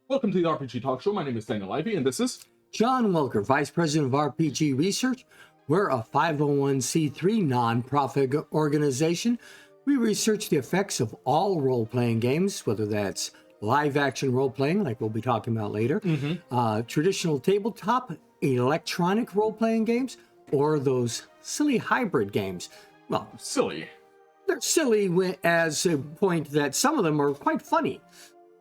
Welcome to the RPG Talk Show. My name is Daniel Ivey, and this is John Welker, Vice President of RPG Research. We're a 501c3 nonprofit organization. We research the effects of all role-playing games, whether that's live-action role-playing, like we'll be talking about later, traditional tabletop, electronic role-playing games, or those silly hybrid games. Well, silly. they're silly as a point that some of them are quite funny.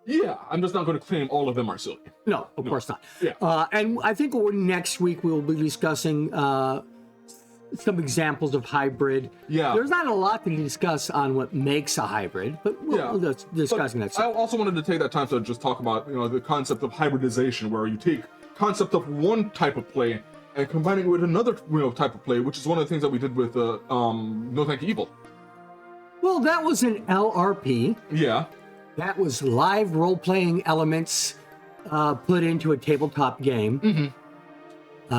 Yeah, I'm just not going to claim all of them are silly. No, of course not. Yeah. And I think next week we'll be discussing some examples of hybrid. Yeah. There's not a lot to discuss on what makes a hybrid, but we'll discussing that. I also wanted to take that time to just talk about the concept of hybridization, where you take concept of one type of play and combine it with another type of play, which is one of the things that we did with No Thank You Evil. Well, that was an LRP. Yeah. That was live role-playing elements put into a tabletop game.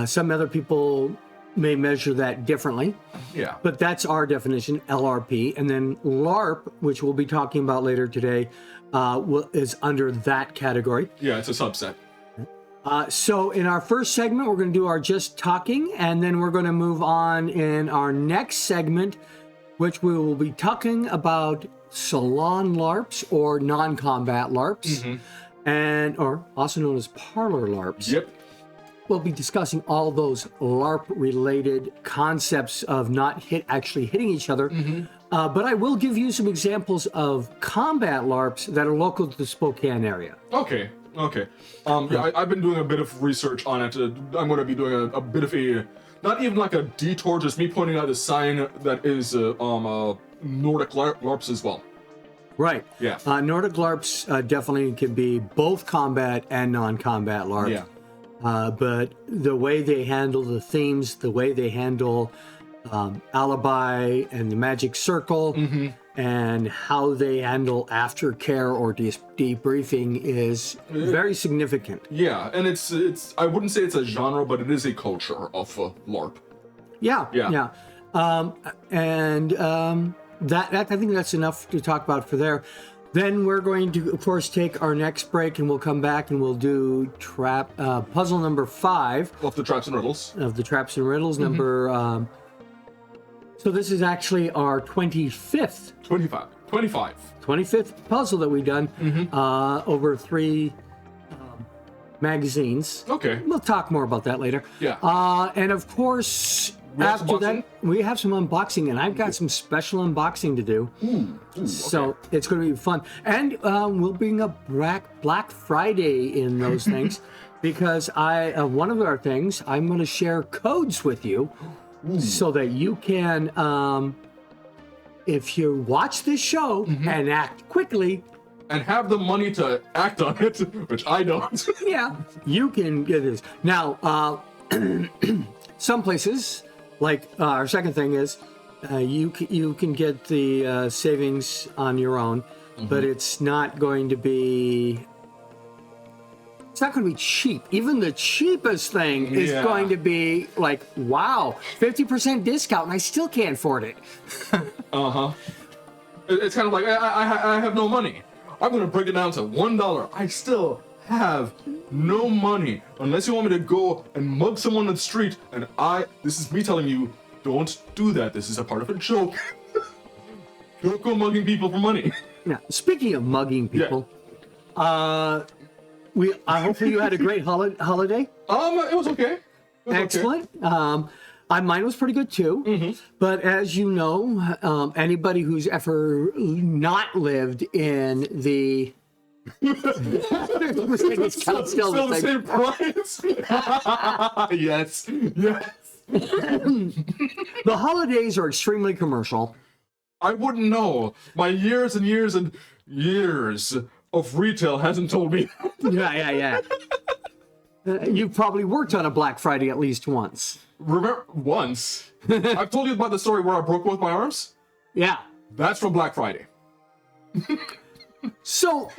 Some other people may measure that differently. Yeah. But that's our definition, LRP. And then LARP, which we'll be talking about later today, is under that category. Yeah, it's a subset. So in our first segment, we're going to do our just talking, and then we're going to move on in our next segment, which we will be talking about salon LARPs or non-combat LARPs, or also known as parlor LARPs. Yep. We'll be discussing all those LARP-related concepts of not actually hitting each other. But I will give you some examples of combat LARPs that are local to the Spokane area. Okay. Yeah, I've been doing a bit of research on it. I'm going to be doing a bit of a, not even like a detour, just me pointing out a sign that is Nordic LARPs as well. Right. Yeah. Nordic LARPs definitely can be both combat and non-combat LARPs. Yeah. But the way they handle the themes, the way they handle Alibi and the Magic Circle, and how they handle aftercare or debriefing is very significant. Yeah, and it's I wouldn't say it's a genre, but it is a culture of LARP. Yeah. That I think that's enough to talk about for there. Then we're going to, of course, take our next break, and we'll come back and we'll do puzzle number 5 of the Traps and Riddles. Number. So this is actually our 25th puzzle that we've done over 3 magazines. Okay. We'll talk more about that later. Yeah. And of course, after that, we have some unboxing, and I've got some special unboxing to do. So it's going to be fun. And we'll bring up Black Friday in those things, because one of our things, I'm going to share codes with you so that you can, if you watch this show and act quickly, and have the money to act on it, which I don't. Yeah, you can get this. Now, some places, like our second thing is, you can get the savings on your own, but it's not going to be. It's not going to be cheap. Even the cheapest thing is going to be like, wow, 50% discount, and I still can't afford it. It's kind of like I have no money. I'm going to break it down to $1. I still have no money unless you want me to go and mug someone on the street. And this is me telling you, don't do that. This is a part of a joke. Don't go mugging people for money. Now, speaking of mugging people, hopefully you had a great holiday. It was okay. Excellent. Okay. Mine was pretty good too. But as you know, anybody who's ever not lived in the still the same price. Yes. The holidays are extremely commercial. I wouldn't know. My years and years and years of retail hasn't told me. Yeah. You've probably worked on a Black Friday at least once. Remember, once. I've told you about the story where I broke both my arms? Yeah. That's from Black Friday. So,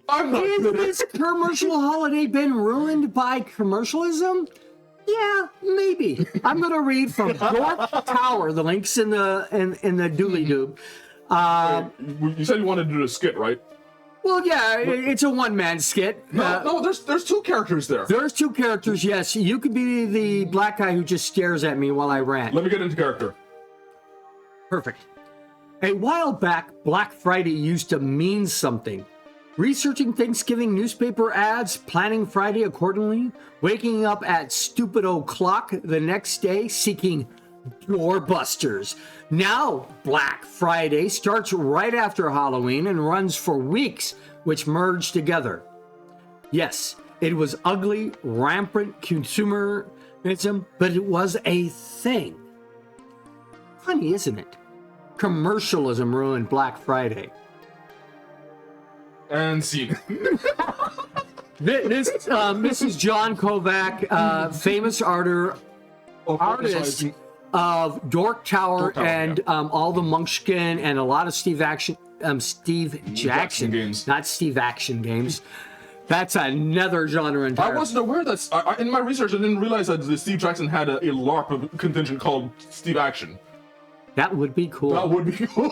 I'm not has this commercial holiday been ruined by commercialism? Yeah, maybe. I'm going to read from Dork Tower. The link's in the doobly-doob. You said you wanted to do a skit, right? Well, yeah, it's a one-man skit. No, there's two characters there. There's two characters, yes. You could be the black guy who just stares at me while I rant. Let me get into character. Perfect. A while back, Black Friday used to mean something. Researching Thanksgiving newspaper ads, planning Friday accordingly, waking up at stupid o'clock the next day seeking doorbusters. Now, Black Friday starts right after Halloween and runs for weeks, which merge together. Yes, it was ugly, rampant consumerism, but it was a thing. Funny, isn't it? Commercialism ruined Black Friday. And scene. This is John Kovac, famous artist of Dork Tower and all the Munchkin and a lot of Steve Jackson games. Not Steve Action games. That's another genre entirely. I wasn't aware that. In my research, I didn't realize that Steve Jackson had a LARP contingent called Steve Action. That would be cool. That would be cool.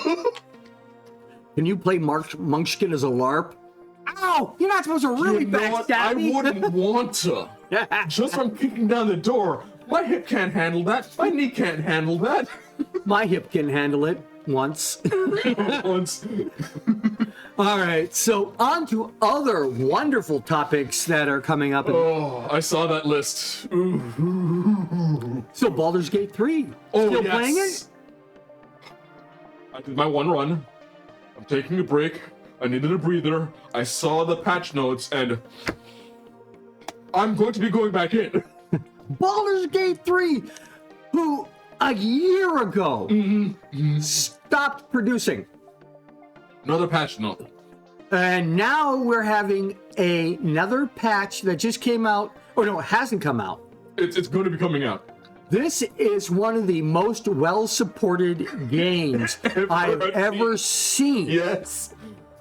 Can you play Munchkin as a LARP? Ow! You're not supposed to really backstab me. I wouldn't want to. Just from kicking down the door. My hip can't handle that. My knee can't handle that. My hip can handle it once. Once. All right, so on to other wonderful topics that are coming up. Oh, I saw that list. Ooh. So Baldur's Gate 3. Still playing it? I did my one run. I'm taking a break. I needed a breather. I saw the patch notes, and I'm going to be going back in. Baldur's Gate 3, who a year ago stopped producing. Another patch note. And now we're having another patch that just came out. Oh, no, it hasn't come out. It's going to be coming out. This is one of the most well-supported games I've ever seen. Yes.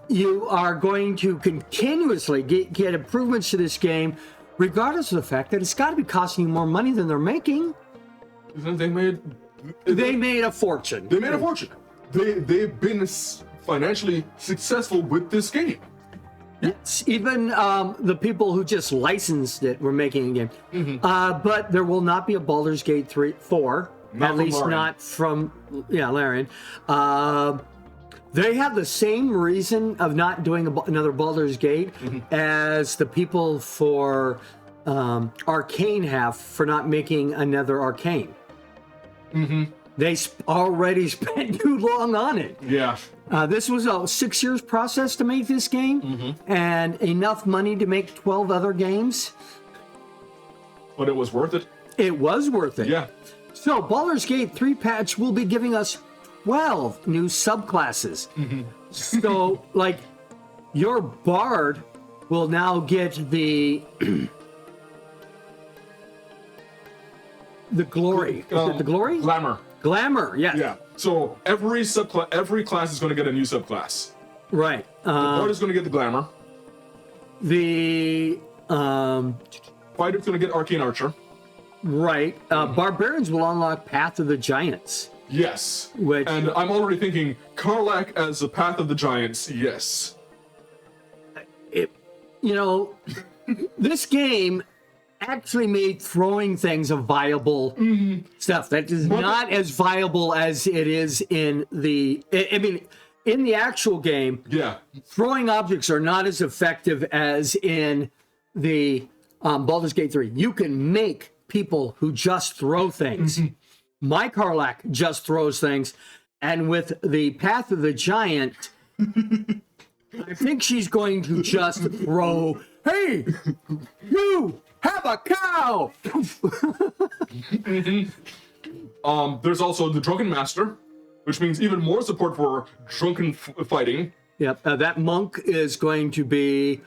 You are going to continuously get improvements to this game, regardless of the fact that it's got to be costing you more money than they're making. They made a fortune. They made a fortune. They've been financially successful with this game. Yes, even the people who just licensed it were making a game. But there will not be a Baldur's Gate 4, Not at from least Larian. not from Larian. They have the same reason of not doing another Baldur's Gate as the people for Arcane have for not making another Arcane. They already spent too long on it. Yeah. This was a 6 years process to make this game, and enough money to make 12 other games. But it was worth it. It was worth it. Yeah. So Baldur's Gate 3 patch will be giving us 12 new subclasses. So, like, your bard will now get the glory. Is it the glory? Glamour. Glamour, yes. Yeah. So every class is going to get a new subclass. Right. The bard is going to get the glamour. The Fighter's going to get arcane archer. right. Barbarians will unlock Path of the Giants. Yes. Which- And I'm already thinking Karlach as the Path of the Giants. Yes. This game actually made throwing things a viable stuff. That is not as viable as it is in the. I mean, in the actual game, Yeah. throwing objects are not as effective as in the Baldur's Gate 3. You can make people who just throw things. My Karlach just throws things, and with the Path of the Giant, I think she's going to just throw. Hey, you have a cow. There's also the Drunken Master, which means even more support for drunken fighting. Yep, that monk is going to be.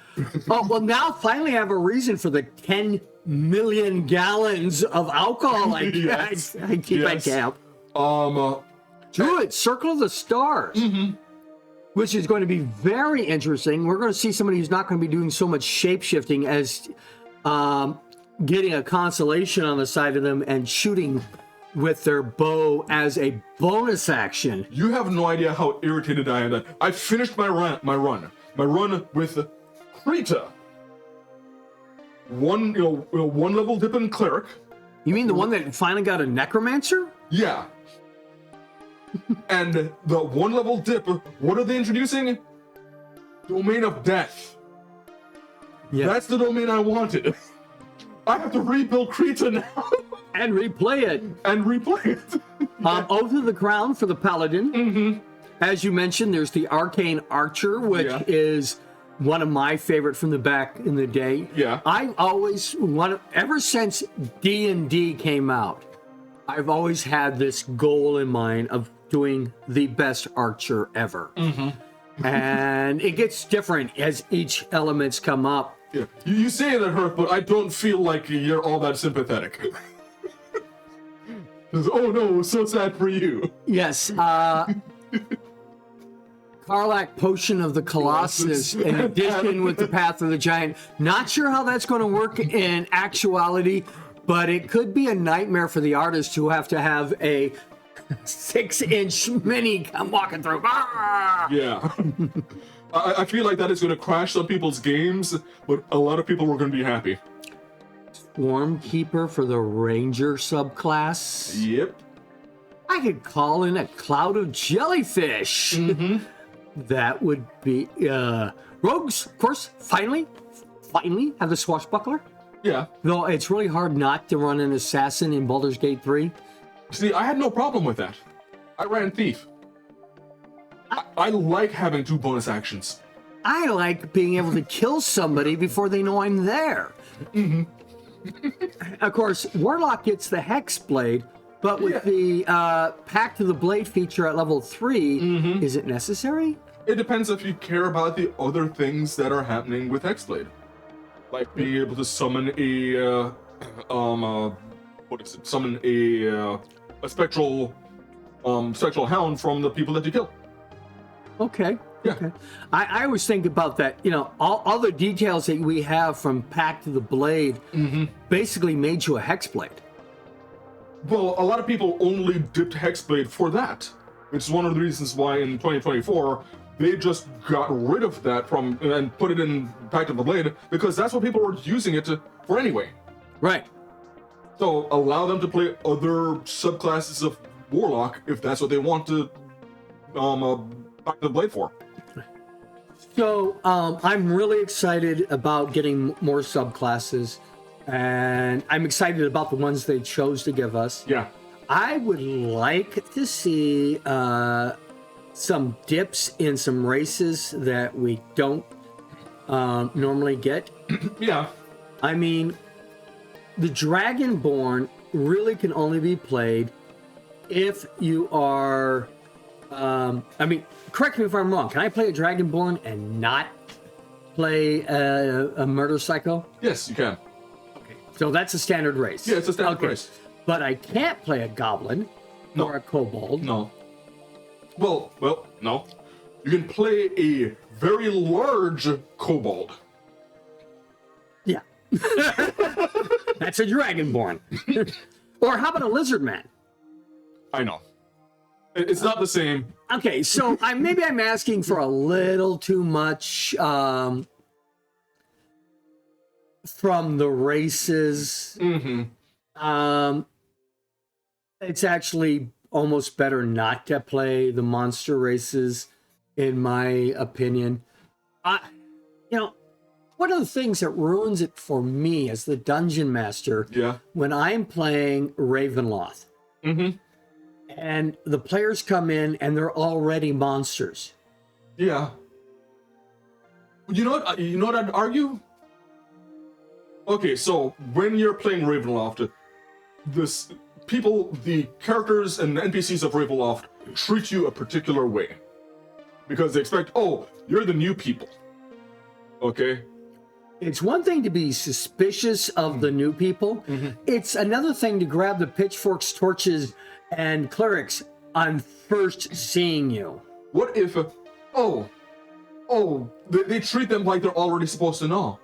Oh well, now finally I have a reason for the 10 million gallons of alcohol I keep at camp. Druid, Circle of the Stars, which is going to be very interesting. We're going to see somebody who's not going to be doing so much shape shifting as getting a constellation on the side of them and shooting with their bow as a bonus action. You have no idea how irritated I am that I finished my run. my run with Krita. One level dip in cleric. You mean the one that finally got a necromancer? Yeah. And the one level dip, what are they introducing? Domain of Death. Yeah. That's the domain I wanted. I have to rebuild Krita now. And replay it. And replay it. Oath of the Crown for the Paladin. Mm-hmm. As you mentioned, there's the Arcane Archer, which is one of my favorite from the back in the day. Yeah. I always ever since D&D came out, I've always had this goal in mind of doing the best archer ever. Mm-hmm. And it gets different as each elements come up. Yeah. You say that hurt, but I don't feel like you're all that sympathetic. Oh no, so sad for you. Yes. Karlach Potion of the Colossus in addition with the Path of the Giant. Not sure how that's going to work in actuality, but it could be a nightmare for the artist who have to have a 6-inch mini come walking through. Ah! Yeah. I feel like that is going to crash some people's games, but a lot of people were going to be happy. Swarm Keeper for the Ranger subclass. Yep. I could call in a cloud of jellyfish. Mm-hmm. That would be rogues, of course. Finally have the swashbuckler. Yeah. Though it's really hard not to run an assassin in Baldur's Gate 3. See, I had no problem with that. I ran thief. I like having 2 bonus actions. I like being able to kill somebody before they know I'm there. Mm-hmm. Of course, Warlock gets the Hex Blade, but with the Pact of the Blade feature at level 3, is it necessary? It depends if you care about the other things that are happening with Hexblade. Like being able to summon a summon a spectral hound from the people that you kill. Okay. Yeah. Okay. I always think about that. You know, all the details that we have from Pact of the Blade basically made you a Hexblade. Well, a lot of people only dipped Hexblade for that, which is one of the reasons why in 2024 they just got rid of that and put it in Pact of the Blade, because that's what people were using it for anyway. Right. So allow them to play other subclasses of Warlock if that's what they want to Pact of the Blade for. So I'm really excited about getting more subclasses, and I'm excited about the ones they chose to give us. Yeah. I would like to see some dips in some races that we don't normally get. Yeah. I mean, the Dragonborn really can only be played if you are... correct me if I'm wrong. Can I play a Dragonborn and not play a Murder Psycho? Yes, you can. Okay. So that's a standard race. Yeah, it's a standard race. But I can't play a Goblin or a Kobold. No. Well, no. You can play a very large Kobold. Yeah. That's a Dragonborn. Or how about a Lizard Man? I know. It's not the same. Okay, so maybe I'm asking for a little too much from the races. Mm-hmm. It's actually almost better not to play the monster races, in my opinion. One of the things that ruins it for me as the dungeon master, when I'm playing Ravenloft, and the players come in and they're already monsters. Yeah. You know what I'd argue? Okay, so when you're playing Ravenloft, the characters and NPCs of Ravenloft treat you a particular way. Because they expect, oh, you're the new people. Okay? It's one thing to be suspicious of the new people. It's another thing to grab the pitchforks, torches, and clerics on first seeing you. What if, they treat them like they're already supposed to know?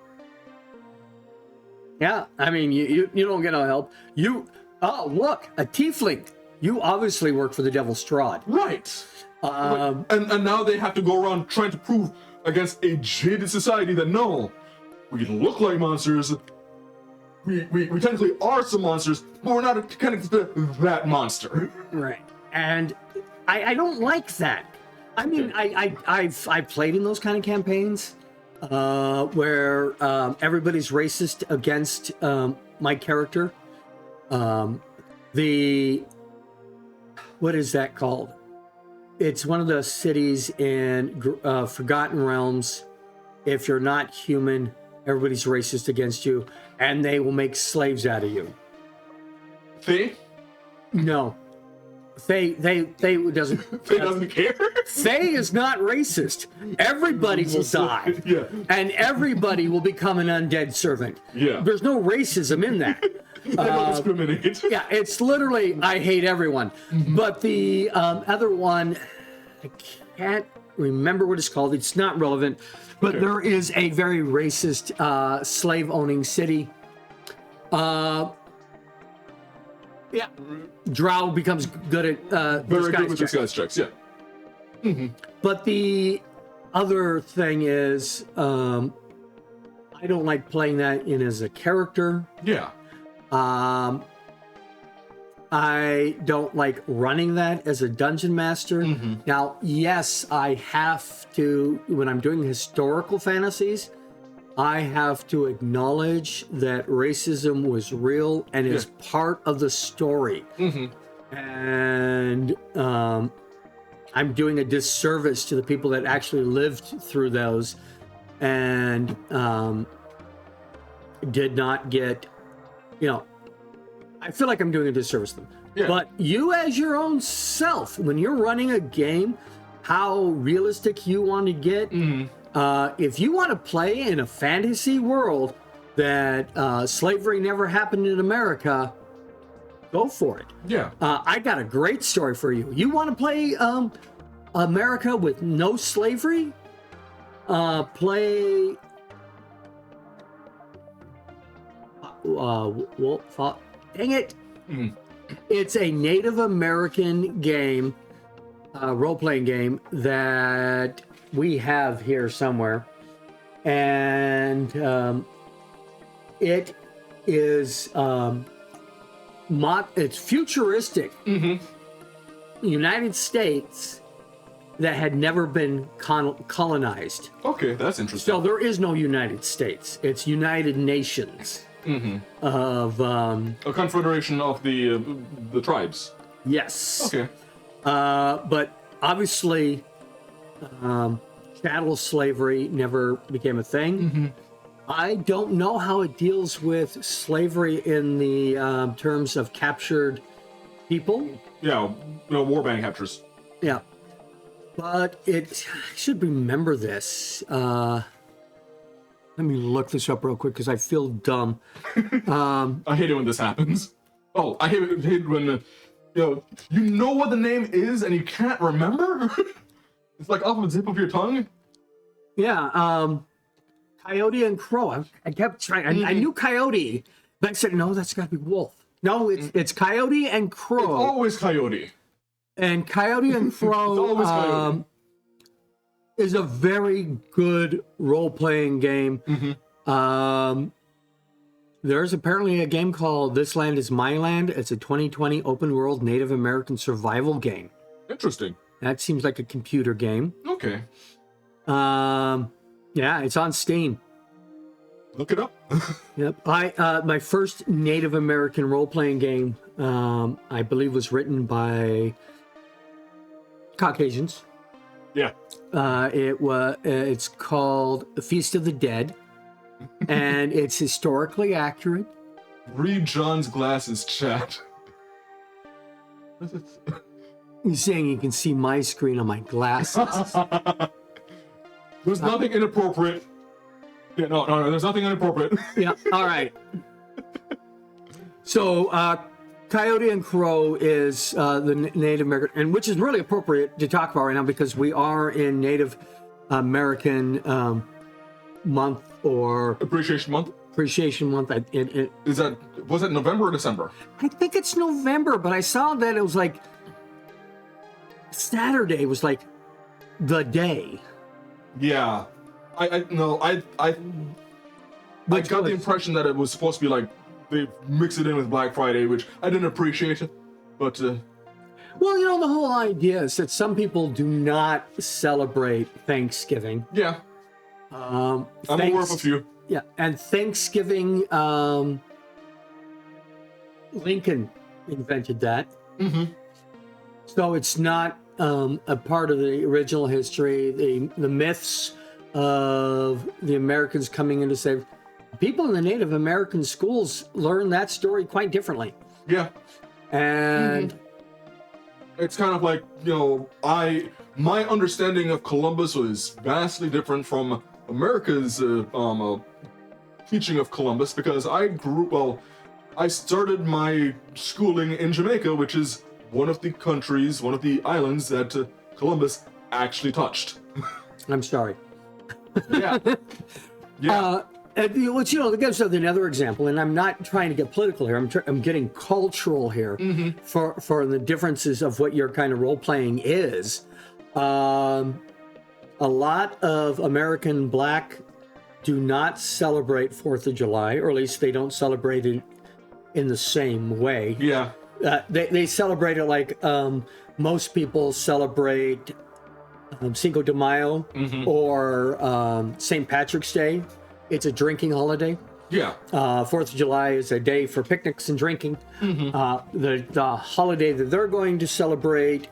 Yeah, I mean, you don't get no help. Look, a tiefling. You obviously work for the Devil's Strahd. Right. And now they have to go around trying to prove against a jaded society that no, we look like monsters. We technically are some monsters, but we're not kind of that monster. Right. And I don't like that. I mean, I've played in those kind of campaigns where everybody's racist against my character. What is that called? It's one of the cities in Forgotten Realms. If you're not human, everybody's racist against you, and they will make slaves out of you. Faye? No. Faye doesn't... Faye doesn't care? Faye is not racist. Everybody will die. Yeah. And everybody will become an undead servant. Yeah. There's no racism in that. They don't discriminate. Yeah, it's literally, I hate everyone. But the other one, I can't remember what it's called. It's not relevant. But Okay. there is a very racist slave-owning city. Yeah, Drow becomes good at Very good with checks. disguise checks, yeah. But the other thing is, I don't like playing that in as a character. Yeah. I don't like running that as a dungeon master. Now, yes, I have to, when I'm doing historical fantasies, I have to acknowledge that racism was real and is part of the story. And I'm doing a disservice to the people that actually lived through those and did not get, I feel like I'm doing a disservice to them. Yeah. But you as your own self, when you're running a game, how realistic you want to get, if you want to play in a fantasy world that slavery never happened in America, go for it. Yeah. I got a great story for you. You want to play America with no slavery? Play dang it. It's a Native American game, role-playing game that we have here somewhere. And it is it's futuristic. United States that had never been colonized. Okay, that's interesting. So there is no United States. It's United Nations of A confederation of the tribes. yes. Okay. But obviously, chattel slavery never became a thing. I don't know how it deals with slavery in the terms of captured people. Yeah, warband captures. Yeah. But I should remember this. Let me look this up real quick because I feel dumb. I hate it when this happens. Oh, I hate it when you know what the name is and you can't remember. It's like off of the tip of your tongue. Yeah, Coyote and Crow. I kept trying. I knew Coyote, but I said, no, that's got to be Wolf. No, it's Coyote and Crow. It's always Coyote. And Coyote and Crow It's always Coyote. is a very good role-playing game. There's apparently a game called This Land Is My Land. It's a 2020 open-world Native American survival game. Interesting. That seems like a computer game. Okay. Yeah, it's on Steam. Look it up. Yep. My first Native American role-playing game, I believe, was written by Caucasians. Yeah. It's called The Feast of the Dead, and it's historically accurate. Read John's glasses, chat. He's saying you can see my screen on my glasses. There's nothing inappropriate. Yeah, no, there's nothing inappropriate. Yeah, all right. So, Coyote and Crow is the Native American, and which is really appropriate to talk about right now because we are in Native American month or Appreciation Month. Appreciation Month. Was it November or December? I think it's November, but I saw that it was like Saturday was like the day. Yeah. No, I Which got the was- impression that it was supposed to be like they mix it in with Black Friday, which I didn't appreciate. But Well, you know, the whole idea is that some people do not celebrate Thanksgiving. yeah, I'm Thanks- aware of a few. Yeah, and Thanksgiving, Lincoln invented that. Mm-hmm. So it's not a part of the original history. The myths of the Americans coming in to save people in the Native American schools learn that story quite differently. Yeah, And it's kind of like, you know, my understanding of Columbus was vastly different from America's teaching of Columbus, because I started my schooling in Jamaica, which is one of the islands that Columbus actually touched. I'm sorry. Yeah. Yeah. And let's, you know, to give another example, and I'm not trying to get political here. I'm getting cultural here for the differences of what your kind of role playing is. A lot of American Black do not celebrate 4th of July, or at least they don't celebrate it in the same way. Yeah. They celebrate it like most people celebrate Cinco de Mayo or St. Patrick's Day. It's a drinking holiday. Yeah. 4th of July is a day for picnics and drinking. The holiday that they're going to celebrate,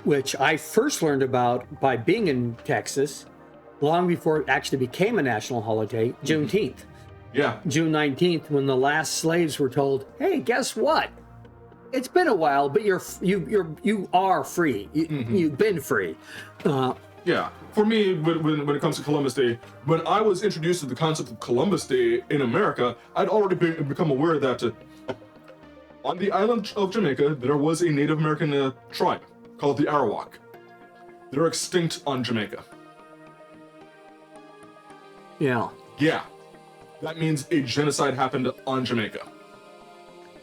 which I first learned about by being in Texas, long before it actually became a national holiday, Juneteenth. Yeah. June 19th, when the last slaves were told, "Hey, guess what? It's been a while, but you are free. You've been free." Yeah. For me, when it comes to Columbus Day, when I was introduced to the concept of Columbus Day in America, I'd already become aware that on the island of Jamaica, there was a Native American tribe called the Arawak. They're extinct on Jamaica. Yeah. Yeah. That means a genocide happened on Jamaica.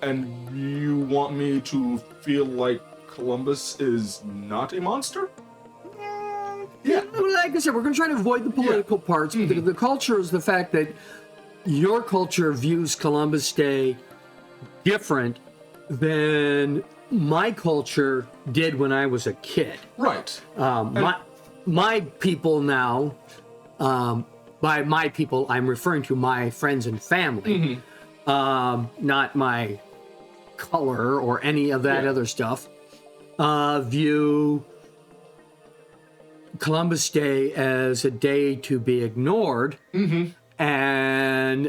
And you want me to feel like Columbus is not a monster? Yeah. Like I said, we're going to try to avoid the political parts. But the culture is the fact that your culture views Columbus Day different than my culture did when I was a kid. Right. My people now, by my people, I'm referring to my friends and family, not my color or any of that other stuff, view Columbus Day as a day to be ignored. And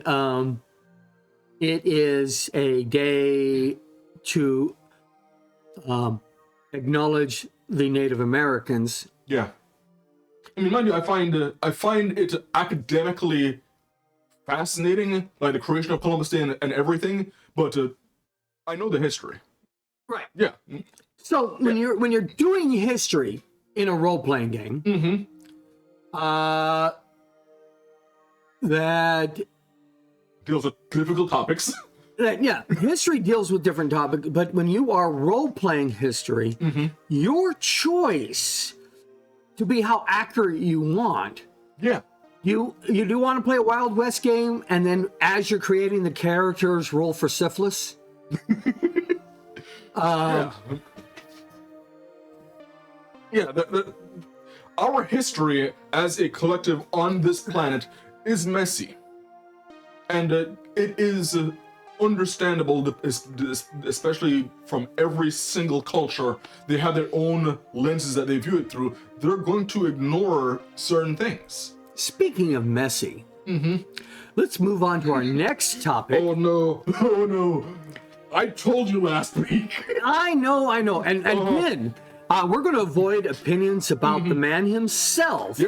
it is a day to acknowledge the Native Americans. Yeah. I mean, mind you, I find it academically fascinating, like the creation of Columbus Day and everything, but I know the history. Right. Yeah. So when you're doing history in a role-playing game, that Deals with difficult topics. history deals with different topics, but when you are role-playing history, your choice to be how accurate you want. Yeah. You do want to play a Wild West game, and then as you're creating the characters, roll for syphilis. Yeah. Yeah. Our history as a collective on this planet is messy. And it is understandable, especially from every single culture. They have their own lenses that they view it through. They're going to ignore certain things. Speaking of messy, let's move on to our next topic. Oh no. I told you last week. I know. And again, we're going to avoid opinions about the man himself,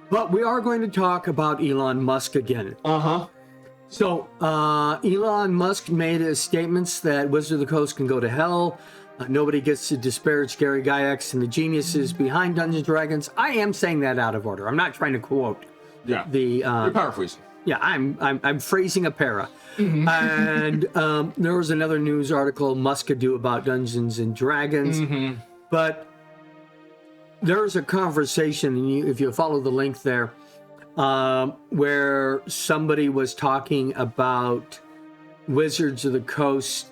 but we are going to talk about Elon Musk again. So, Elon Musk made his statements that Wizard of the Coast can go to hell. Nobody gets to disparage Gary Gygax and the geniuses behind Dungeons & Dragons. I am saying that out of order. I'm not trying to quote the... You're paraphrasing. Yeah, I'm phrasing a para. And there was another news article Musk could do about Dungeons & Dragons. But there's a conversation, and if you follow the link there, where somebody was talking about Wizards of the Coast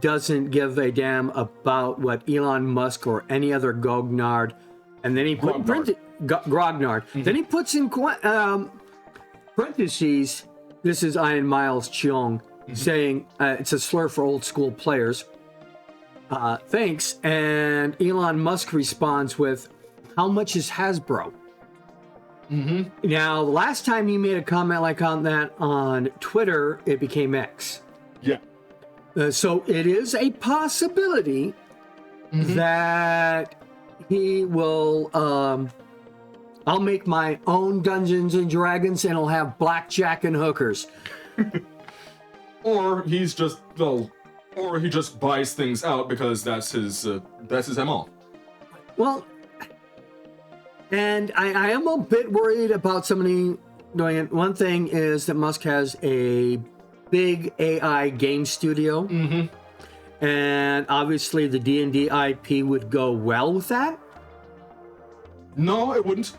doesn't give a damn about what Elon Musk or any other gognard, and then he put grognard. Then he puts in parentheses. This is Ian Miles Cheong saying it's a slur for old school players. Thanks. And Elon Musk responds with, "How much is Hasbro?" Now, the last time you made a comment like on that on Twitter, it became X. Yeah. So it is a possibility that he will. I'll make my own Dungeons and Dragons, and I'll have blackjack and hookers. Or he's just or he just buys things out because that's his MO. Well, and I am a bit worried about somebody doing it. One thing is that Musk has a big AI game studio, and obviously the D&D IP would go well with that. No, it wouldn't.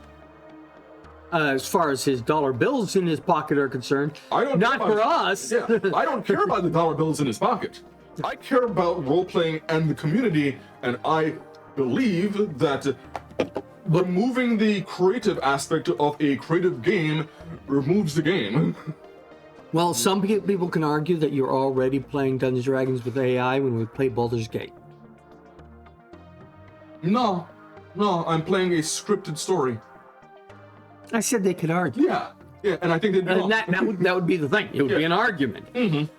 As far as his dollar bills in his pocket are concerned, not for us. Yeah, I don't care about the dollar bills in his pocket. I care about role-playing and the community, and I believe that removing the creative aspect of a creative game removes the game. Well, some people can argue that you're already playing Dungeons & Dragons with AI when we play Baldur's Gate. No, I'm playing a scripted story. I said they could argue. Yeah, and I think they'd be wrong. That would be the thing. It would be an argument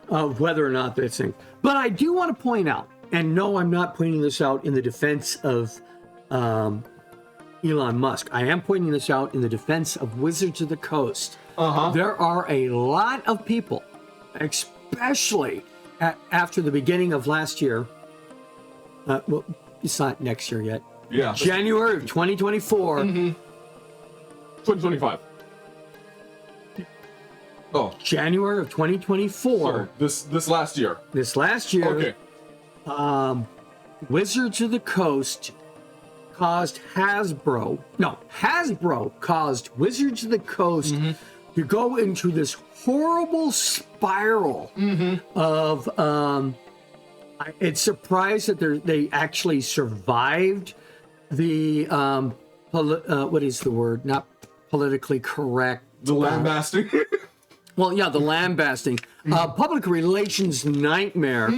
of whether or not this thing. But I do want to point out, and no, I'm not pointing this out in the defense of Elon Musk. I am pointing this out in the defense of Wizards of the Coast. There are a lot of people, especially after the beginning of last year. Well, it's not next year yet. Yeah. January of 2024. 2025. Oh. January of 2024. So this last year. This last year. Okay. Wizards of the Coast caused Hasbro caused Wizards of the Coast to go into this horrible spiral of it's surprised that they actually survived the what is the word? Not politically correct. The lambasting. Well, yeah, the lambasting. Public relations nightmare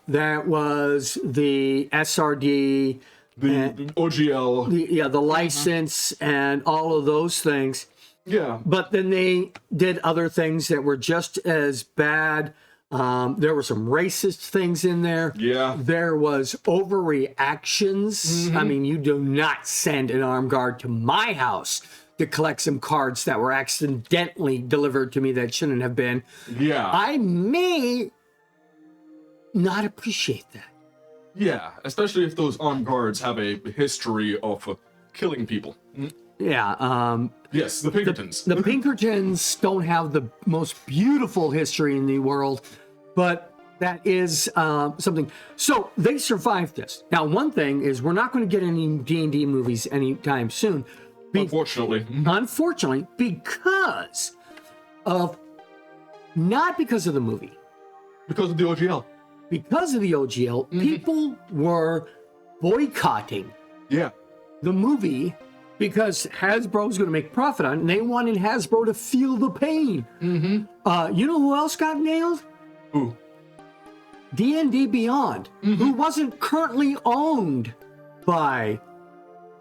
that was the SRD, the OGL. the license and all of those things. Yeah. But then they did other things that were just as bad. There were some racist things in there. Yeah. There was overreactions. I mean, you do not send an armed guard to my house to collect some cards that were accidentally delivered to me that shouldn't have been. Yeah. I may not appreciate that. Yeah, especially if those armed guards have a history of killing people. Yeah. Yes, the Pinkertons. The Pinkertons don't have the most beautiful history in the world, but that is something. So they survived this. Now, one thing is we're not going to get any D&D movies anytime soon. Unfortunately, because of, not because of the movie. Because of the OGL. Because of the OGL, people were boycotting the movie because Hasbro's going to make profit on it, and they wanted Hasbro to feel the pain. You know who else got nailed? Who? D&D Beyond, who wasn't currently owned by...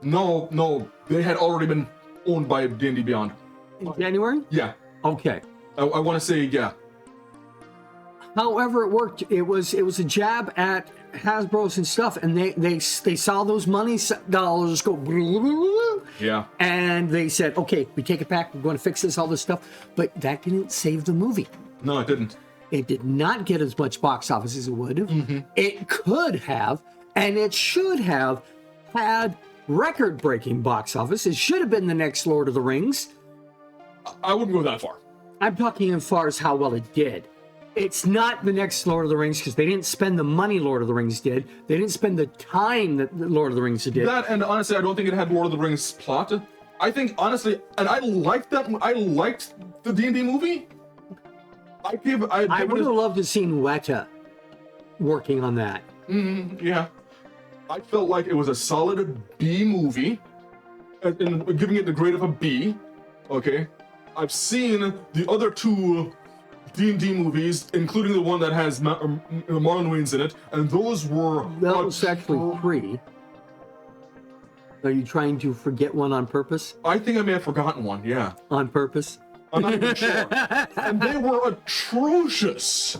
No, they had already been owned by D&D Beyond. In January? Yeah. Okay. I want to say, yeah. However it worked, it was a jab at Hasbro's and stuff, and they saw those money dollars go... Yeah. And they said, okay, we take it back, we're going to fix this, all this stuff. But that didn't save the movie. No, it didn't. It did not get as much box office as it would have. It could have, and it should have had record-breaking box office. It should have been the next Lord of the Rings. I wouldn't go that far. I'm talking as far as how well it did. It's not the next Lord of the Rings because they didn't spend the money Lord of the Rings did. They didn't spend the time that Lord of the Rings did. That, and honestly, I don't think it had Lord of the Rings plot. I think honestly, and I liked that. I liked the D&D movie. I would have loved to seen Weta working on that. Yeah, I felt like it was a solid B movie, and giving it the grade of a B. Okay, I've seen the other two D&D movies, including the one that has Marlon Wayans in it, and those were... That was actually 3. Are you trying to forget one on purpose? I think I may have forgotten one, yeah. On purpose? I'm not even sure. And they were atrocious.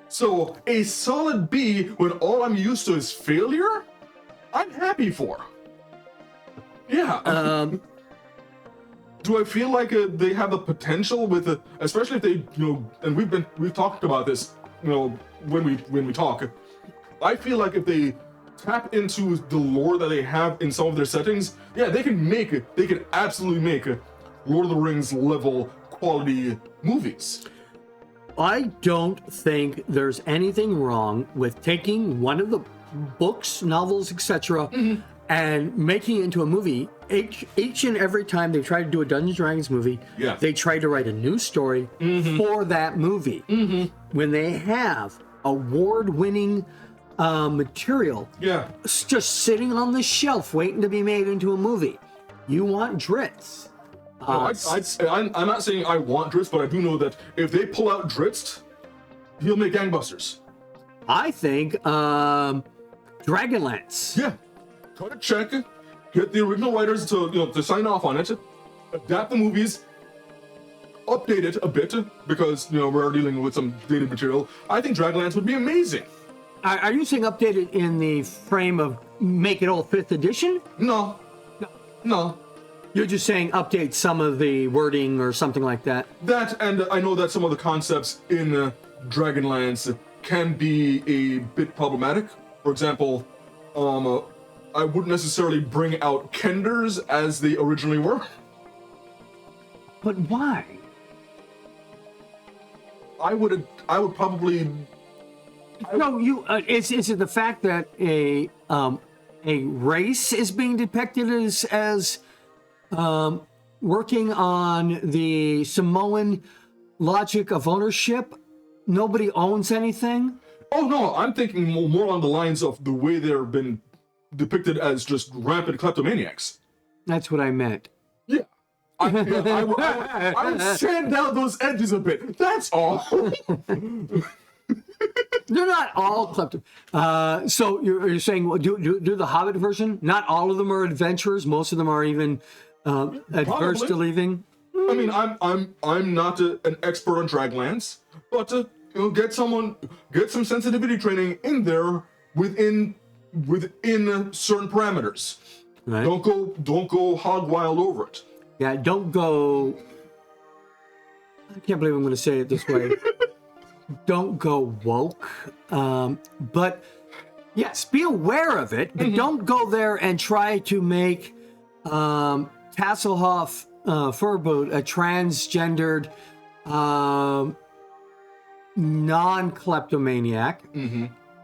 So, a solid B when all I'm used to is failure? I'm happy for. Yeah. Do I feel like they have the potential with especially if they, and we've talked about this, when we talk. I feel like if they tap into the lore that they have in some of their settings, yeah, they can absolutely make Lord of the Rings level quality movies. I don't think there's anything wrong with taking one of the books, novels, etc., and making it into a movie. Each and every time they try to do a Dungeons & Dragons movie, yeah, they try to write a new story for that movie. When they have award-winning material, yeah, just sitting on the shelf waiting to be made into a movie, you want Dritz. I'm not saying I want Dritz, but I do know that if they pull out Dritz, he'll make gangbusters. I think Dragonlance. Yeah, cut a check, get the original writers to sign off on it, adapt the movies, update it a bit because we're dealing with some dated material. I think Dragonlance would be amazing. Are you saying update it in the frame of make it all 5th edition? No. You're just saying update some of the wording or something like that? That, and I know that some of the concepts in Dragonlance can be a bit problematic. For example, I wouldn't necessarily bring out Kenders as they originally were. But why? I would probably... No, is it the fact that a race is being depicted as working on the Samoan logic of ownership? Nobody owns anything? Oh no, I'm thinking more on the lines of the way they've been depicted as just rampant kleptomaniacs. That's what I meant. Yeah. I would sand down those edges a bit. That's all. They're not all klepto. So you're saying do the Hobbit version? Not all of them are adventurers. Most of them are even adverse to leaving. I mean, I'm not an expert on Dragonlance, but get some sensitivity training in there within certain parameters. Right. Don't go hog wild over it. Yeah, don't go. I can't believe I'm going to say it this way. Don't go woke, but yes, be aware of it, but don't go there and try to make Tasselhoff Furboot a transgendered non-kleptomaniac.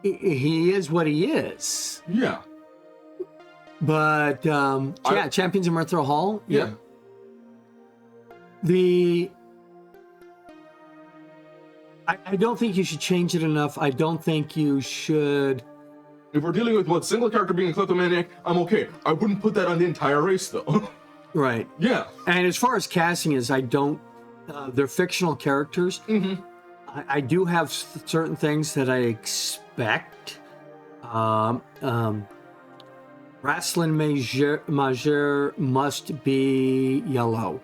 He is what he is. Yeah. But Champions of Mirthra Hall. Yeah. I don't think you should change it enough. I don't think you should. If we're dealing with single character being a kleptomaniac, I'm okay. I wouldn't put that on the entire race, though. Right. Yeah. And as far as casting is, I don't. They're fictional characters. I do have certain things that I expect. Rasslin Major must be yellow,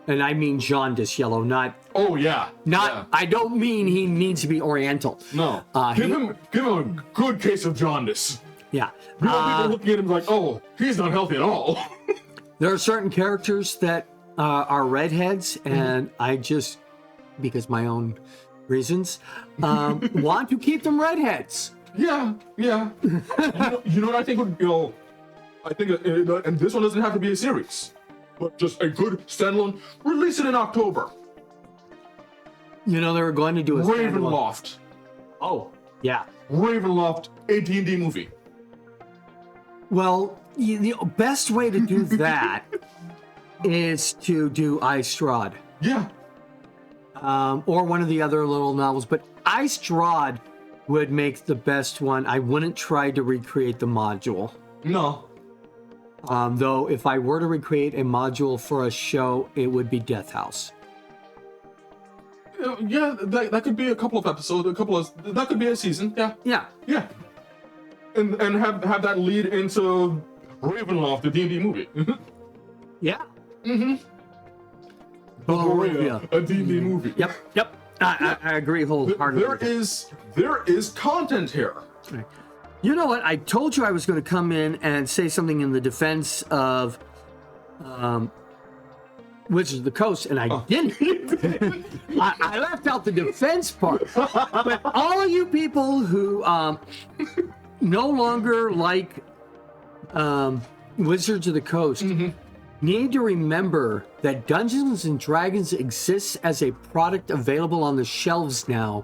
and I mean jaundice yellow, not. Oh yeah. Yeah. I don't mean he needs to be Oriental. No. Give him a good case of jaundice. Yeah. People looking at him like, oh, he's not healthy at all. There are certain characters that are redheads, and I just, because my own reasons, want to keep them redheads. Yeah. You know what I think would, I think, and this one doesn't have to be a series, but just a good standalone. Release it in October. They were going to do a Ravenloft. Oh, yeah. Ravenloft AT&D movie. Well, the best way to do that is to do Istrad. Yeah. Or one of the other little novels. But Istrad would make the best one. I wouldn't try to recreate the module. No. Though if I were to recreate a module for a show, it would be Death House. Yeah, that could be a couple of episodes, that could be a season. Yeah. Yeah. Yeah. And have that lead into Ravenloft, the D&D movie. Yeah. Gloria, a D&D movie. Yep. I agree wholeheartedly. There is content here. Right. You know what? I told you I was going to come in and say something in the defense of Wizards of the Coast, and I didn't. I left out the defense part. But all of you people who no longer like Wizards of the Coast need to remember that Dungeons and Dragons exists as a product available on the shelves now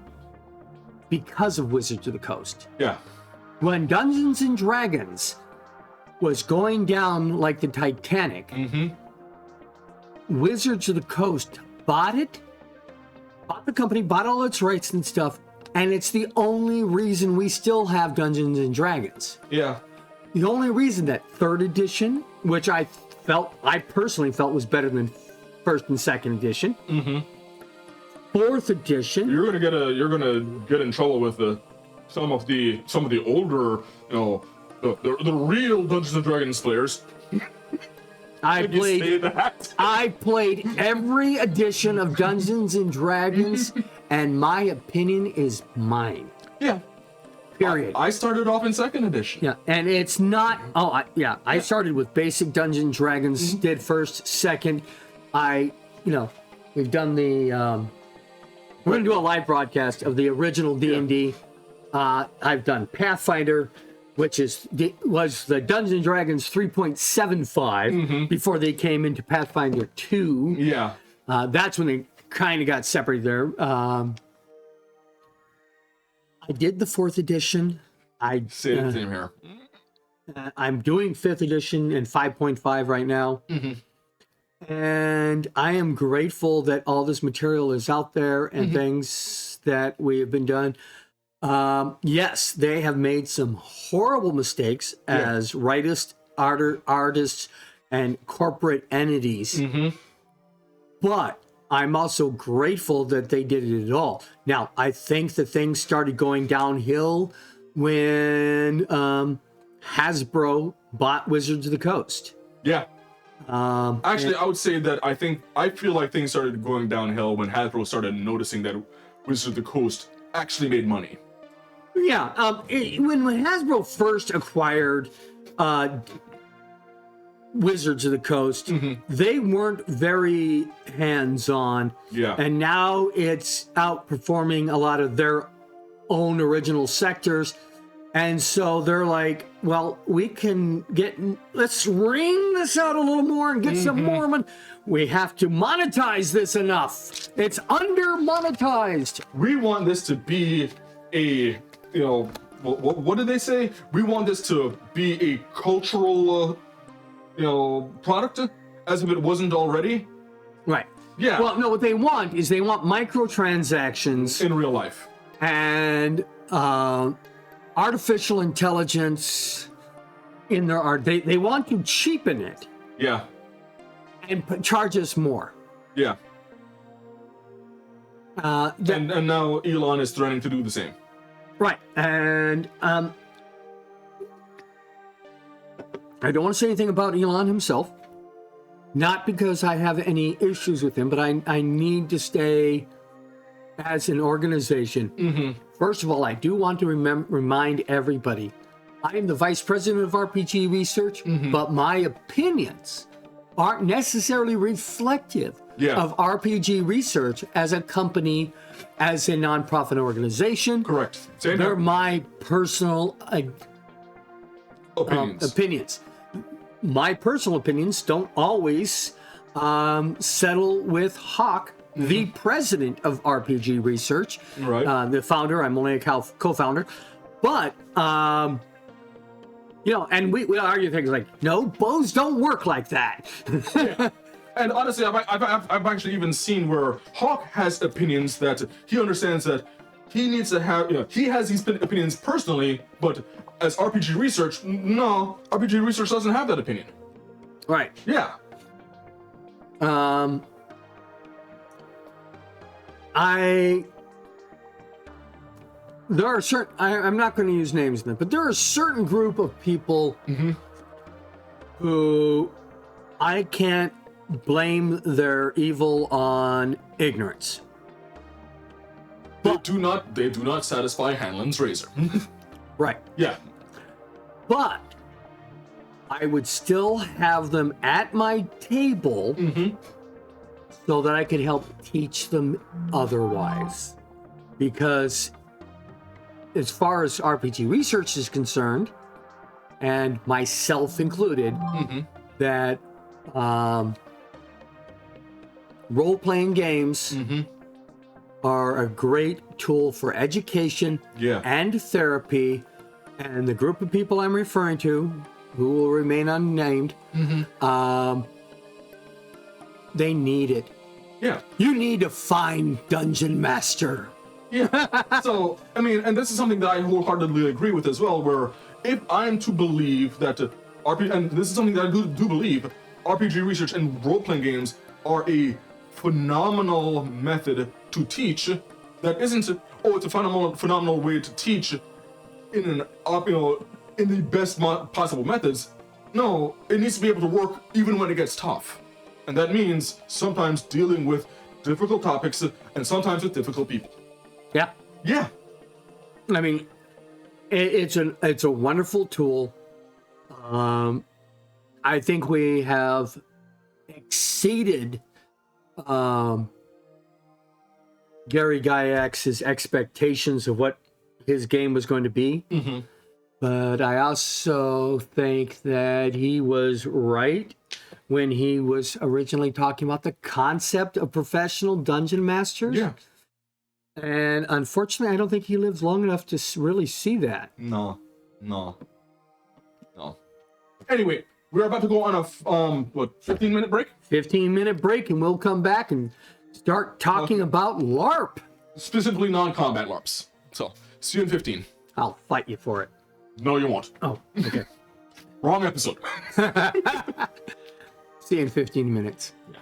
because of Wizards of the Coast. Yeah. When Dungeons and Dragons was going down like the Titanic, Wizards of the Coast bought the company, bought all its rights and stuff, and it's the only reason we still have Dungeons and Dragons. Yeah. The only reason that 3rd edition, which I personally felt was better than 1st and 2nd edition. 4th edition. You're gonna get in trouble with some of the older, the real Dungeons and Dragons players. I played every edition of Dungeons and Dragons, and my opinion is mine. Yeah. Period. I started off in 2nd edition. Yeah, and it's not. I started with basic Dungeons and Dragons. Did 1st, 2nd. We've done the. We're gonna do a live broadcast of the original D&D. I've done Pathfinder, which was the Dungeons and Dragons 3.75 before they came into Pathfinder 2. Yeah. That's when they kind of got separated there. I did the 4th edition. Same here. I'm doing 5th edition and 5.5 right now. And I am grateful that all this material is out there and things that we have been done. Yes, they have made some horrible mistakes as artists and corporate entities. But I'm also grateful that they did it at all. Now, I think that things started going downhill when Hasbro bought Wizards of the Coast. Yeah. Actually, I would say that I feel like things started going downhill when Hasbro started noticing that Wizards of the Coast actually made money. Yeah, when Hasbro first acquired Wizards of the Coast, they weren't very hands-on. Yeah. And now it's outperforming a lot of their own original sectors. And so they're like, well, let's ring this out a little more and get some more money. We have to monetize this enough. It's under-monetized. We want this to be a, what did they say? We want this to be a cultural, product, as if it wasn't already. Right. Yeah. Well, no, what they want is microtransactions. In real life. And artificial intelligence in their art. They want to cheapen it. Yeah. And charge us more. Yeah. And now Elon is threatening to do the same. Right. And I don't want to say anything about Elon himself. Not because I have any issues with him, but I need to stay as an organization. First of all, I do want to remind everybody, I am the vice president of RPG research, but my opinions aren't necessarily reflective of RPG research as a company, as a nonprofit organization. Correct. They're my personal opinions. My personal opinions don't always settle with Hawk, the president of RPG Research, right? The founder. I'm only a co-founder, but You know, and we argue things like, no, bows don't work like that. Yeah. And honestly, I've actually even seen where Hawk has opinions that he understands that he needs to have, he has these opinions personally, but as RPG research, no, RPG research doesn't have that opinion. Right. Yeah. There are certain, I'm not going to use names in it, but there are a certain group of people who I can't blame their evil on ignorance. They do not satisfy Hanlon's razor. Right. Yeah. But I would still have them at my table so that I could help teach them otherwise. Because as far as RPG research is concerned, and myself included, that role-playing games are a great tool for education and therapy. And the group of people I'm referring to, who will remain unnamed, they need it. Yeah. You need to find Dungeon Master. Yeah. So, I mean, and this is something that I wholeheartedly agree with as well, where if I'm to believe that and this is something that I do believe, RPG research and role-playing games are a phenomenal method to teach that isn't, it's a phenomenal way to teach in in the best possible methods. No, it needs to be able to work even when it gets tough. And that means sometimes dealing with difficult topics and sometimes with difficult people. Yeah. Yeah. I mean, it's a wonderful tool. I think we have exceeded Gary Gygax's expectations of what his game was going to be. But I also think that he was right when he was originally talking about the concept of professional dungeon masters. Yeah. And unfortunately, I don't think he lives long enough to really see that. No. Anyway, we're about to go on a 15-minute break? 15-minute break, and we'll come back and start talking about LARP. Specifically non-combat LARPs. So, see you in 15. I'll fight you for it. No, you won't. Oh, okay. Wrong episode. See you in 15 minutes. Yeah.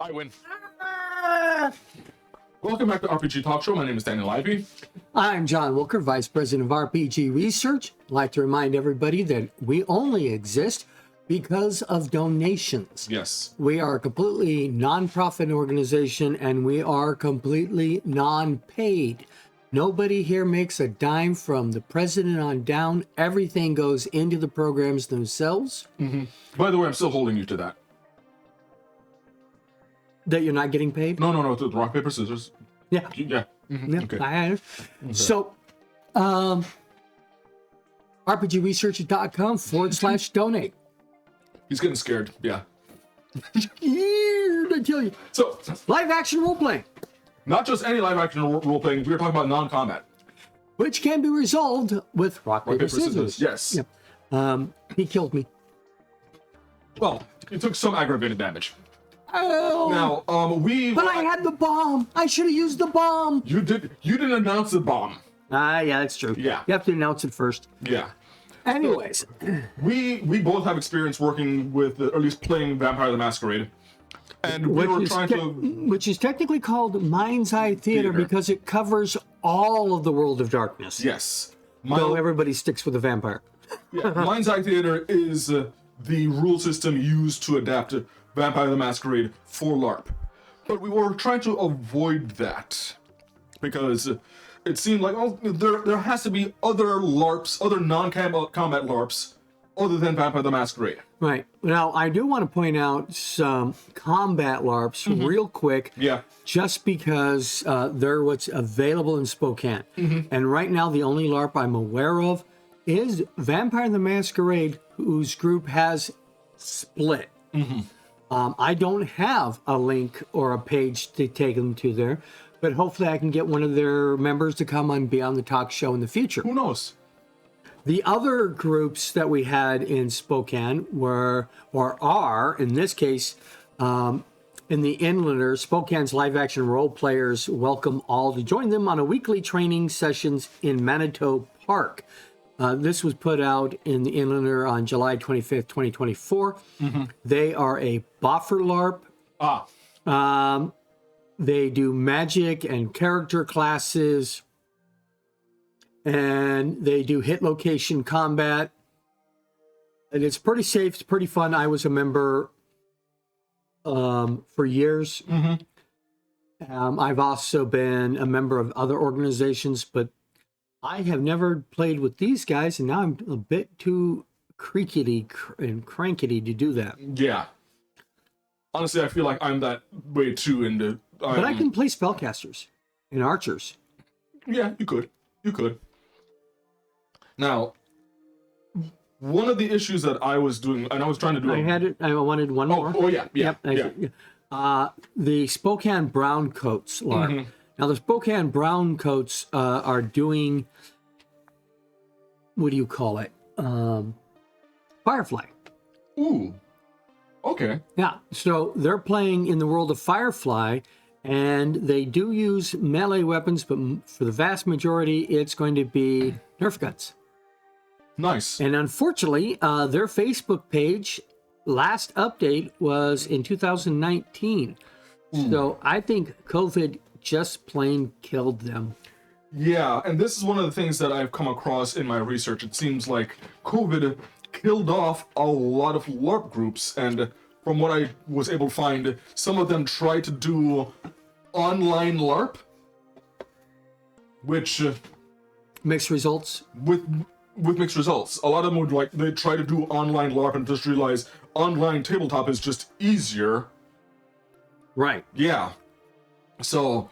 I win. Welcome back to RPG Talk Show. My name is Daniel Ivey. I'm John Wilker, Vice President of RPG Research. I'd like to remind everybody that we only exist because of donations. Yes. We are a completely non-profit organization and we are completely non-paid. Nobody here makes a dime from the president on down. Everything goes into the programs themselves. Mm-hmm. By the way, I'm still holding you to that. That you're not getting paid? No. The rock, paper, scissors. Yeah. Yeah. Mm-hmm. Yeah. Okay. So, rpgresearch.com/donate. He's getting scared. Yeah. I tell you. So, Live action role playing, not just any live action role playing. We were talking about non-combat. which can be resolved with rock, paper, scissors. Yes. Yep. He killed me. Well, it took some aggravated damage. Oh. Now, But I had the bomb. I should have used the bomb. You didn't announce the bomb. Yeah, that's true. Yeah. You have to announce it first. Yeah. Anyways. We both have experience working with, or at least playing Vampire the Masquerade. And we were trying to... Which is technically called Mind's Eye Theater because it covers all of the world of darkness. Yes. So everybody sticks with the vampire. Yeah, Mind's Eye Theater is the rule system used to adapt Vampire the Masquerade for LARP. But we were trying to avoid that because it seemed like there has to be other LARPs, other non-combat LARPs, other than Vampire the Masquerade. Right. Now, I do want to point out some combat LARPs real quick. Yeah. Just because they're what's available in Spokane. And right now, the only LARP I'm aware of is Vampire the Masquerade, whose group has split. I don't have a link or a page to take them to there, but hopefully I can get one of their members to come and be on the talk show in the future. Who knows? The other groups that we had in Spokane were, or are, in this case, in the Inlanders, Spokane's live action role players welcome all to join them on a weekly training sessions in Manitou Park. This was put out in the Inlander on July 25th, 2024. They are a boffer LARP. They do magic and character classes. And they do hit location combat. And it's pretty safe. It's pretty fun. I was a member for years. I've also been a member of other organizations, but I have never played with these guys, and now I'm a bit too creakety and crankety to do that. Yeah. Honestly, I feel like I'm that way too. But I can play spellcasters and archers. Yeah, you could. You could. Now, one of the issues that I was doing, and I was trying to do... I wanted one more. Oh, yeah. The Spokane Brown Coats LARP. Now, the Spokane Brown Coats are doing, what do you call it? Firefly. Ooh. Okay. Yeah, so they're playing in the world of Firefly, and they do use melee weapons, but for the vast majority, it's going to be Nerf guns. Nice. And unfortunately, their Facebook page, last update was in 2019. So I think COVID just plain killed them. Yeah, and this is one of the things that I've come across in my research. It seems like COVID killed off a lot of LARP groups, and from what I was able to find, some of them try to do online LARP, which... Mixed results? With mixed results. A lot of them would they try to do online LARP and just realize online tabletop is just easier. Right. Yeah. So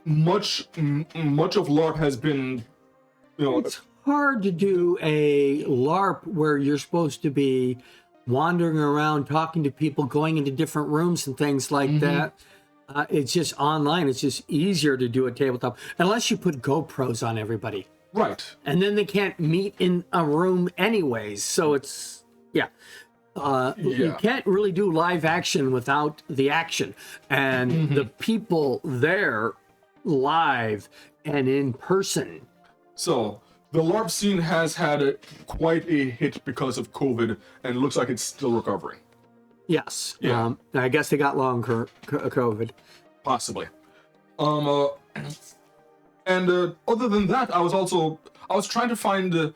much of LARP has been, It's hard to do a LARP where you're supposed to be wandering around, talking to people, going into different rooms and things like that. It's just online. It's just easier to do a tabletop unless you put GoPros on everybody. Right. And then they can't meet in a room anyways. So it's, you can't really do live action without the action. And the people there live and in person. So the LARP scene has had quite a hit because of COVID, and it looks like it's still recovering. Yes. Yeah. I guess they got long COVID. Possibly. And other than that, I was trying to find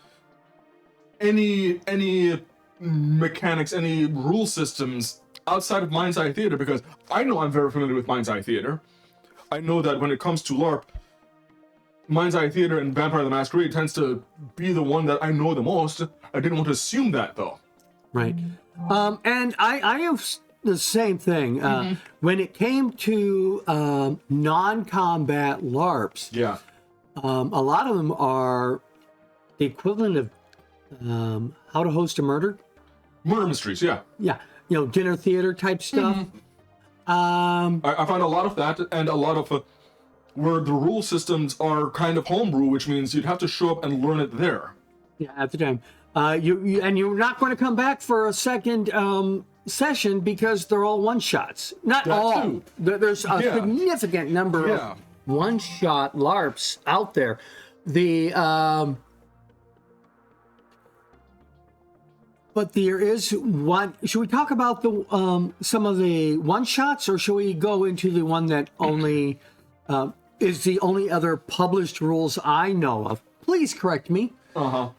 any mechanics, any rule systems outside of Mind's Eye Theater, because I know I'm very familiar with Mind's Eye Theater. I know that when it comes to LARP, Mind's Eye Theater and Vampire the Masquerade tends to be the one that I know the most. I didn't want to assume that, though. Right. And I have the same thing. When it came to non-combat LARPs, Yeah. a lot of them are the equivalent of How to Host a Murder. Murder mysteries, yeah. Yeah. Dinner theater type stuff. I find a lot of that, and a lot of where the rule systems are kind of homebrew, which means you'd have to show up and learn it there. Yeah, at the time. You're not going to come back for a second session because they're all one-shots. Not That all. too. There's a significant number of one-shot LARPs out there. But there is one. Should we talk about the some of the one-shots, or should we go into the one that only is the only other published rules I know of? Please correct me.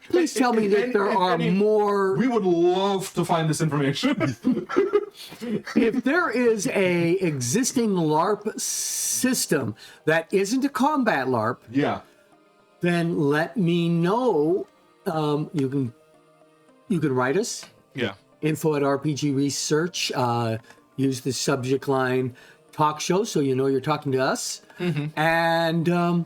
Please tell me that there are more. We would love to find this information. If there is a existing LARP system that isn't a combat LARP, Yeah. then let me know. You can write us. Yeah. Info at RPG Research. Use the subject line talk show so you know you're talking to us. And,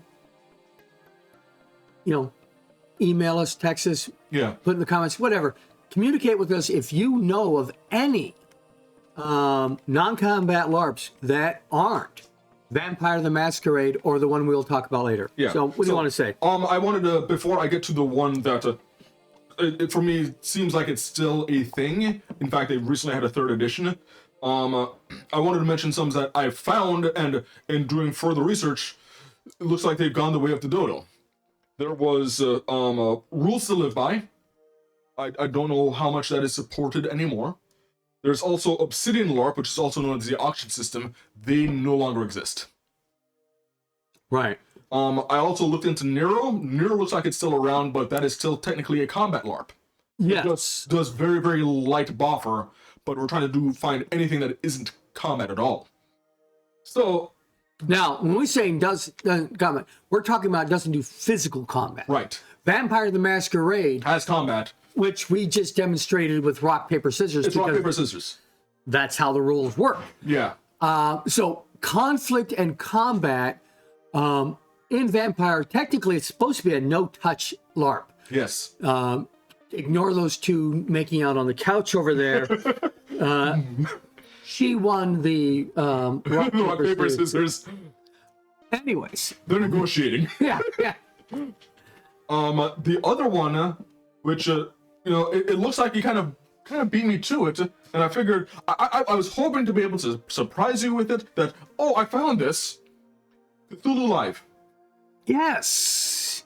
email us, text us, Yeah. put in the comments, whatever. Communicate with us if you know of any non-combat LARPs that aren't Vampire the Masquerade or the one we'll talk about later. Yeah. So what do you want to say? I wanted to, before I get to the one that, it for me seems like it's still a thing. In fact, they recently had a third edition. I wanted to mention some that I found, and in doing further research, it looks like they've gone the way of the dodo. There was rules to live by. I don't know how much that is supported anymore. There's also Obsidian LARP, which is also known as the auction system. They no longer exist. Right. I also looked into Nero. Nero looks like it's still around, but that is still technically a combat LARP. Yes. It does very, very light boffer, but we're trying to find anything that isn't combat at all. So, Now, when we say doesn't combat, we're talking about doesn't do physical combat. right. Vampire the Masquerade, Has combat. which we just demonstrated with rock, paper, scissors. It's rock, because paper, scissors. that's how the rules work. Yeah. So conflict and combat in Vampire, technically it's supposed to be a no-touch LARP. Yes. Ignore those two making out on the couch over there. She won the rock, Rock, paper, scissors. Anyways. They're negotiating. Yeah. The other one, which it looks like you kind of beat me to it, and I figured I was hoping to be able to surprise you with it. That I found this Cthulhu Live. Yes.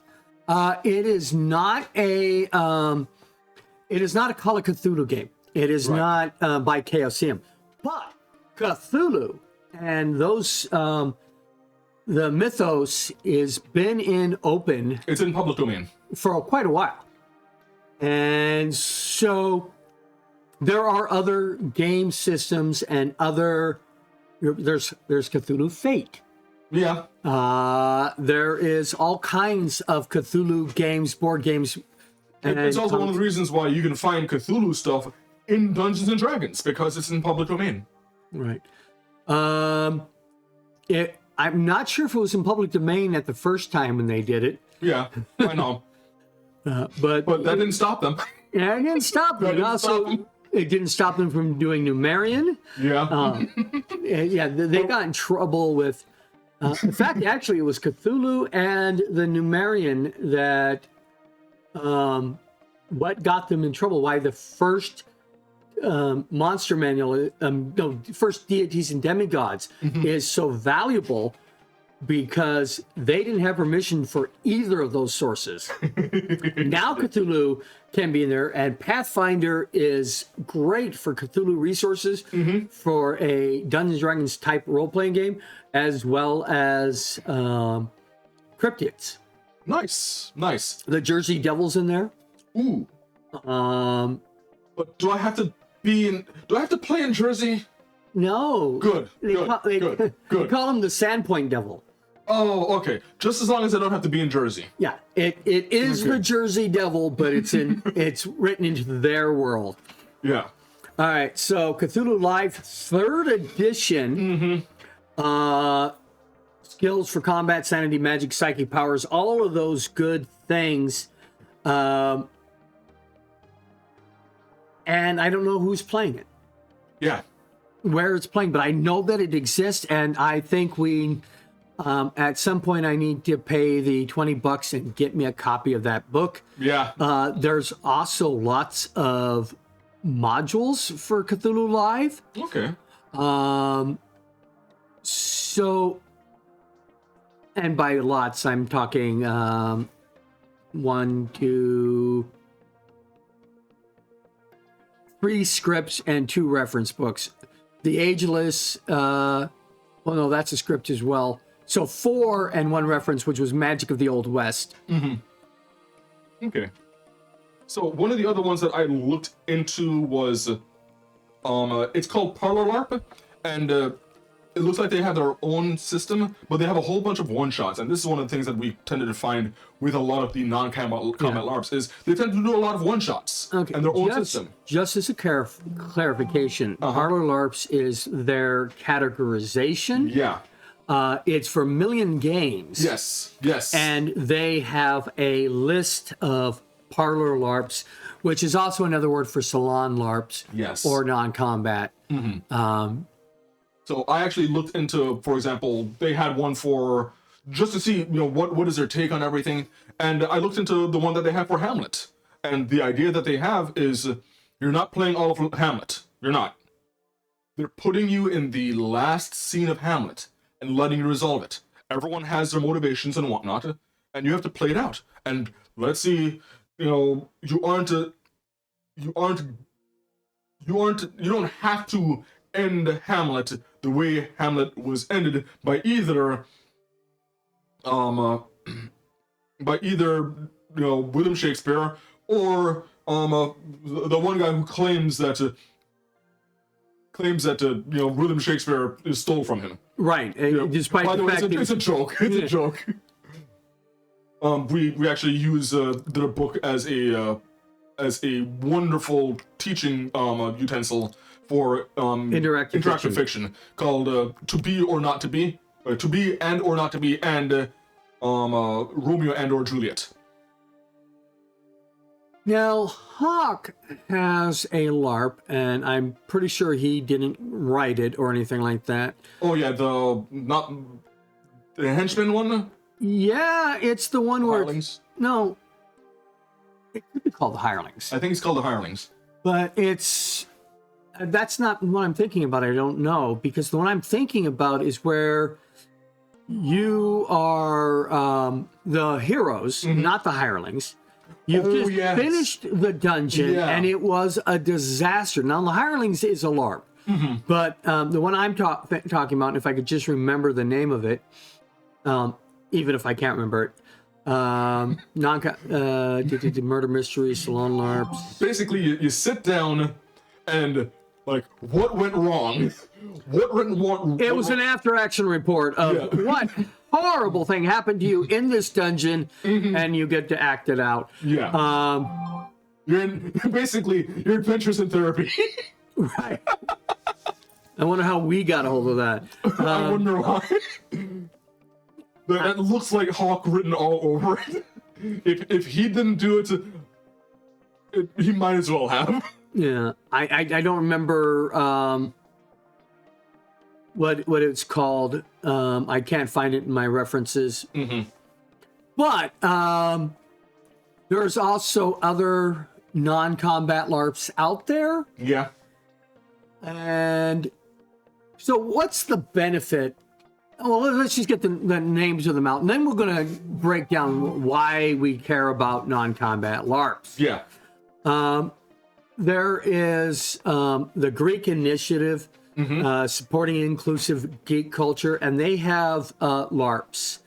It is not a Call of Cthulhu game. It is not by Chaosium. But Cthulhu and those the mythos is been in open. It's in public domain For quite a while. And so there are other game systems and there's Cthulhu Fate. Yeah. There is all kinds of Cthulhu games, board games. And It's also one of the reasons why you can find Cthulhu stuff in Dungeons and Dragons, because it's in public domain. Right. I'm not sure if it was in public domain at the first time when they did it. Yeah, I know. But that didn't stop them. Yeah, it didn't stop them. That didn't stop them. It didn't stop them from doing Numerian. Yeah. They got in trouble with. In fact, actually, it was Cthulhu and the Numerian that what got them in trouble. Why the first monster manual, first deities and demigods is so valuable because they didn't have permission for either of those sources. Now Cthulhu can be in there, and Pathfinder is great for Cthulhu resources for a Dungeons & Dragons type role-playing game, as well as cryptids. Nice. The Jersey Devil's in there. Ooh. But do I have to play in Jersey? No. Good. They call him the Sandpoint Devil. Oh, okay. Just as long as I don't have to be in Jersey. Yeah, it is the Jersey Devil, but it's written into their world. Yeah. All right, so Cthulhu Live 3rd edition. Skills for combat, sanity, magic, psychic powers, all of those good things. And I don't know who's playing it. Yeah. Where it's playing, but I know that it exists, and I think we... at some point, I need to pay the $20 and get me a copy of that book. Yeah. There's also lots of modules for Cthulhu Live. Okay. So, and by lots, I'm talking 1, 2, 3 scripts and 2 reference books. The Ageless, well, no, that's a script as well. So 4 and 1 reference, which was Magic of the Old West. Okay. So one of the other ones that I looked into was, it's called Parlor LARP, and it looks like they have their own system, but they have a whole bunch of one-shots, and this is one of the things that we tended to find with a lot of the non-combat LARPs, is they tend to do a lot of one-shots and their own system. Just as a clarification, Parlor LARPs is their categorization. Yeah. It's for Million Games. Yes. And they have a list of Parlor LARPs, which is also another word for salon LARPs. Yes. Or non-combat. So I actually looked into, for example, they had one for, just to see, what is their take on everything. And I looked into the one that they have for Hamlet. And the idea that they have is, you're not playing all of Hamlet. You're not. They're putting you in the last scene of Hamlet and letting you resolve it. Everyone has their motivations and whatnot, and you have to play it out. And let's see, you don't have to end Hamlet the way Hamlet was ended by either William Shakespeare or the one guy who claims that William Shakespeare stole from him. Right. Despite by the way, it's a joke. It's a joke. We actually use the book as a wonderful teaching utensil for interactive fiction called To Be or Not to Be, To Be and or Not to Be, and Romeo and or Juliet. Now, Hawk has a LARP, and I'm pretty sure he didn't write it or anything like that. Oh yeah, the henchman one? Yeah, it's the one where... Hirelings? No, it could be called the Hirelings. I think it's called the Hirelings. But that's not what I'm thinking about. I don't know, because the one I'm thinking about is where you are the heroes, not the hirelings. You've just finished the dungeon, and it was a disaster. Now, the hirelings is a LARP, but the one I'm talking about, if I could just remember the name of it, even if I can't remember it, murder mystery, salon LARPs. Basically, you sit down and, like, what went wrong? What went wrong? It was an after-action report of what horrible thing happened to you in this dungeon, and you get to act it out. Yeah. Basically, your adventures in therapy. Right. I wonder how we got a hold of that. I wonder why. That looks like Hawk written all over it. If he didn't do it, he might as well have. Yeah, I don't remember what it's called. I can't find it in my references. But there's also other non-combat LARPs out there. Yeah. And so what's the benefit Well, let's just get the names of them out, and then we're going to break down why we care about non-combat LARPs. Yeah. There is the Greek Initiative, supporting inclusive geek culture, and they have LARPs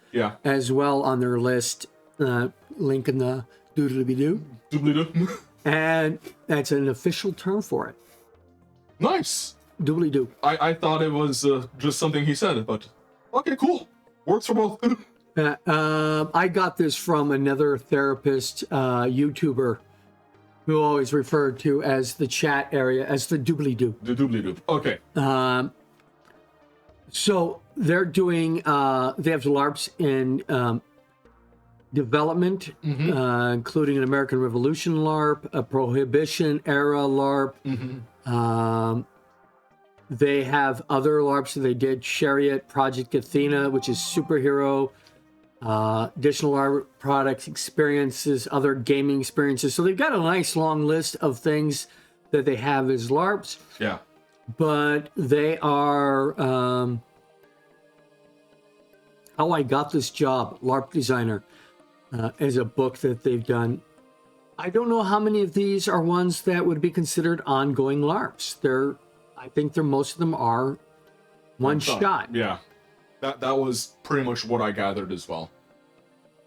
as well on their list. Link in the doodly-doo. Doobly-doo. And that's an official term for it. Nice. Doobly-doo. I thought it was just something he said, but okay, cool. Works for both. I got this from another therapist, YouTuber, who always referred to as the chat area as the doobly-doo. The doobly-doo. Okay. So they're doing, they have LARPs in development, including an American Revolution LARP, a Prohibition era LARP. They have other LARPs that they did, Chariot, Project Athena, which is superhero, additional LARP products, experiences, other gaming experiences. So they've got a nice long list of things that they have as LARPs. Yeah. But they are, How I Got This Job, LARP Designer, is a book that they've done. I don't know how many of these are ones that would be considered ongoing LARPs. I think most of them are one shot. Yeah. That was pretty much what I gathered as well.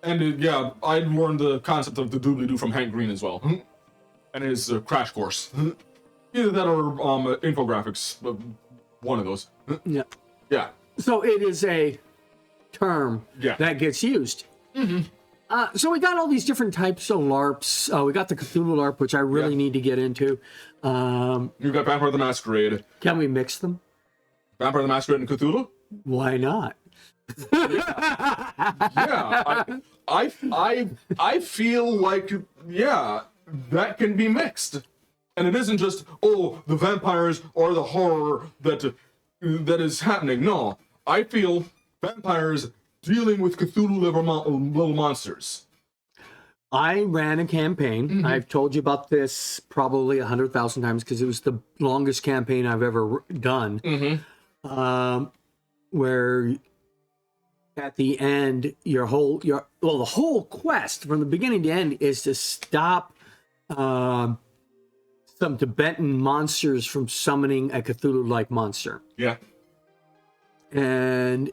And yeah, I learned the concept of the doobly-doo from Hank Green as well. And his crash course. Either that or infographics. One of those. Yeah. Yeah. So it is a term that gets used. So we got all these different types of LARPs. We got the Cthulhu LARP, which I really need to get into. You got Vampire the Masquerade. Can we mix them? Vampire the Masquerade and Cthulhu? Why not? Yeah. I feel like, that can be mixed. And it isn't just, the vampires or the horror that is happening. No, I feel vampires dealing with Cthulhu little monsters. I ran a campaign. I've told you about this probably 100,000 times because it was the longest campaign I've ever done. Where at the end, the whole quest from the beginning to end is to stop some Tibetan monsters from summoning a Cthulhu-like monster. Yeah. And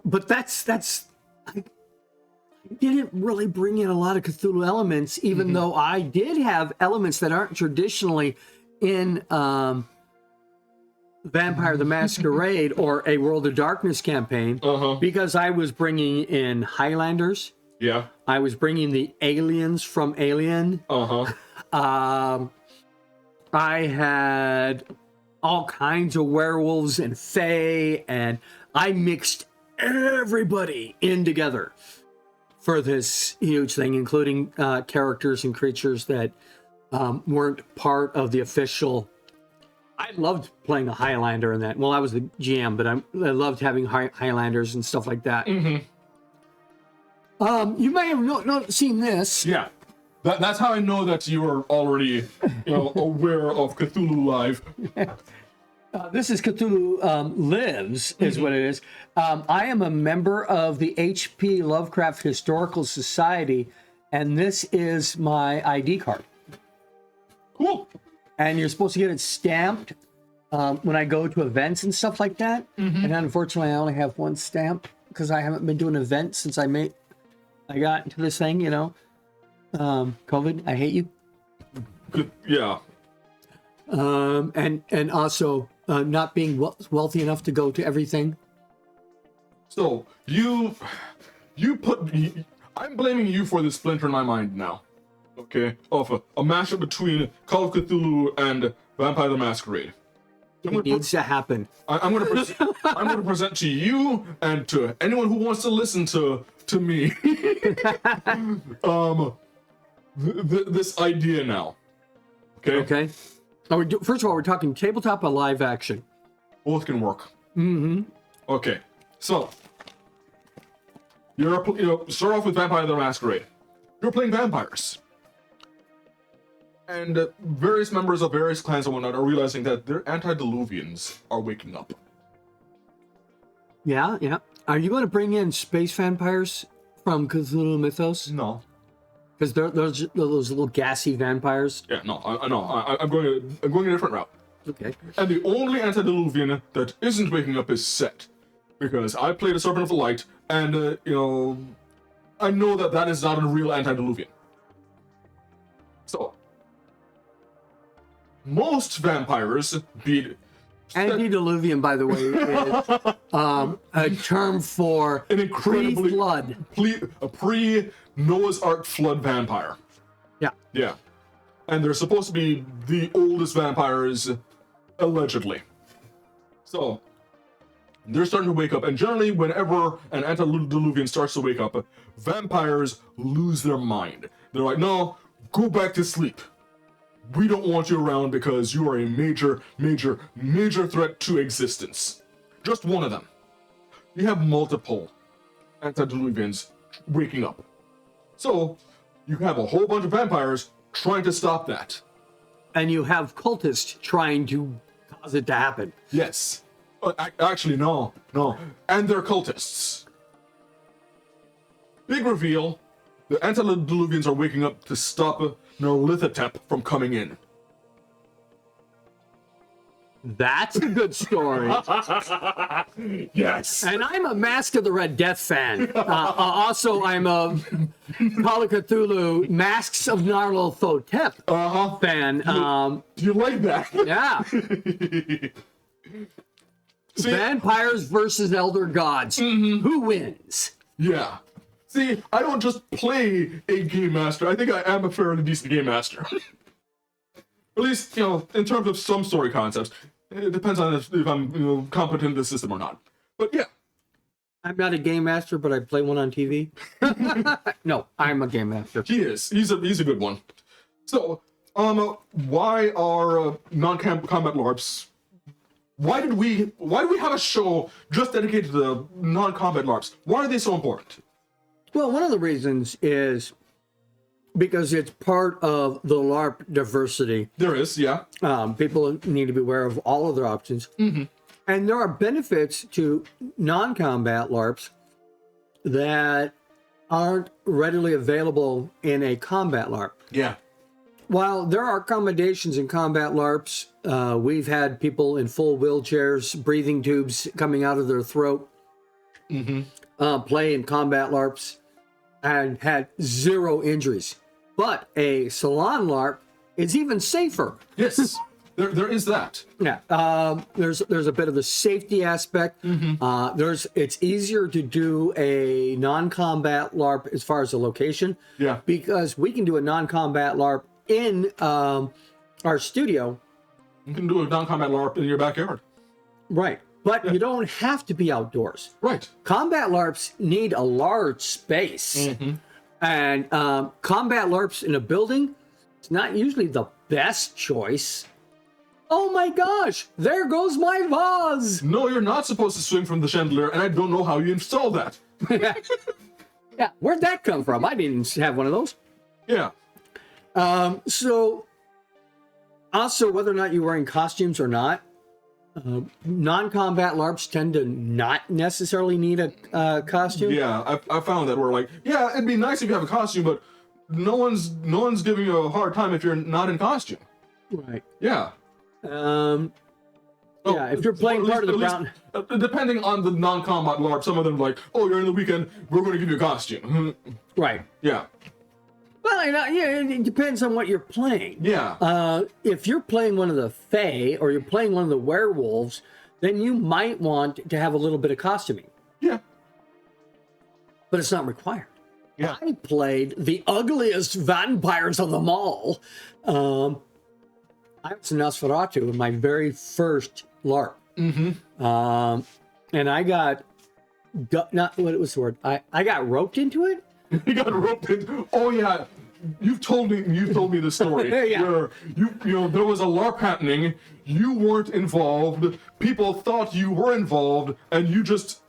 but that's I didn't really bring in a lot of Cthulhu elements, even though I did have elements that aren't traditionally in Vampire the Masquerade or a World of Darkness campaign, because I was bringing in Highlanders. Yeah. I was bringing the aliens from Alien. I had all kinds of werewolves and fae, and I mixed everybody in together for this huge thing, including characters and creatures that weren't part of the official. I loved playing a Highlander in that. Well, I was the GM, but I loved having Highlanders and stuff like that. You may have not seen this. Yeah. That's how I know that you are already, aware of Cthulhu Live. This is Cthulhu Lives, is what it is. I am a member of the H.P. Lovecraft Historical Society, and this is my ID card. Cool. And you're supposed to get it stamped when I go to events and stuff like that. And unfortunately, I only have one stamp because I haven't been doing events since I got into this thing, COVID, I hate you. Yeah. And also not being wealthy enough to go to everything. So I'm blaming you for this splinter in my mind now. Okay, of a mashup between Call of Cthulhu and Vampire the Masquerade. It needs to happen. I'm going to present to you and to anyone who wants to listen to me this idea now. Okay. Okay. First of all, we're talking tabletop or live action. Both can work. Okay. So start off with Vampire the Masquerade. You're playing vampires. And various members of various clans and whatnot are realizing that their antediluvians are waking up. Yeah, yeah. Are you going to bring in space vampires from Cthulhu Mythos? No. Because those little gassy vampires. Yeah, no. I'm going a different route. Okay. And the only antediluvian that isn't waking up is Set, because I played a Serpent of the Light, and I know that is not a real antediluvian. So most vampires beat. Antediluvian, by the way, is a term for An incredibly pre-flood. A pre-Noah's Ark flood vampire. Yeah. Yeah. And they're supposed to be the oldest vampires, allegedly. So, they're starting to wake up, and generally, whenever an antediluvian starts to wake up, vampires lose their mind. They're like, no, go back to sleep. We don't want you around because you are a major, major, major threat to existence. Just one of them. You have multiple antediluvians waking up. So, you have a whole bunch of vampires trying to stop that. And you have cultists trying to cause it to happen. Yes. Actually, no. And they're cultists. Big reveal. The antediluvians are waking up to stop Nerlithotep from coming in. That's a good story. Yes. And I'm a Mask of the Red Death fan. Also, I'm a Call of Cthulhu Masks of Nyarlathotep fan. Do you like that? Yeah. See, Vampires versus Elder Gods. Who wins? yeah. See, I don't just play a game master. I think I am a fairly decent game master. At least, in terms of some story concepts. It depends on if I'm competent in the system or not. But yeah. I'm not a game master, but I play one on TV. No, I'm a game master. He is. He's a good one. So, why are non-combat LARPs? Why do we have a show just dedicated to the non-combat LARPs? Why are they so important? Well, one of the reasons is because it's part of the LARP diversity. There is, yeah. People need to be aware of all of their options. And there are benefits to non-combat LARPs that aren't readily available in a combat LARP. Yeah. While there are accommodations in combat LARPs, we've had people in full wheelchairs, breathing tubes coming out of their throat, play in combat LARPs, and had 0 injuries. But a salon LARP is even safer. Yes. There is that. Yeah, there's a bit of a safety aspect. It's easier to do a non-combat LARP as far as the location. Yeah. Because we can do a non-combat LARP in our studio. You can do a non-combat LARP in your backyard. Right. But you don't have to be outdoors. Right. Combat LARPs need a large space. And combat LARPs in a building, it's not usually the best choice. Oh my gosh, there goes my vase. No, you're not supposed to swing from the chandelier, and I don't know how you installed that. Yeah, where'd that come from? I didn't have one of those. Yeah. So, also, whether or not you're wearing costumes or not, non-combat LARPs tend to not necessarily need a costume. Yeah, I found that we're like, yeah, it'd be nice if you have a costume, but no one's giving you a hard time if you're not in costume. Right. Yeah. Yeah, if you're playing part of the brown... depending on the non-combat LARP, some of them are like, oh, you're in the weekend, we're going to give you a costume. Right. Yeah. Well, yeah, it depends on what you're playing. Yeah. If you're playing one of the Fae or you're playing one of the werewolves, then you might want to have a little bit of costuming. Yeah. But it's not required. Yeah. I played the ugliest vampires of them all. I was Nosferatu in my very first LARP. And I got not what was the word? I got roped into it. You got roped in. Oh yeah, you've told me the story. Yeah. Where there was a LARP happening. You weren't involved. People thought you were involved, and you just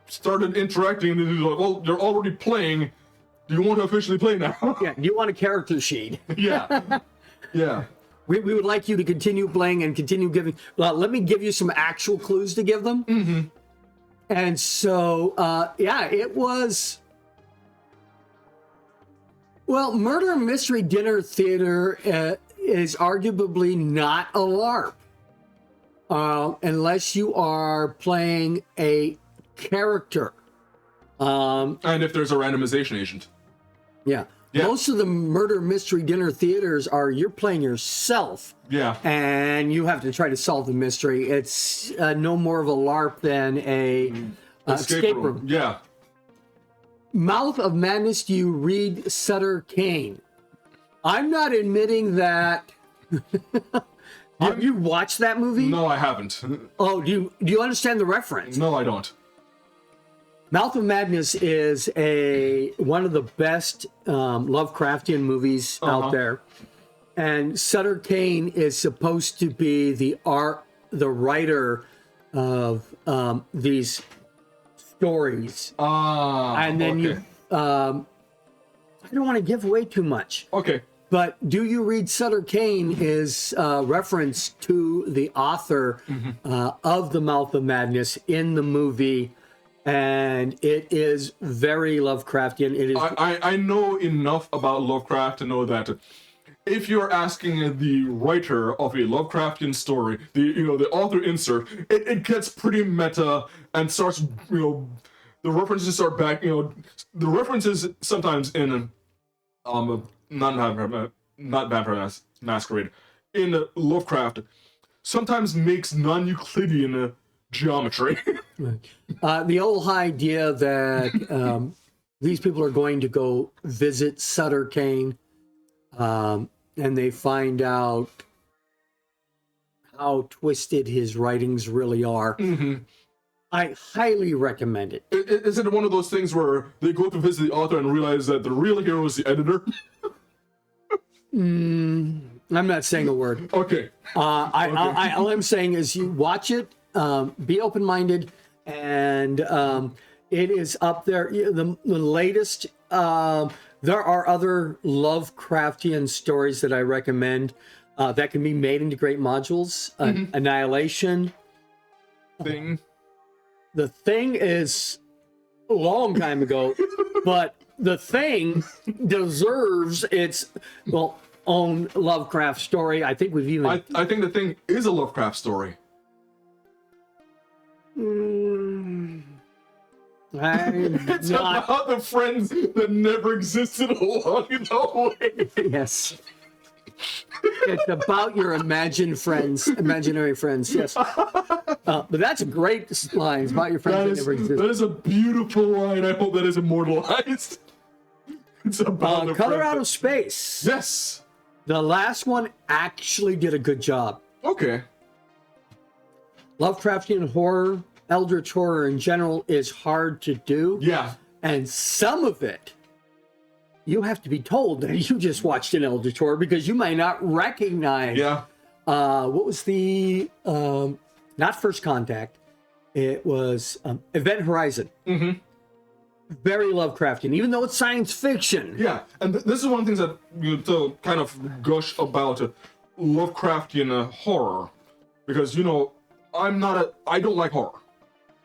started interacting. And you're like, well, you're already playing. Do you want to officially play now? Yeah. You want a character sheet? Yeah. Yeah. We would like you to continue playing and continue giving. Well, let me give you some actual clues to give them. And so, yeah, it was. Well, Murder Mystery Dinner Theater is arguably not a LARP. Unless you are playing a character. And if there's a randomization agent. Yeah. Most of the Murder Mystery Dinner Theaters are you're playing yourself. Yeah. And you have to try to solve the mystery. It's no more of a LARP than a escape room. Yeah. Mouth of Madness, do you read Sutter Kane? I'm not admitting that. Have you watched that movie? No, I haven't. Oh, do you understand the reference? No, I don't. Mouth of Madness is one of the best Lovecraftian movies out there, and Sutter Kane is supposed to be the writer of these stories. And then you, I don't want to give away too much. Okay. But Do You Read Sutter Kane is reference to the author of The Mouth of Madness in the movie, and it is very Lovecraftian. It is. I know enough about Lovecraft to know that if you're asking the writer of a Lovecraftian story, the author insert, it gets pretty meta and starts, the references start back, the references sometimes in not Vampire Masquerade, in Lovecraft, sometimes makes non-Euclidean geometry. The old idea that these people are going to go visit Sutter Kane, and they find out how twisted his writings really are. I highly recommend it. Is it one of those things where they go to visit the author and realize that the real hero is the editor? I'm not saying a word. Okay. All I'm saying is you watch it, be open-minded, and it is up there. The latest, there are other Lovecraftian stories that I recommend that can be made into great modules. Annihilation. Thing. The Thing is a long time ago, but The Thing deserves its own Lovecraft story. I think we've even. I think The Thing is a Lovecraft story. It's about the friends that never existed along the way. Yes. It's about your imaginary friends. Yes. But that's a great line. It's about your friends that never existed. That is a beautiful line. I hope that is immortalized. It's about the Color friends Out that... of Space. Yes. The last one actually did a good job. Okay. Lovecraftian horror, Eldritch horror in general, is hard to do. Yeah. And some of it, you have to be told that you just watched an Eldritch horror because you might not recognize. Yeah. What was the, not First Contact, it was Event Horizon. Very Lovecraftian, even though it's science fiction. Yeah, and this is one of the things that to kind of gush about Lovecraftian horror, because I don't like horror,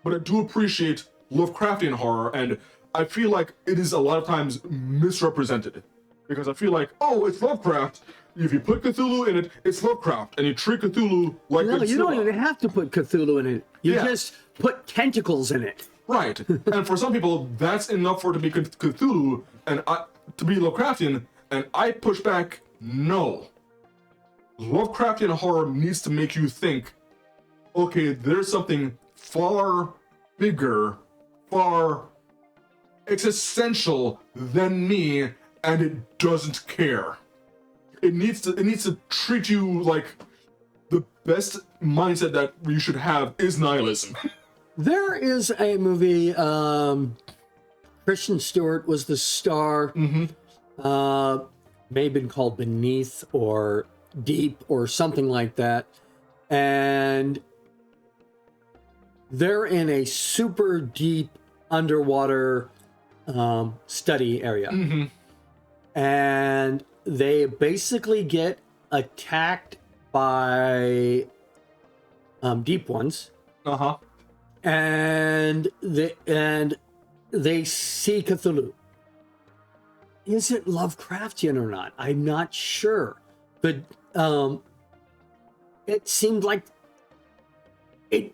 but I do appreciate Lovecraftian horror, and I feel like it is a lot of times misrepresented, because I feel like, oh, it's Lovecraft. If you put Cthulhu in it, it's Lovecraft, and you treat Cthulhu like No, Godzilla. you don't even have to put Cthulhu in it. You just put tentacles in it. Right, and for some people, that's enough for it to be Cthulhu and to be Lovecraftian, and I push back, no. Lovecraftian horror needs to make you think, okay, there's something far bigger, far existential than me, and it doesn't care. It needs to treat you like the best mindset that you should have is nihilism. There is a movie, Kristen Stewart was the star, may have been called Beneath or Deep or something like that, and they're in a super deep underwater study area, and they basically get attacked by deep ones. and they see Cthulhu. Is it Lovecraftian or not? I'm not sure. But it seemed like the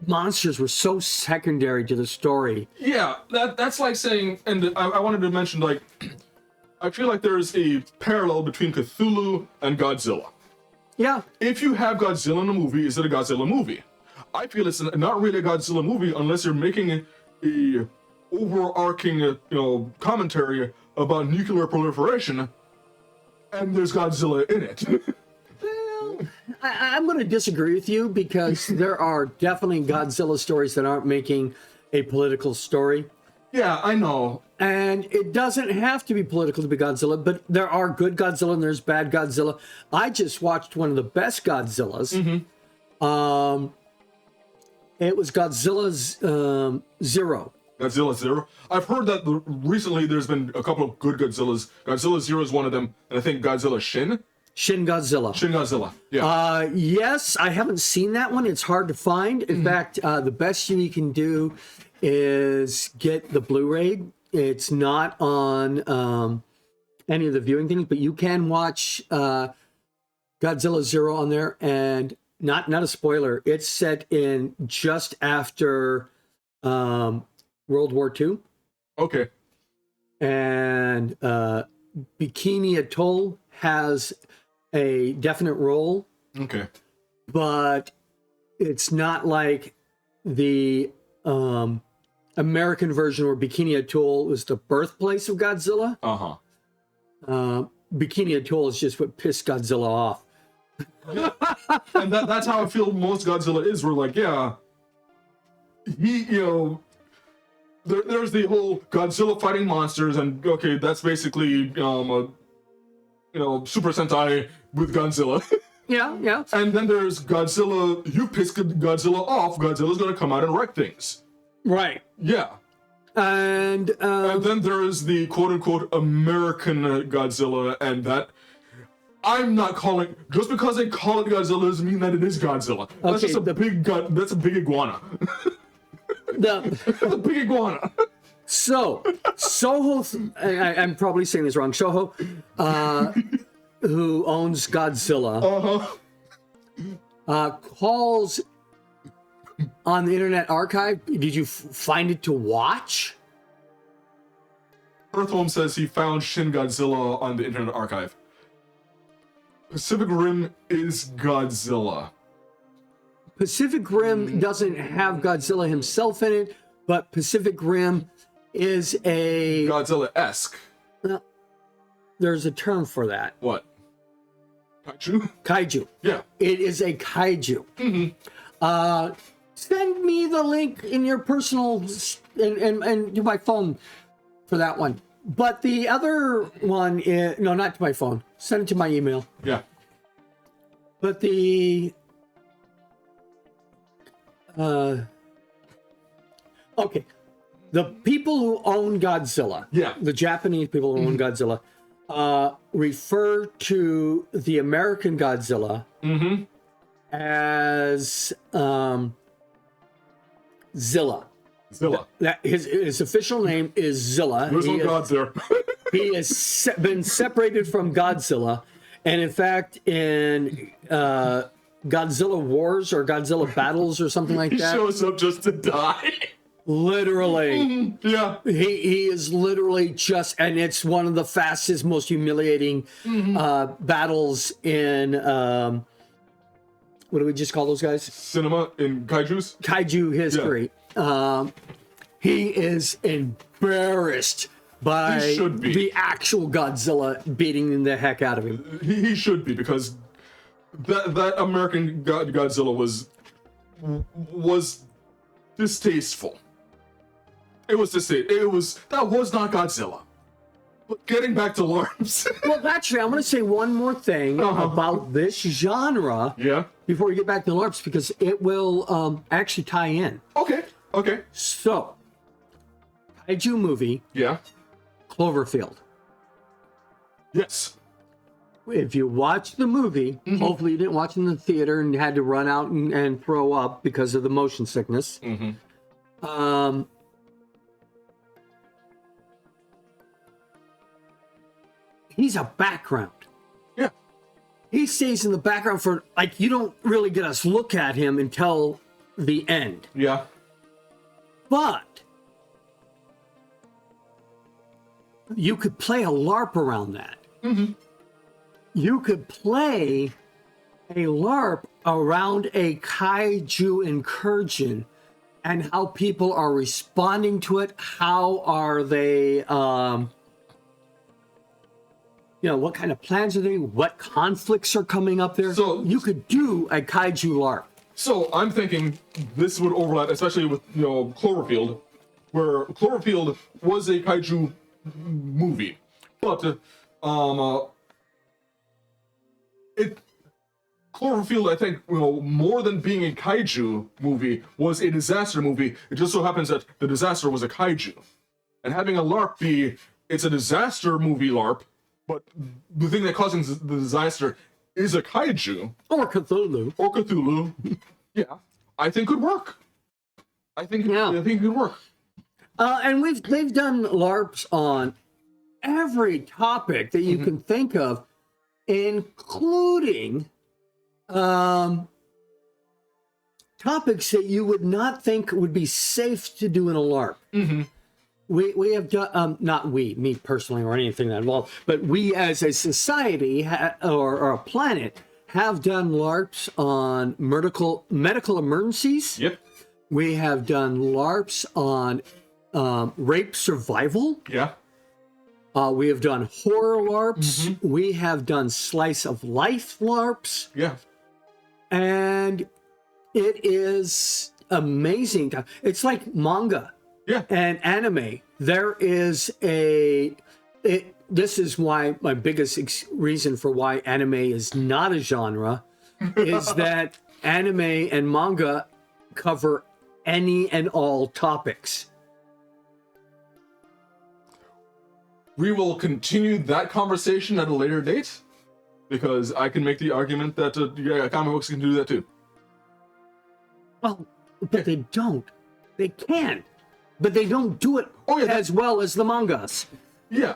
monsters were so secondary to the story. Yeah, that's like saying, and I wanted to mention, like, I feel like there's a parallel between Cthulhu and Godzilla. Yeah. If you have Godzilla in a movie, is it a Godzilla movie? I feel it's not really a Godzilla movie unless you're making a overarching, commentary about nuclear proliferation, and there's Godzilla in it. Well, I'm going to disagree with you because there are definitely Godzilla stories that aren't making a political story. Yeah, I know. And it doesn't have to be political to be Godzilla, but there are good Godzilla and there's bad Godzilla. I just watched one of the best Godzillas. It was Godzilla's Zero. Godzilla Zero. I've heard that recently there's been a couple of good Godzillas. Godzilla Zero is one of them, and I think Godzilla Shin Godzilla. Shin Godzilla. Yeah. Yes, I haven't seen that one. It's hard to find. In fact, the best you can do is get the Blu-ray. It's not on any of the viewing things, but you can watch Godzilla Zero on there. And not a spoiler, it's set in just after World War II. Okay. And Bikini Atoll has a definite role. Okay. But it's not like the American version where Bikini Atoll was the birthplace of Godzilla. Bikini Atoll is just what pissed Godzilla off. And that's how I feel most Godzilla is. We're like, yeah, there's the whole Godzilla fighting monsters, and okay, that's basically Super Sentai with Godzilla. Yeah. And then there's Godzilla. You pissed Godzilla off. Godzilla's gonna come out and wreck things. Right. Yeah. And then there's the quote-unquote American Godzilla, and that I'm not calling, just because they call it Godzilla doesn't mean that it is Godzilla. That's Okay, just that's a big iguana. That's a big iguana. So Soho, I'm probably saying this wrong. Soho, who owns Godzilla, calls on the Internet Archive. Did you find it to watch? Earthworm says he found Shin Godzilla on the Internet Archive. Pacific Rim is Godzilla. Pacific Rim doesn't have Godzilla himself in it, but Pacific Rim is a Godzilla-esque. There's a term for that. What? Kaiju? Kaiju. Yeah. It is a kaiju. Send me the link in your personal and to my phone for that one. But the other one is, no, not to my phone. Send it to my email. Yeah. But the okay, the people who own Godzilla, the Japanese people who own Godzilla, refer to the American Godzilla as Zilla. That his official name is Zilla. There's no gods there. He has been separated from Godzilla, and in fact, in Godzilla Wars or Godzilla Battles or something like that, He shows up just to die. literally, Yeah. he is literally just, and it's one of the fastest, most humiliating battles in what do we just call those guys? Cinema in kaijus? Kaiju history. He is embarrassed by He should be. the actual Godzilla beating the heck out of him. He should be, because that American Godzilla was distasteful. It was distasteful. That was not Godzilla. But getting back to LARPs. Well, actually, I'm going to say one more thing about this genre before we get back to LARPs, because it will actually tie in. Okay. So, kaiju movie, Yeah. Cloverfield. Yes. If you watch the movie, hopefully you didn't watch it in the theater and had to run out and throw up because of the motion sickness. He's a background. Yeah. He stays in the background for, like, you don't really get a look at him until the end. Yeah. But you could play a LARP around that. You could play a LARP around a kaiju incursion and how people are responding to it. How are they, what kind of plans are they? What conflicts are coming up there? So you could do a kaiju LARP. So I'm thinking this would overlap, especially with Cloverfield, where Cloverfield was a kaiju movie, but Cloverfield, I think, more than being a kaiju movie, was a disaster movie. It just so happens that the disaster was a kaiju, and having a LARP it's a disaster movie LARP, but the thing that causes the disaster is a kaiju or Cthulhu. Yeah, I think could work. I think it could work. And they've done LARPs on every topic that you can think of, including topics that you would not think would be safe to do in a LARP. We have done, not we, me personally, or anything that involved, but we as a society or a planet have done LARPs on medical emergencies. Yep. We have done LARPs on rape survival. Yeah. We have done horror LARPs. We have done slice of life LARPs. Yeah. And it is amazing. It's like manga and anime. There is this is why my biggest reason for why anime is not a genre is that anime and manga cover any and all topics. We will continue that conversation at a later date, because I can make the argument that comic books can do that too. Well, but they don't. They can, but they don't do it as well as the mangas. Yeah,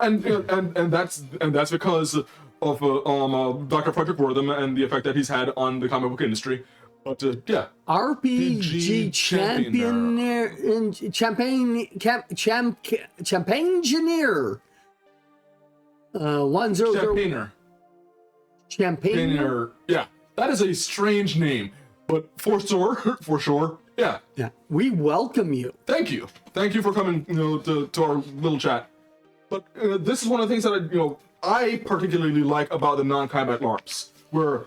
and that's because of Dr. Frederick Wortham and the effect that he's had on the comic book industry. But RPG Champagneer. 100. Champagneer. Yeah, that is a strange name, but for sure. Yeah. Yeah. We welcome you. Thank you for coming, to our little chat. But this is one of the things that I particularly like about the non-combat LARPs, where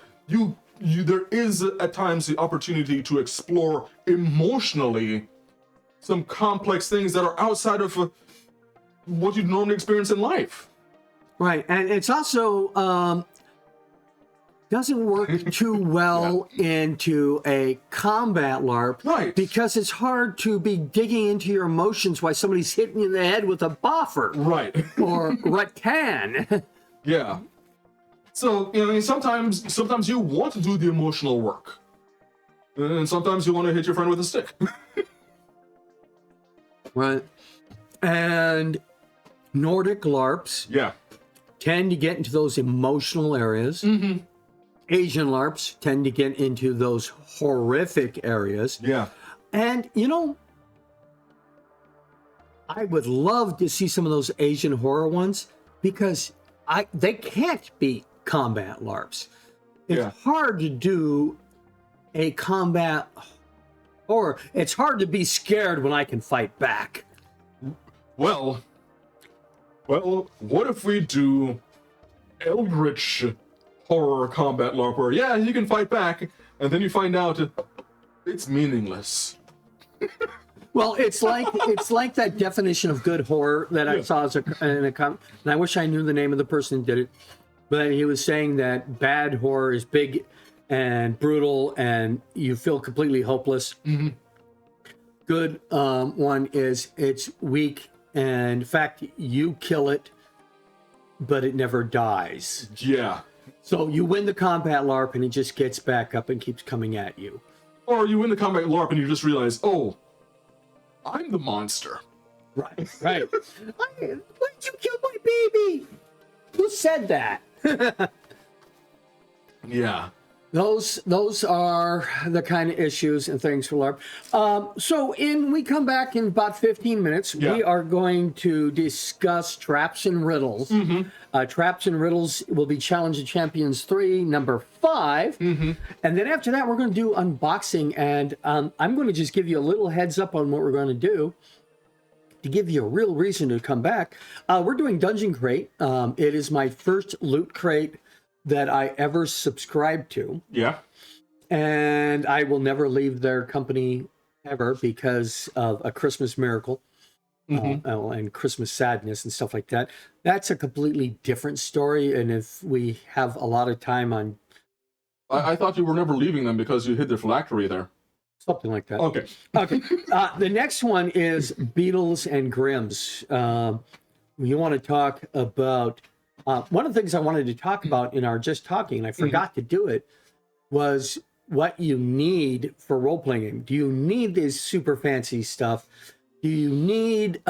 there is at times the opportunity to explore emotionally some complex things that are outside of what you'd normally experience in life. Right, and it's also doesn't work too well into a combat LARP, right? Because it's hard to be digging into your emotions while somebody's hitting you in the head with a boffer, right? Or rattan. Yeah. So sometimes you want to do the emotional work, and sometimes you want to hit your friend with a stick. Right. And Nordic LARPs tend to get into those emotional areas. Asian LARPs tend to get into those horrific areas. Yeah. And, I would love to see some of those Asian horror ones, because they can't be combat LARPs. It's hard to do a combat horror. It's hard to be scared when I can fight back. Well, what if we do Eldritch horror combat LARP where, you can fight back, and then you find out it's meaningless. Well, it's like that definition of good horror that I saw in a and I wish I knew the name of the person who did it, but he was saying that bad horror is big and brutal, and you feel completely hopeless. Good one is it's weak, and in fact, you kill it, but it never dies. Yeah. So you win the combat LARP and it just gets back up and keeps coming at you. Or you win the combat LARP and you just realize, oh, I'm the monster. Right, right. Why did you kill my baby? Who said that? Yeah. Those are the kind of issues and things for LARP. So we come back in about 15 minutes. Yeah. We are going to discuss Traps and Riddles. Traps and Riddles will be Challenge of Champions 3, number 5. And then after that, we're going to do unboxing. And I'm going to just give you a little heads up on what we're going to do to give you a real reason to come back. We're doing Dungeon Crate. It is my first loot crate that I ever subscribed to. Yeah. And I will never leave their company ever because of A Christmas Miracle and Christmas Sadness and stuff like that. That's a completely different story. And if we have a lot of time on... I thought you were never leaving them because you hid their phylactery there. Something like that. Okay. Okay. The next one is Beatles and Grimms. You want to talk about... one of the things I wanted to talk about in our Just Talking, and I forgot to do it, was what you need for a role-playing game. Do you need this super fancy stuff? Do you need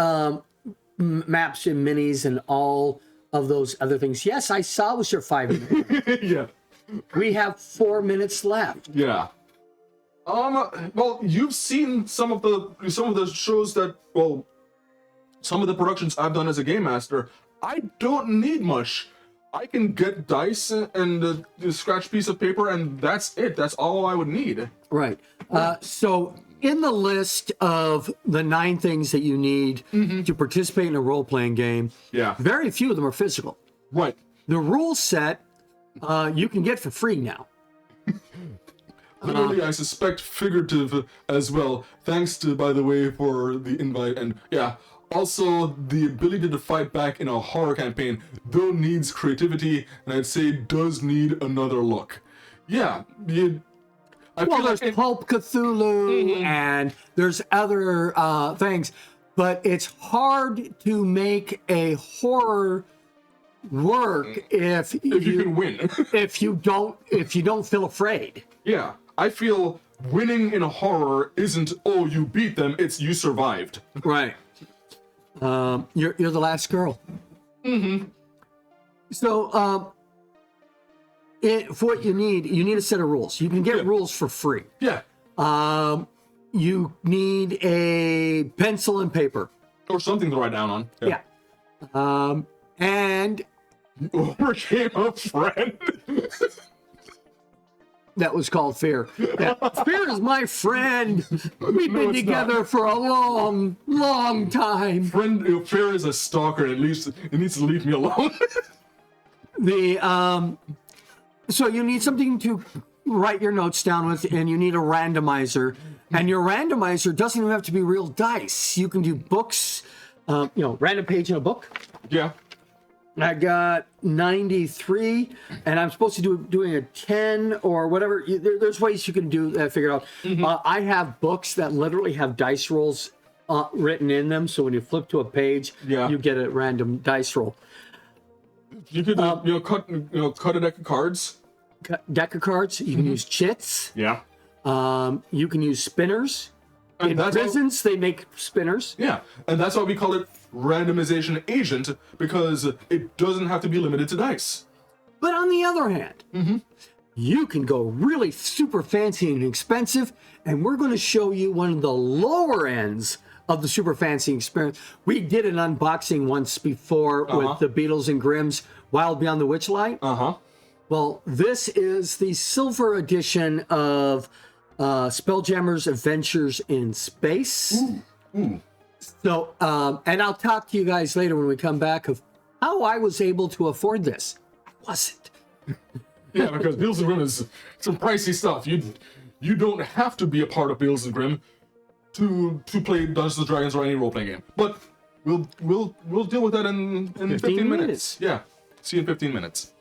maps and minis and all of those other things? Yes, I saw was your 5 minutes. Yeah. We have 4 minutes left. Yeah. Well, you've seen some of the shows that, well, some of the productions I've done as a game master. I don't need much. I can get dice and a scratch piece of paper, and that's it. That's all I would need. Right. So in the list of the 9 things that you need to participate in a role-playing game, Yeah. very few of them are physical. Right. The rule set you can get for free now. Literally, I suspect figurative as well. Thanks to, by the way, for the invite, and yeah. Also, the ability to fight back in a horror campaign, though needs creativity, and I'd say does need another look. Yeah, I feel There's like Pulp Cthulhu and there's other things, but it's hard to make a horror work if you can win. if you don't feel afraid. Yeah, I feel winning in a horror isn't, oh, you beat them, it's you survived. Right. You're the last girl. So, for what you need a set of rules. You can get rules for free. Yeah. You need a pencil and paper. Or something to write down on. Yeah. And You overcame a friend. that was called Fear. Yeah. Fear is my friend. We've been it's together not. for a long, long time. Fear is a stalker, at least it needs to leave me alone. So you need something to write your notes down with, and you need a randomizer. And your randomizer doesn't even have to be real dice. You can do books, random page in a book. Yeah. I got 93, and I'm supposed to doing a 10 or whatever. There's ways you can do that, figure it out. I have books that literally have dice rolls written in them, so when you flip to a page, you get a random dice roll. You could cut a deck of cards. Deck of cards. You can use chits. Yeah. You can use spinners. And In that's prisons, they make spinners. Yeah, and that's why we call it randomization agent, because it doesn't have to be limited to dice. But on the other hand, you can go really super fancy and expensive, and we're going to show you one of the lower ends of the super fancy experience. We did an unboxing once before with the Beatles and Grimm's Wild Beyond the Witchlight. Well, this is the silver edition of Spelljammer's Adventures in Space. So, and I'll talk to you guys later when we come back of how I was able to afford this. I wasn't. Yeah, because Beatles and Grimm is some pricey stuff. You don't have to be a part of Beatles and Grimm to play Dungeons and Dragons or any role playing game. But we'll deal with that in 15 minutes. Yeah, see you in 15 minutes.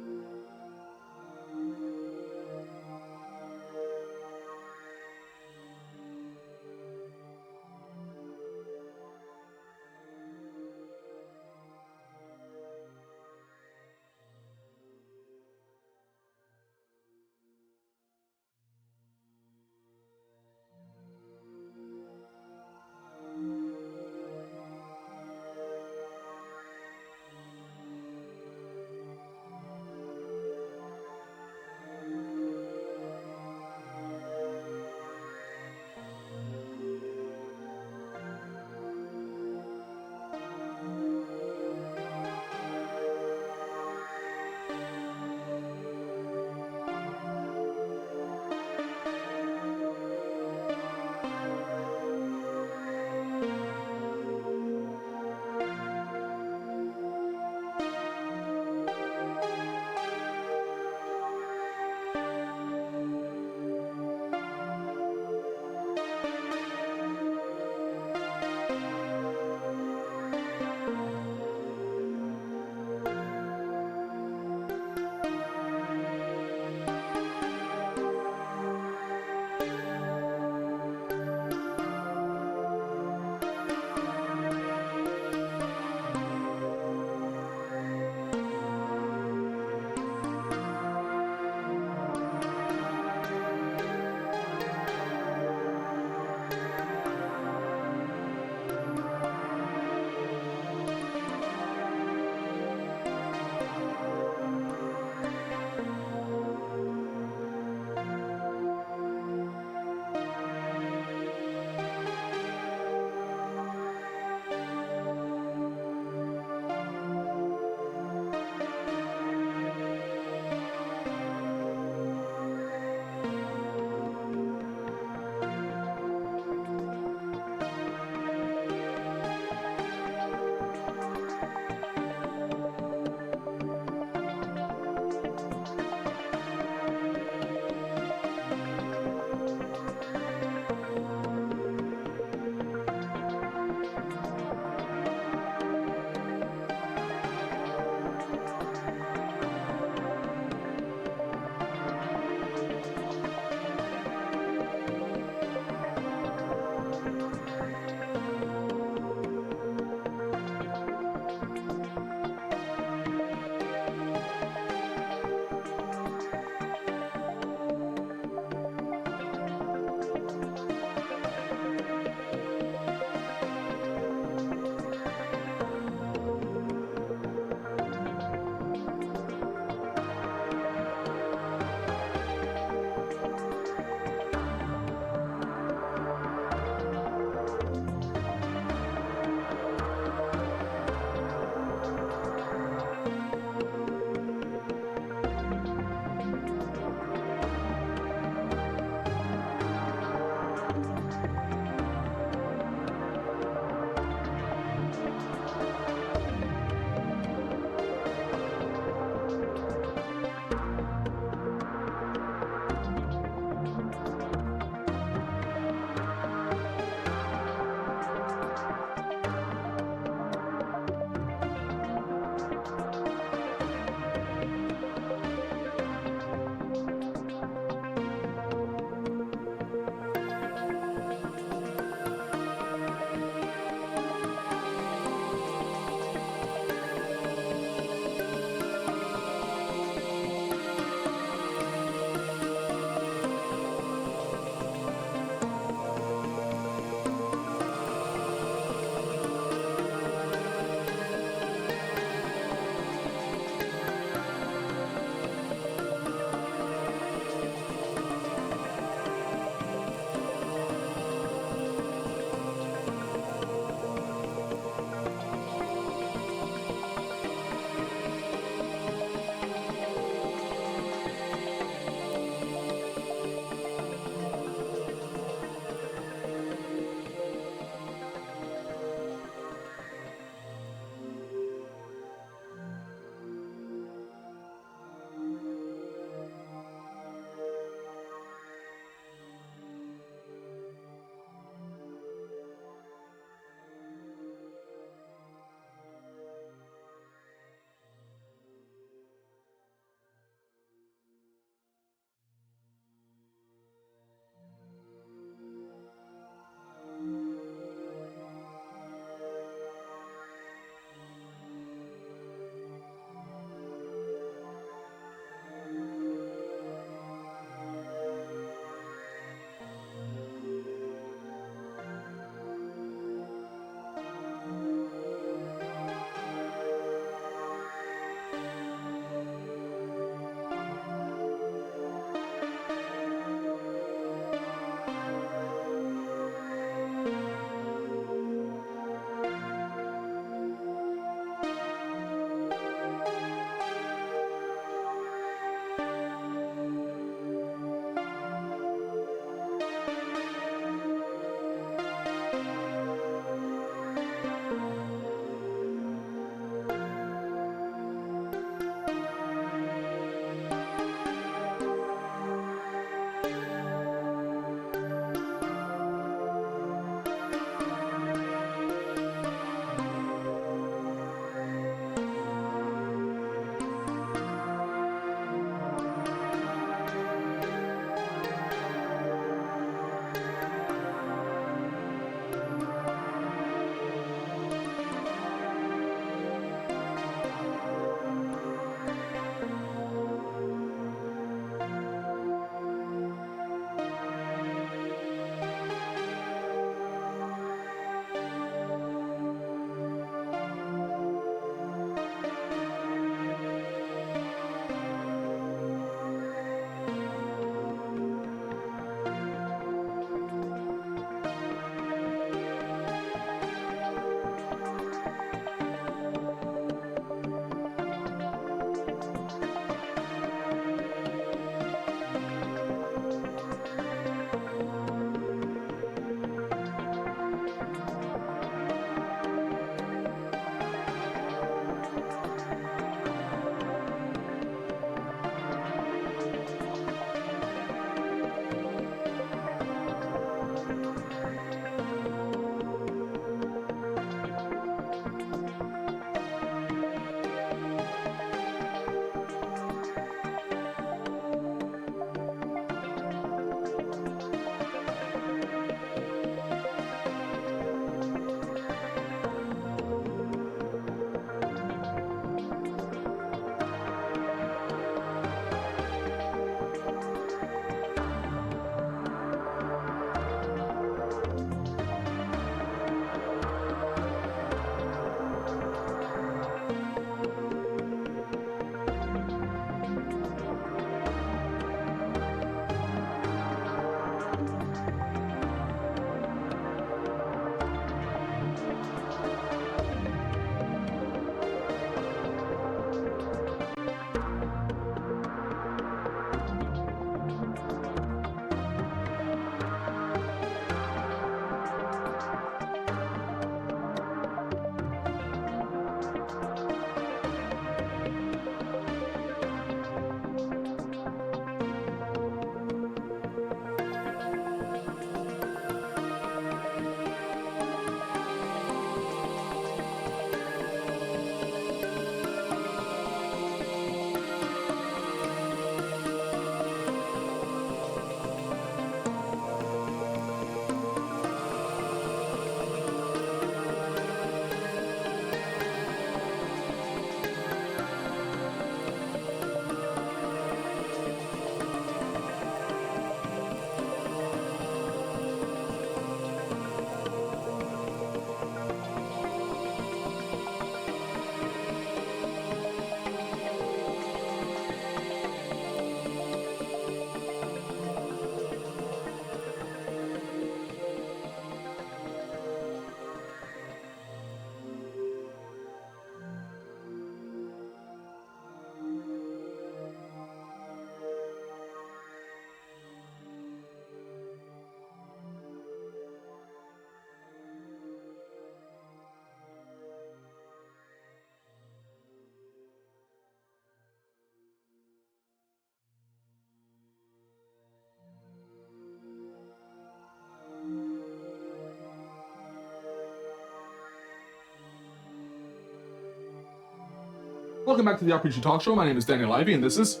Welcome back to the RPG Talk Show. My name is Daniel Ivey, and this is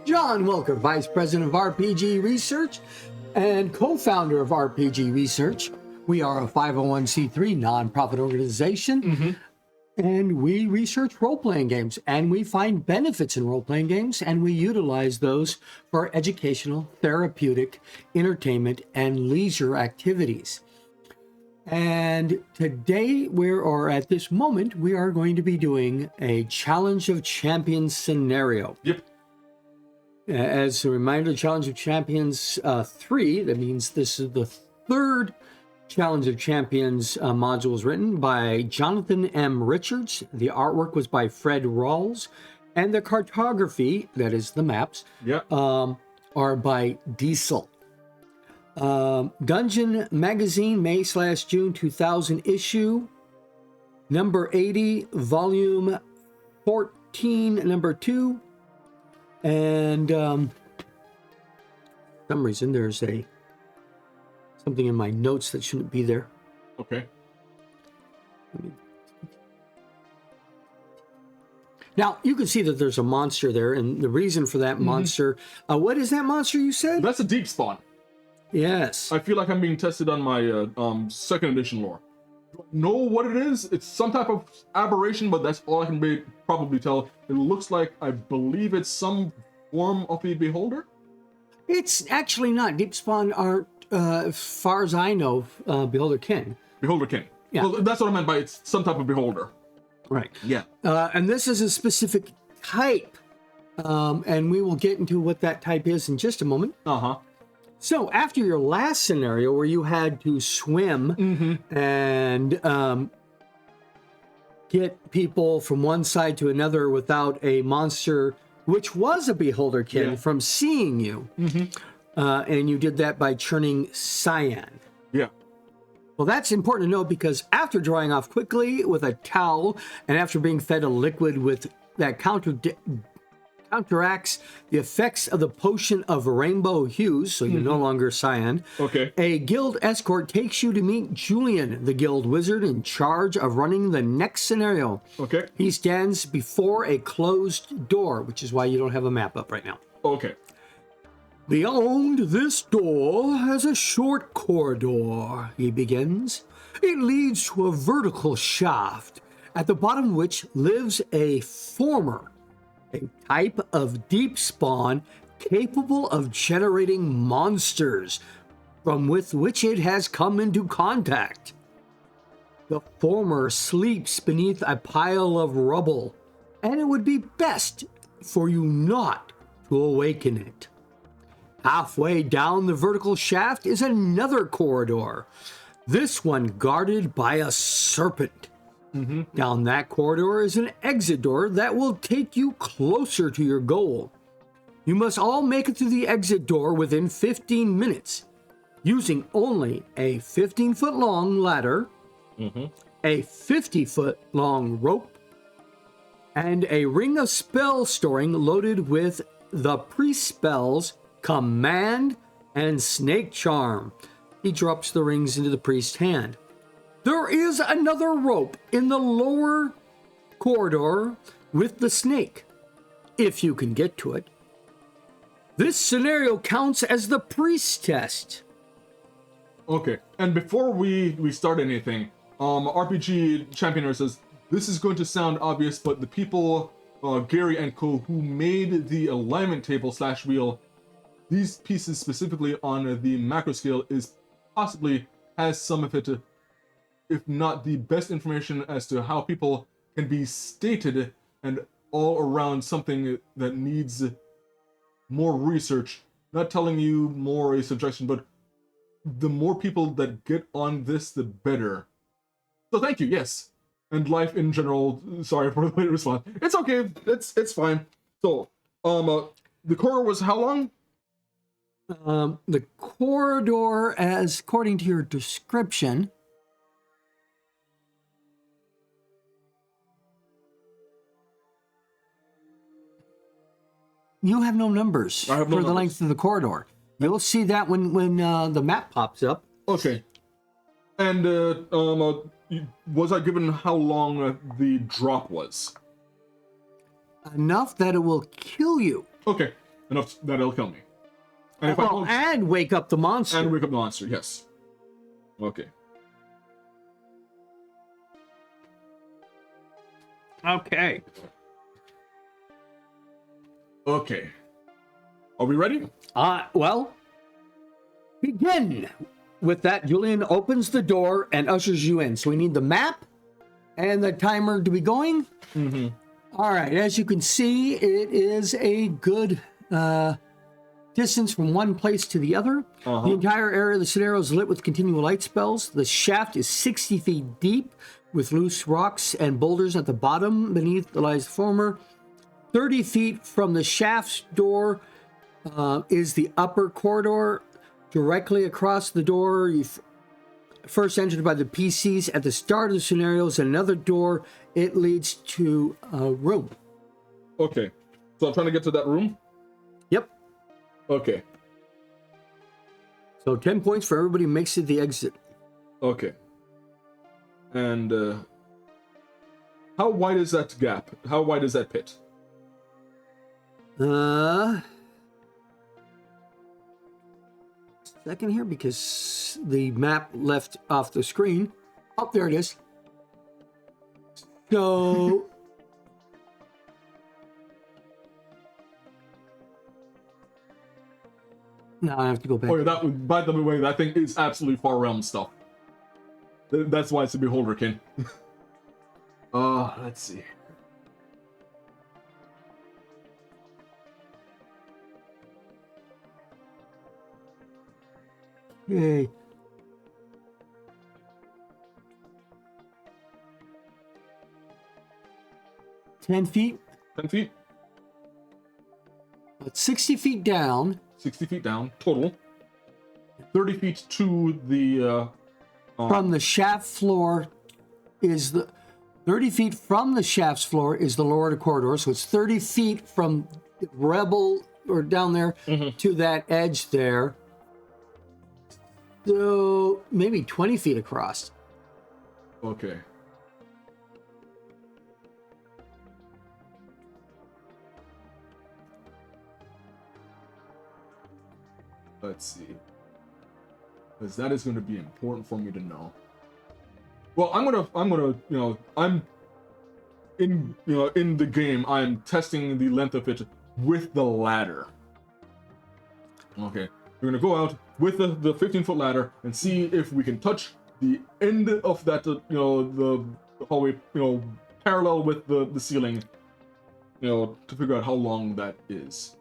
John Wilker, Vice President of RPG Research and co-founder of RPG Research. We are a 501c3 nonprofit organization, and we research role-playing games, and we find benefits in role-playing games, and we utilize those for educational, therapeutic, entertainment, and leisure activities. And today, at this moment, we are going to be doing a Challenge of Champions scenario. Yep. As a reminder, Challenge of Champions 3, that means this is the third Challenge of Champions module, was written by Jonathan M. Richards. The artwork was by Fred Rawls, and the cartography, that is the maps, are by Diesel. Dungeon Magazine, May/June 2000 issue, number 80, volume 14, number 2. And for some reason there's something in my notes that shouldn't be there. okay. Now you can see that there's a monster there, and the reason for that monster. What is that monster you said? That's a deep spawn. Yes. I feel like I'm being tested on my second edition lore. Know what it is? It's some type of aberration, but that's all I can probably tell. It looks like, I believe it's some form of a beholder. It's actually not. Deep spawn aren't, as far as I know, beholder kin. Beholder kin. Yeah. Well, that's what I meant by it's some type of beholder. Right. Yeah. And this is a specific type, and we will get into what that type is in just a moment. So after your last scenario where you had to swim and get people from one side to another without a monster, which was a beholder kin, from seeing you, and you did that by churning cyan. Yeah. Well, that's important to know, because after drying off quickly with a towel and after being fed a liquid with that counteracts the effects of the potion of rainbow hues, so you're no longer cyan. Okay. A guild escort takes you to meet Julian, the guild wizard in charge of running the next scenario. Okay. He stands before a closed door, which is why you don't have a map up right now. Okay. Beyond this door has a short corridor, he begins. It leads to a vertical shaft, at the bottom of which lives a former, a type of deep spawn capable of generating monsters with which it has come into contact. The former sleeps beneath a pile of rubble, and it would be best for you not to awaken it. Halfway down the vertical shaft is another corridor, this one guarded by a serpent. Down that corridor is an exit door that will take you closer to your goal. You must all make it through the exit door within 15 minutes, using only a 15-foot long ladder, a 50-foot long rope, and a ring of spell storing loaded with the priest spells Command and Snake Charm. He drops the rings into the priest's hand. There is another rope in the lower corridor with the snake, if you can get to it. This scenario counts as the priest test. Okay. And before we start anything, RPG Championer says, this is going to sound obvious, but the people, Gary and co, who made the alignment table / wheel, these pieces specifically on the macro scale possibly has some of it, if not the best information as to how people can be stated, and all around something that needs more research. Not telling you more a suggestion, but the more people that get on this, the better. So thank you, yes. And life in general, sorry for the late response. It's okay, it's fine. So, the corridor was how long? The corridor, as according to your description, you have no numbers I have no for the numbers. length of the corridor. You'll see that when the map pops up. Okay. And was I given how long the drop was? enough that it will kill you. Okay, enough that it'll kill me. And if I Well, don't, and wake up the monster. and wake up the monster, yes. Okay. Okay. Okay. Are we ready? Well, begin. With that, Julian opens the door and ushers you in. So we need the map and the timer to be going. Mm-hmm. All right. As you can see, it is a good distance from one place to the other. The entire area of the scenario is lit with continual light spells. The shaft is 60 feet deep with loose rocks and boulders at the bottom. Beneath lies the former. 30 feet from the shaft's door is the upper corridor. Directly across the door, you first entered by the PCs at the start of the scenario is another door. It leads to a room. Okay. So I'm trying to get to that room? Yep. Okay. So 10 points for everybody who makes it the exit. Okay. And how wide is that gap? How wide is that pit? Second here, because the map left off the screen. Oh, there it is. So now I have to go back. Oh, yeah, that, by the way, that thing is absolutely far realm stuff. That's why it's a beholderkin. Let's see. Yay. Ten feet. 10 feet? It's 60 feet down. 60 feet down, total. 30 feet to the... From the shaft floor is the... 30 feet from the shaft's floor is the lower corridor. So it's 30 feet from Rebel, or down there, to that edge there. So maybe 20 feet across. Okay. Let's see. Because that is going to be important for me to know. Well, I'm gonna, I'm in the game, I'm testing the length of it with the ladder. Okay. We're gonna go out with the 15-foot ladder and see if we can touch the end of that, the hallway, parallel with the ceiling, to figure out how long that is.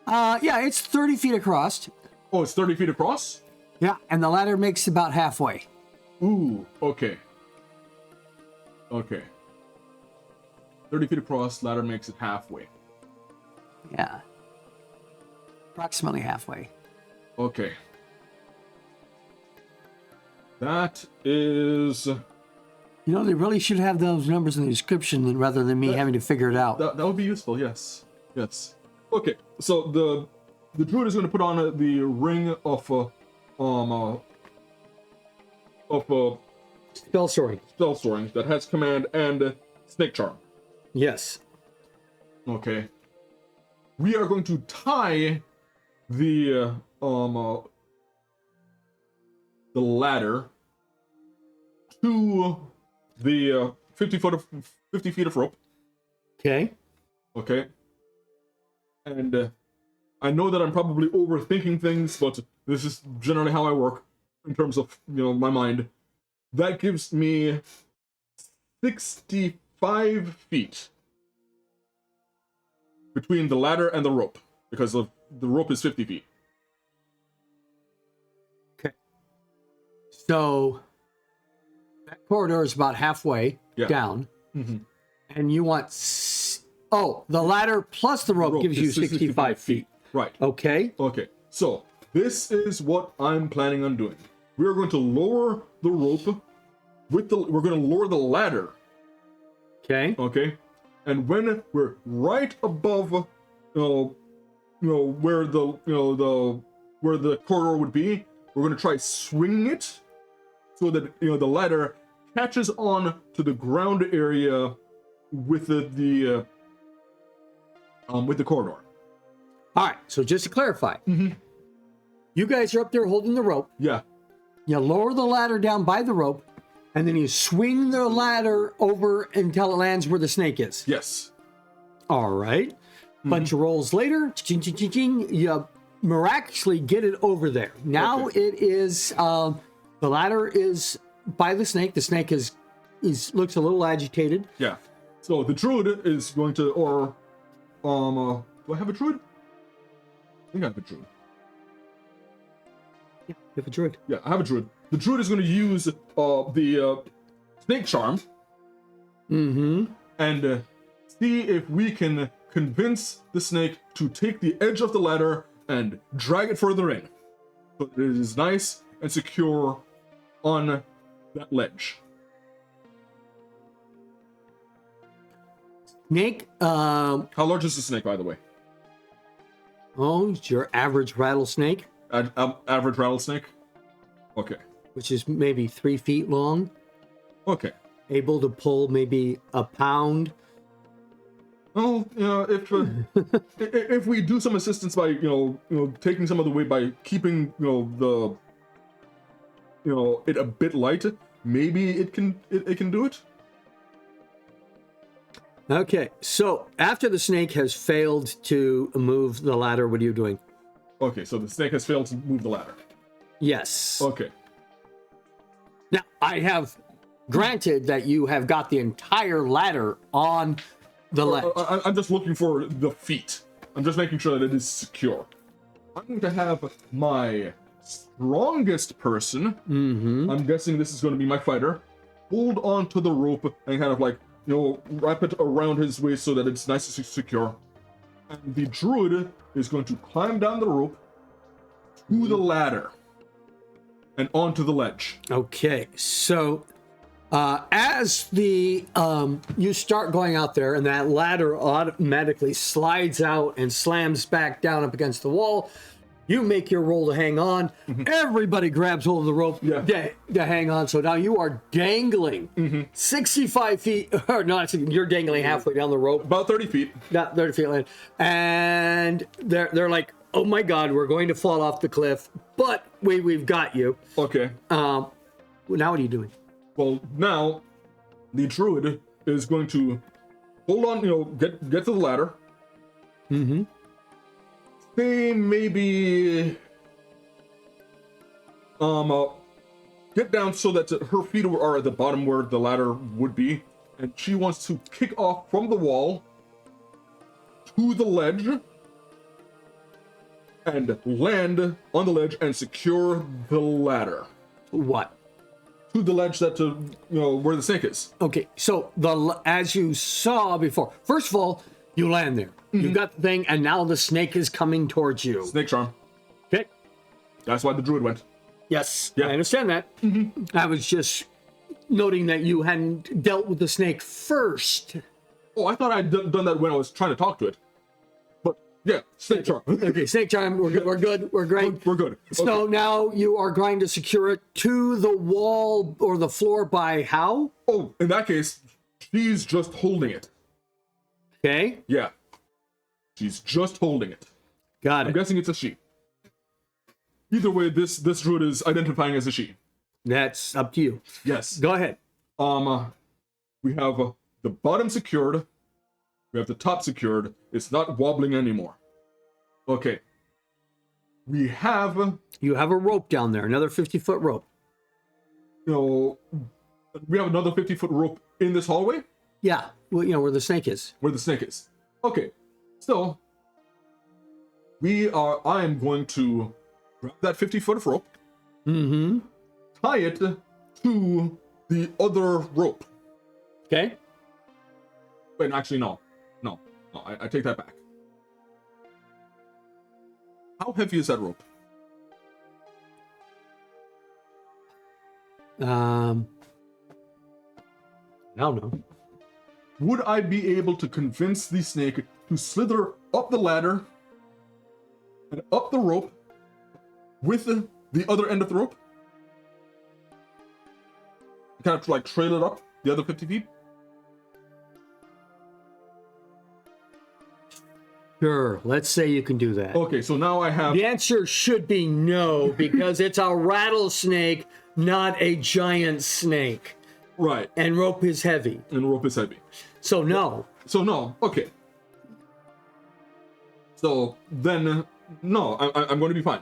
Yeah, it's 30 feet across. Oh, it's 30 feet across? Yeah, and the ladder makes about halfway. Ooh, okay. Okay. 30 feet across, ladder makes it halfway. Yeah. Approximately halfway. Okay. That is... They really should have those numbers in the description rather than me having to figure it out. That would be useful, yes. Yes. Okay, so the druid is going to put on the ring of Spell soaring. spell soaring that has command and snake charm. Yes. Okay. We are going to tie the ladder to the 50 feet of rope. Okay. Okay. And I know that I'm probably overthinking things, but this is generally how I work in terms of, my mind. That gives me 65 feet between the ladder and the rope, because the rope is 50 feet. Okay. So that corridor is about halfway down. Mm-hmm. And you want... the ladder plus the rope gives you 65 feet. Right. Okay. Okay. So this is what I'm planning on doing. We are going to lower the rope we're going to lower the ladder. Okay. Okay. And when we're right above, where the corridor would be, we're going to try swinging it so that, the ladder catches on to the ground area with the corridor. All right. So just to clarify, you guys are up there holding the rope. Yeah. You lower the ladder down by the rope, and then you swing the ladder over until it lands where the snake is. Yes. All right. Bunch of rolls later, ching, ching, ching, ching, you miraculously get it over there. Now it is, the ladder is by the snake. The snake looks a little agitated. Yeah. So the druid is going to, or, do I have a druid? I think I have a druid. Yeah, you have a druid. Yeah, I have a druid. The druid is going to use the snake charm. And see if we can convince the snake to take the edge of the ladder and drag it further in, so that it is nice and secure on that ledge. Snake, How large is the snake, by the way? oh, it's your average rattlesnake, Average rattlesnake? Okay. which is maybe 3 feet long, Okay. able to pull maybe a pound. Well, you know, if we do some assistance by taking some of the weight by keeping it a bit light, maybe it can do it. Okay, so after the snake has failed to move the ladder, what are you doing? Okay, so the snake has failed to move the ladder. Yes. Okay. Now, I have granted that you have got the entire ladder on the ledge. I'm just looking for the feet. I'm just making sure that it is secure. I'm going to have my strongest person, I'm guessing this is going to be my fighter, hold on to the rope and kind of like, wrap it around his waist so that it's nice and secure. And the druid is going to climb down the rope to the ladder and onto the ledge. Okay, so as the you start going out there and that ladder automatically slides out and slams back down up against the wall, you make your roll to hang on. Everybody grabs hold of the rope to hang on. So now you are dangling 65 feet, or not, you're dangling halfway down the rope. About 30 feet. Not 30 feet land. And they're like, oh my God, we're going to fall off the cliff, but we've got you. Okay. Now what are you doing? Well, now the druid is going to hold on, get to the ladder. Say maybe get down so that her feet are at the bottom where the ladder would be, and she wants to kick off from the wall to the ledge and land on the ledge and secure the ladder. What? To the ledge that where the snake is. Okay, so as you saw before, first of all, you land there. You've got the thing, and now the snake is coming towards you. Snake charm. Okay. That's why the druid went. Yes, Yeah. I understand that. I was just noting that you hadn't dealt with the snake first. Oh, I thought I'd done that when I was trying to talk to it. But yeah, snake charm. Okay, snake charm, we're good, we're great. We're good. So Okay. now you are going to secure it to the wall or the floor by how? Oh, in that case, she's just holding it. Okay, Yeah. She's just holding it. got I'm it. guessing it's a she. Either way, this druid is identifying as a she. That's up to you. Yes. Go ahead. We have the bottom secured. We have the top secured. It's not wobbling anymore. Okay. We have, You have a rope down there, another 50-foot rope. we have another 50-foot rope in this hallway Yeah, well, where the snake is. where the snake is. Okay. So, I am going to grab that 50-foot of rope, tie it to the other rope. Okay. Wait, actually, no, I take that back. How heavy is that rope? I don't know. Would I be able to convince the snake to slither up the ladder and up the rope with the other end of the rope? kind of like trail it up the other 50 feet? Sure, let's say you can do that. Okay, so now I have... The answer should be no, because it's a rattlesnake, not a giant snake. Right. And rope is heavy. And rope is heavy. So no. So no, okay. So then, no, I'm going to be fine.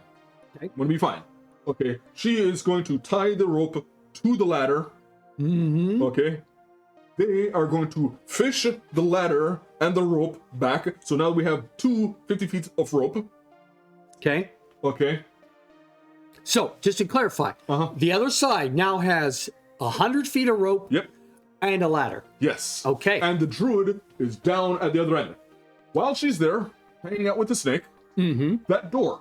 Okay. I'm going to be fine. Okay, she is going to tie the rope to the ladder. Mm-hmm. Okay. They are going to fish the ladder and the rope back. So now we have 50 feet of rope. Okay. Okay. So, just to clarify, the other side now has 100 feet of rope Yep. and a ladder. Yes. Okay. And the druid is down at the other end. While she's there, hanging out with the snake, that door.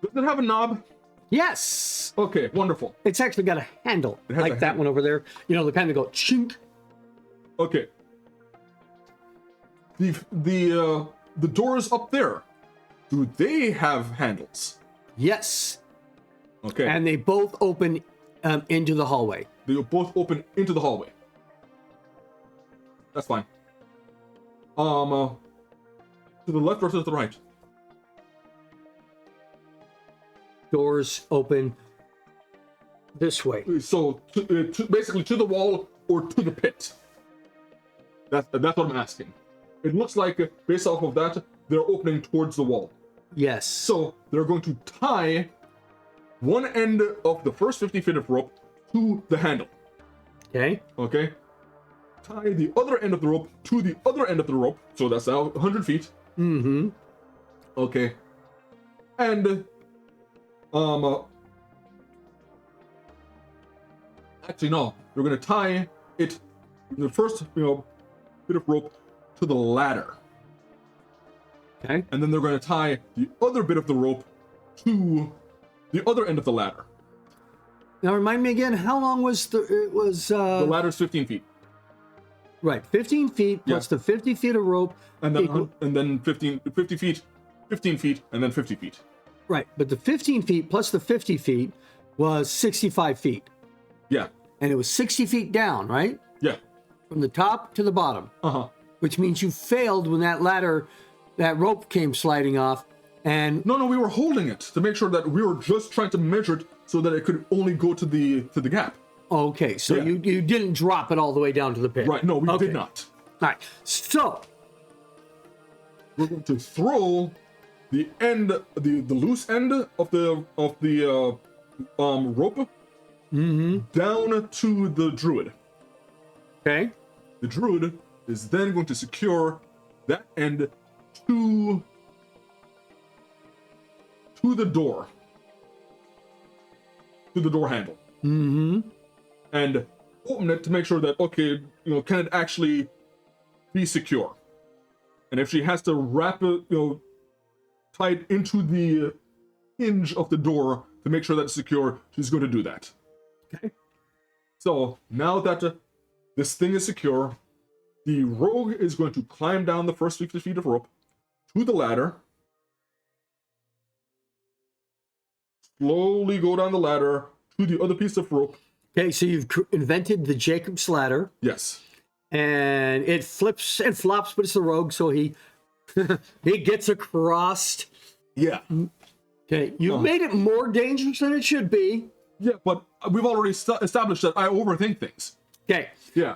Does it have a knob? Yes. Okay, wonderful. It's actually got a handle, has like a that handle. one over there. You know, the kind that go chink. Okay. The doors up there, do they have handles? Yes. Okay. And they both open into the hallway. They both open into the hallway. That's fine. To the left or to the right? Doors open this way. So basically to the wall or to the pit. That's what I'm asking. It looks like based off of that, they're opening towards the wall. Yes. So they're going to tie one end of the first 50 feet of rope to the handle. Okay. Okay. Tie the other end of the rope to the other end of the rope. So that's now 100 feet. Mm-hmm. Okay. And actually no, we're gonna tie it, the first bit of rope to the ladder. Okay. And then they're gonna tie the other bit of the rope to the other end of the ladder. Now remind me again, how long was The ladder's 15 feet. right, 15 feet plus the 50 feet of rope. And then equal- 50 feet, 15 feet, and then 50 feet. right, but the 15 feet plus the 50 feet was 65 feet. Yeah. And it was 60 feet down, right? Yeah. From the top to the bottom. Uh-huh. Which means you failed when that rope came sliding off. And No, we were holding it to make sure that we were just trying to measure it so that it could only go to the gap. okay, so Yeah. you didn't drop it all the way down to the pit. Right. No, we Okay. did not. All right. So We're going to throw the end, the loose end of the rope down to the druid. okay. The druid is then going to secure that end to the door. To the door handle. And open it to make sure that, okay, can it actually be secure? And if she has to wrap it, tie it into the hinge of the door to make sure that it's secure, she's going to do that. Okay. So now that this thing is secure, the rogue is going to climb down the first 50 feet of rope to the ladder, slowly go down the ladder to the other piece of rope. Okay, so you've invented the Jacob's ladder, Yes. and it flips and flops, but it's the rogue, so he he gets across. Yeah. Okay, you've made it more dangerous than it should be. Yeah, but we've already established that I overthink things. Okay, Yeah.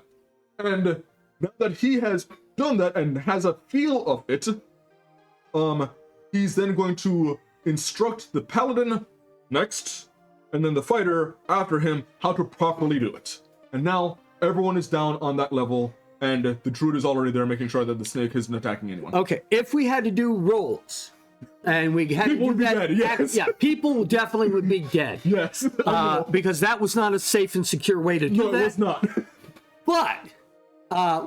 And now that he has done that and has a feel of it, he's then going to instruct the paladin next, and then the fighter after him, how to properly do it. And now everyone is down on that level, and the druid is already there making sure that the snake isn't attacking anyone. okay. If we had to do rolls, and we had People to would do be that, dead, yes. yeah, people definitely would be dead. Yes. Because that was not a safe and secure way to do No, that. it was not. But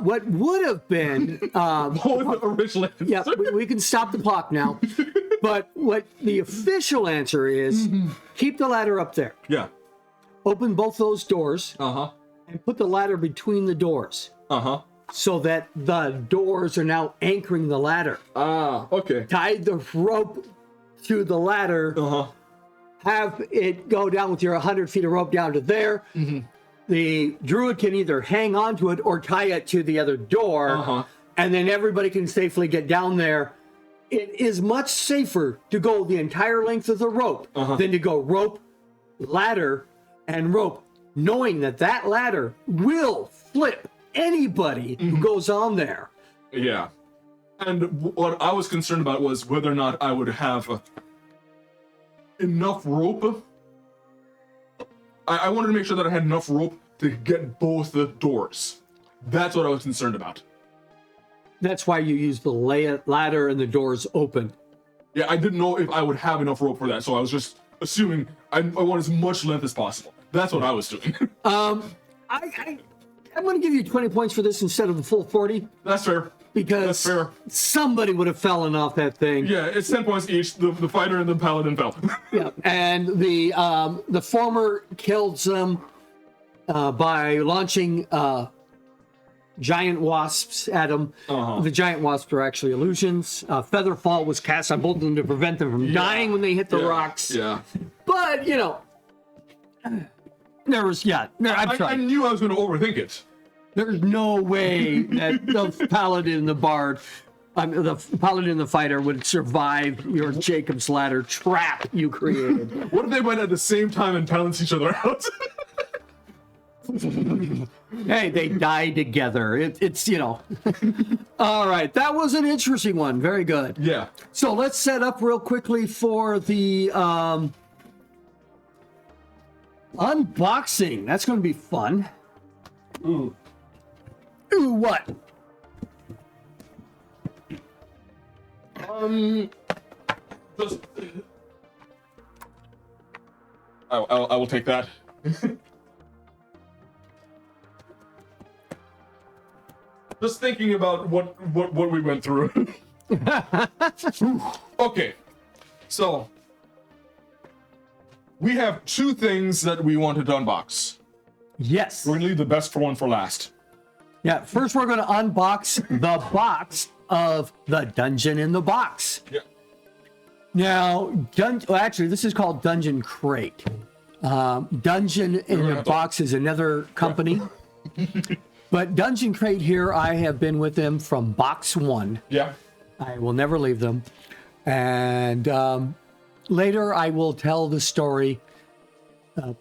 what would have been, What was the original answer? yeah, we can stop the clock now. But what the official answer is, keep the ladder up there. Yeah. Open both those doors Uh-huh. and put the ladder between the doors Uh-huh. so that the doors are now anchoring the ladder. Ah, okay. Tie the rope to the ladder, Uh-huh. have it go down with your 100 feet of rope down to there. The druid can either hang on to it or tie it to the other door, and then everybody can safely get down there. It is much safer to go the entire length of the rope than to go rope, ladder, and rope, knowing that that ladder will flip anybody who goes on there. Yeah. And what I was concerned about was whether or not I would have enough rope. I wanted to make sure that I had enough rope to get both the doors. That's what I was concerned about. That's why you use the ladder and the doors open. Yeah, I didn't know if I would have enough rope for that, so I was just assuming I want as much length as possible. That's what I was doing. I'm going to give you 20 points for this instead of the full 40. That's fair. Because That's fair. somebody would have fallen off that thing. Yeah, it's 10 points each. The fighter and the paladin fell. Yeah, and the former killed them by launching giant wasps at them. The giant wasps are actually illusions. Featherfall was cast on both of them to prevent them from dying when they hit the rocks. Yeah. But, you know, there was, I knew I was going to overthink it. There's no way that the paladin and the bard, the paladin and the fighter would survive your Jacob's Ladder trap you created. What if they went at the same time and balanced each other out? Hey, they die together. It's, you know. All right, that was an interesting one. Very good. Yeah. So let's set up real quickly for the unboxing. That's going to be fun. Ooh. Ooh, what? Just... I will take that. Just thinking about what we went through. Okay, so we have two things that we wanted to unbox. Yes. We're gonna leave the best for one for last. Yeah, first we're going to unbox the box of the Dungeon in the Box. Yeah. Now, actually, this is called Dungeon Crate. Dungeon in the Box is another company. But Dungeon Crate here, I have been with them from box one. Yeah. I will never leave them. And later I will tell the story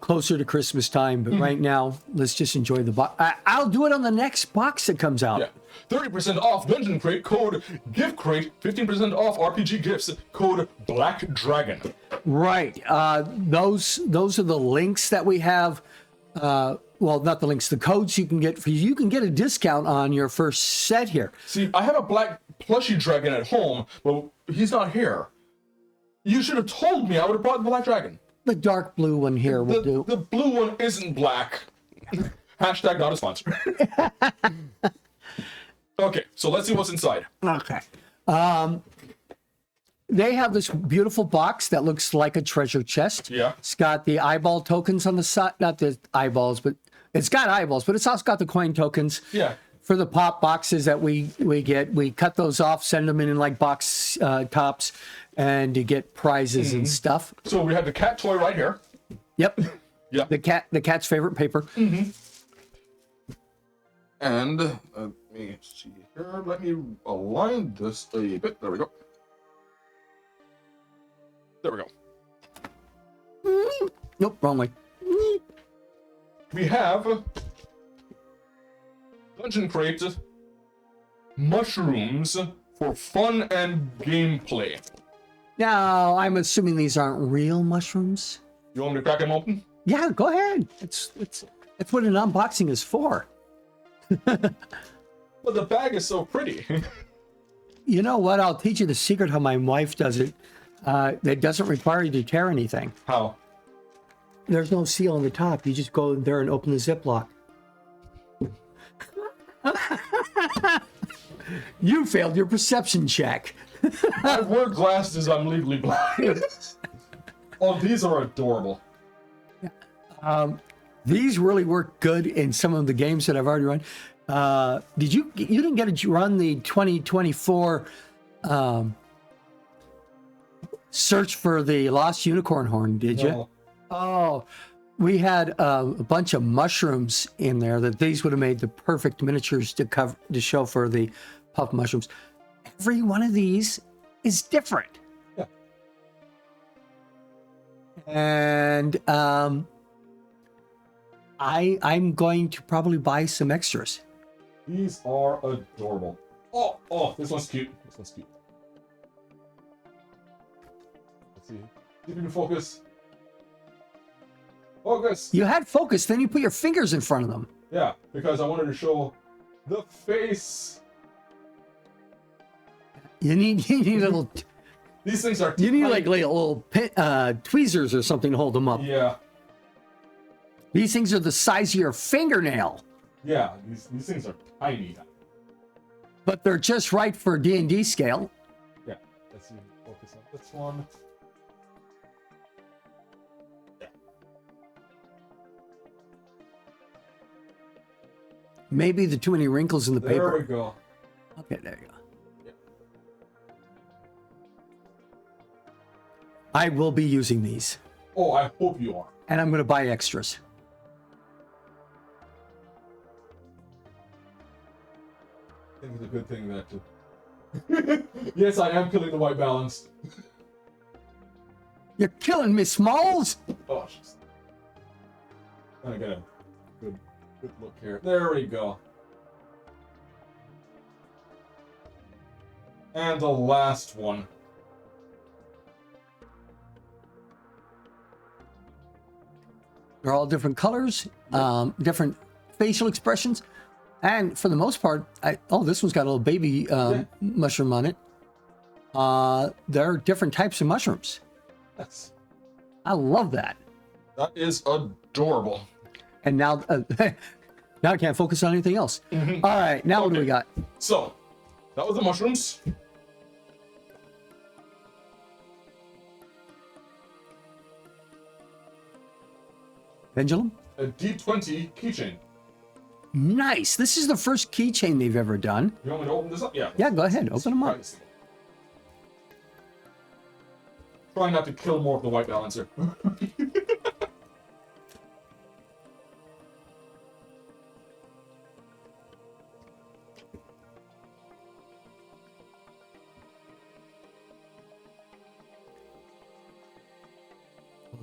closer to Christmas time, but right now, let's just enjoy the box. I'll do it on the next box that comes out. Yeah. 30% off Dungeon Crate, code Gift Crate, 15% off RPG gifts, code Black Dragon. Right. Those are the links that we have. Well, not the links, the codes you can get for you can get a discount on your first set here. See, I have a black plushy dragon at home, but he's not here. You should have told me. I would have brought the Black Dragon. The dark blue one here will do. The blue one isn't black. Hashtag not a sponsor. Okay, so let's see what's inside. Okay. They have this beautiful box that looks like a treasure chest. Yeah. It's got the eyeball tokens on the side. Not the eyeballs, but it's got eyeballs, but it's also got the coin tokens. Yeah. For the pop boxes that we get. We cut those off, send them in like box tops, and to get prizes and stuff. So we have the cat toy right here. Yep. Yeah. The cat's favorite paper. And let me see here. Let me align this a bit. There we go. There we go. Nope, wrong way. We have Dungeon Crate mushrooms for fun and gameplay. Now, I'm assuming these aren't real mushrooms. You want me to crack them open? Yeah, go ahead. It's what an unboxing is for. But the bag is so pretty. You know what? I'll teach you the secret how my wife does it. That doesn't require you to tear anything. How? There's no seal on the top. You just go there and open the Ziploc. You failed your perception check. I wear glasses. I'm legally blind. Oh, these are adorable. These really work good in some of the games that I've already run. You didn't get to run the 2024 search for the lost unicorn horn, did you? No. Oh, we had a bunch of mushrooms in there that these would have made the perfect miniatures to show for the puff mushrooms. Every one of these is different. Yeah. And I'm going to probably buy some extras. These are adorable. Oh, this one's cute. This one's cute. Let's see. See if you can focus. Focus! You had focus, then you put your fingers in front of them. Yeah, because I wanted to show the face. You need little. These things are. You need tiny. like little tweezers or something to hold them up. Yeah. These things are the size of your fingernail, Yeah, these things are tiny. but they're just right for D&D scale. Yeah. Let's see. Focus on this one. Maybe the too many wrinkles in the There paper. we go. Okay, there you go. Yeah. I will be using these, Oh, I hope you are. and I'm going to buy extras. I think it's a good thing that. Yes, I am killing the white balance. You're killing me, Smalls. Oh, jeez. I got a good look here. There we go. And the last one. They're all different colors, different facial expressions, and for the most part, this one's got a little baby mushroom on it. There are different types of mushrooms. Yes. I love that. That is adorable. And now, now I can't focus on anything else. All right, now what do we got? So, that was the mushrooms. Pendulum? A D20 keychain. Nice. This is the first keychain they've ever done. You want me to open this up? Yeah. Yeah, go ahead. Open them up. Try not to kill more of the white balancer.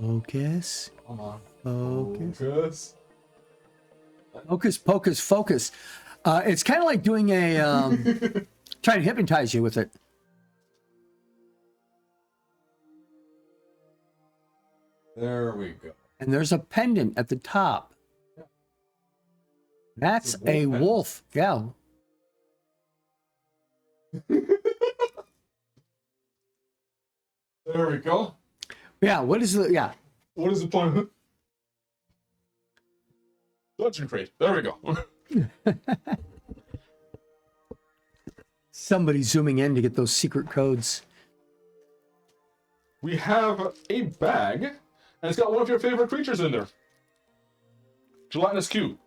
Focus. Come on. Focus. Focus. Focus, focus, focus. It's kind of like doing a trying to hypnotize you with it. There we go. And there's a pendant at the top. That's a wolf. Yeah. There we go. Yeah. What is the? Yeah. What is the point? Dungeon crate. There we go. Somebody zooming in to get those secret codes. We have a bag, and it's got one of your favorite creatures in there. Gelatinous cube.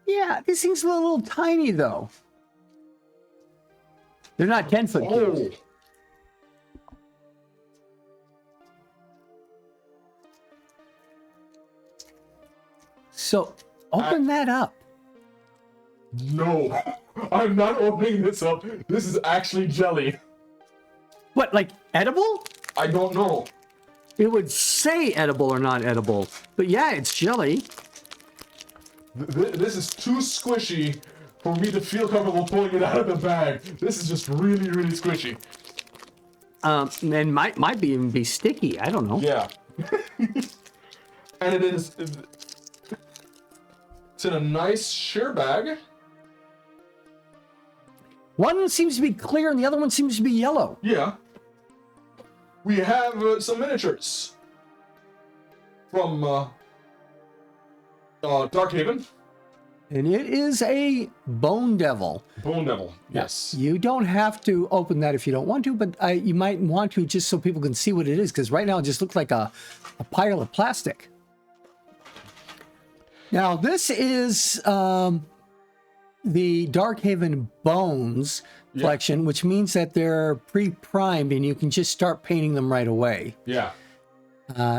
Yeah, these things are a little tiny though. They're not 10-foot cubes. So open that up. No, I'm not opening this up. This is actually jelly. What, like edible? I don't know. It would say edible or not edible, but yeah, it's jelly. This is too squishy for me to feel comfortable pulling it out of the bag. This is just really, really squishy. And might even be sticky. I don't know. Yeah. And it's in a nice sheer bag. One seems to be clear and the other one seems to be yellow. Yeah. We have some miniatures from Darkhaven. And it is a bone devil. Bone Devil, yes. You don't have to open that if you don't want to, but you might want to just so people can see what it is, because right now it just looks like a pile of plastic. Now, this is the Darkhaven bones collection, which means that they're pre-primed and you can just start painting them right away. Yeah.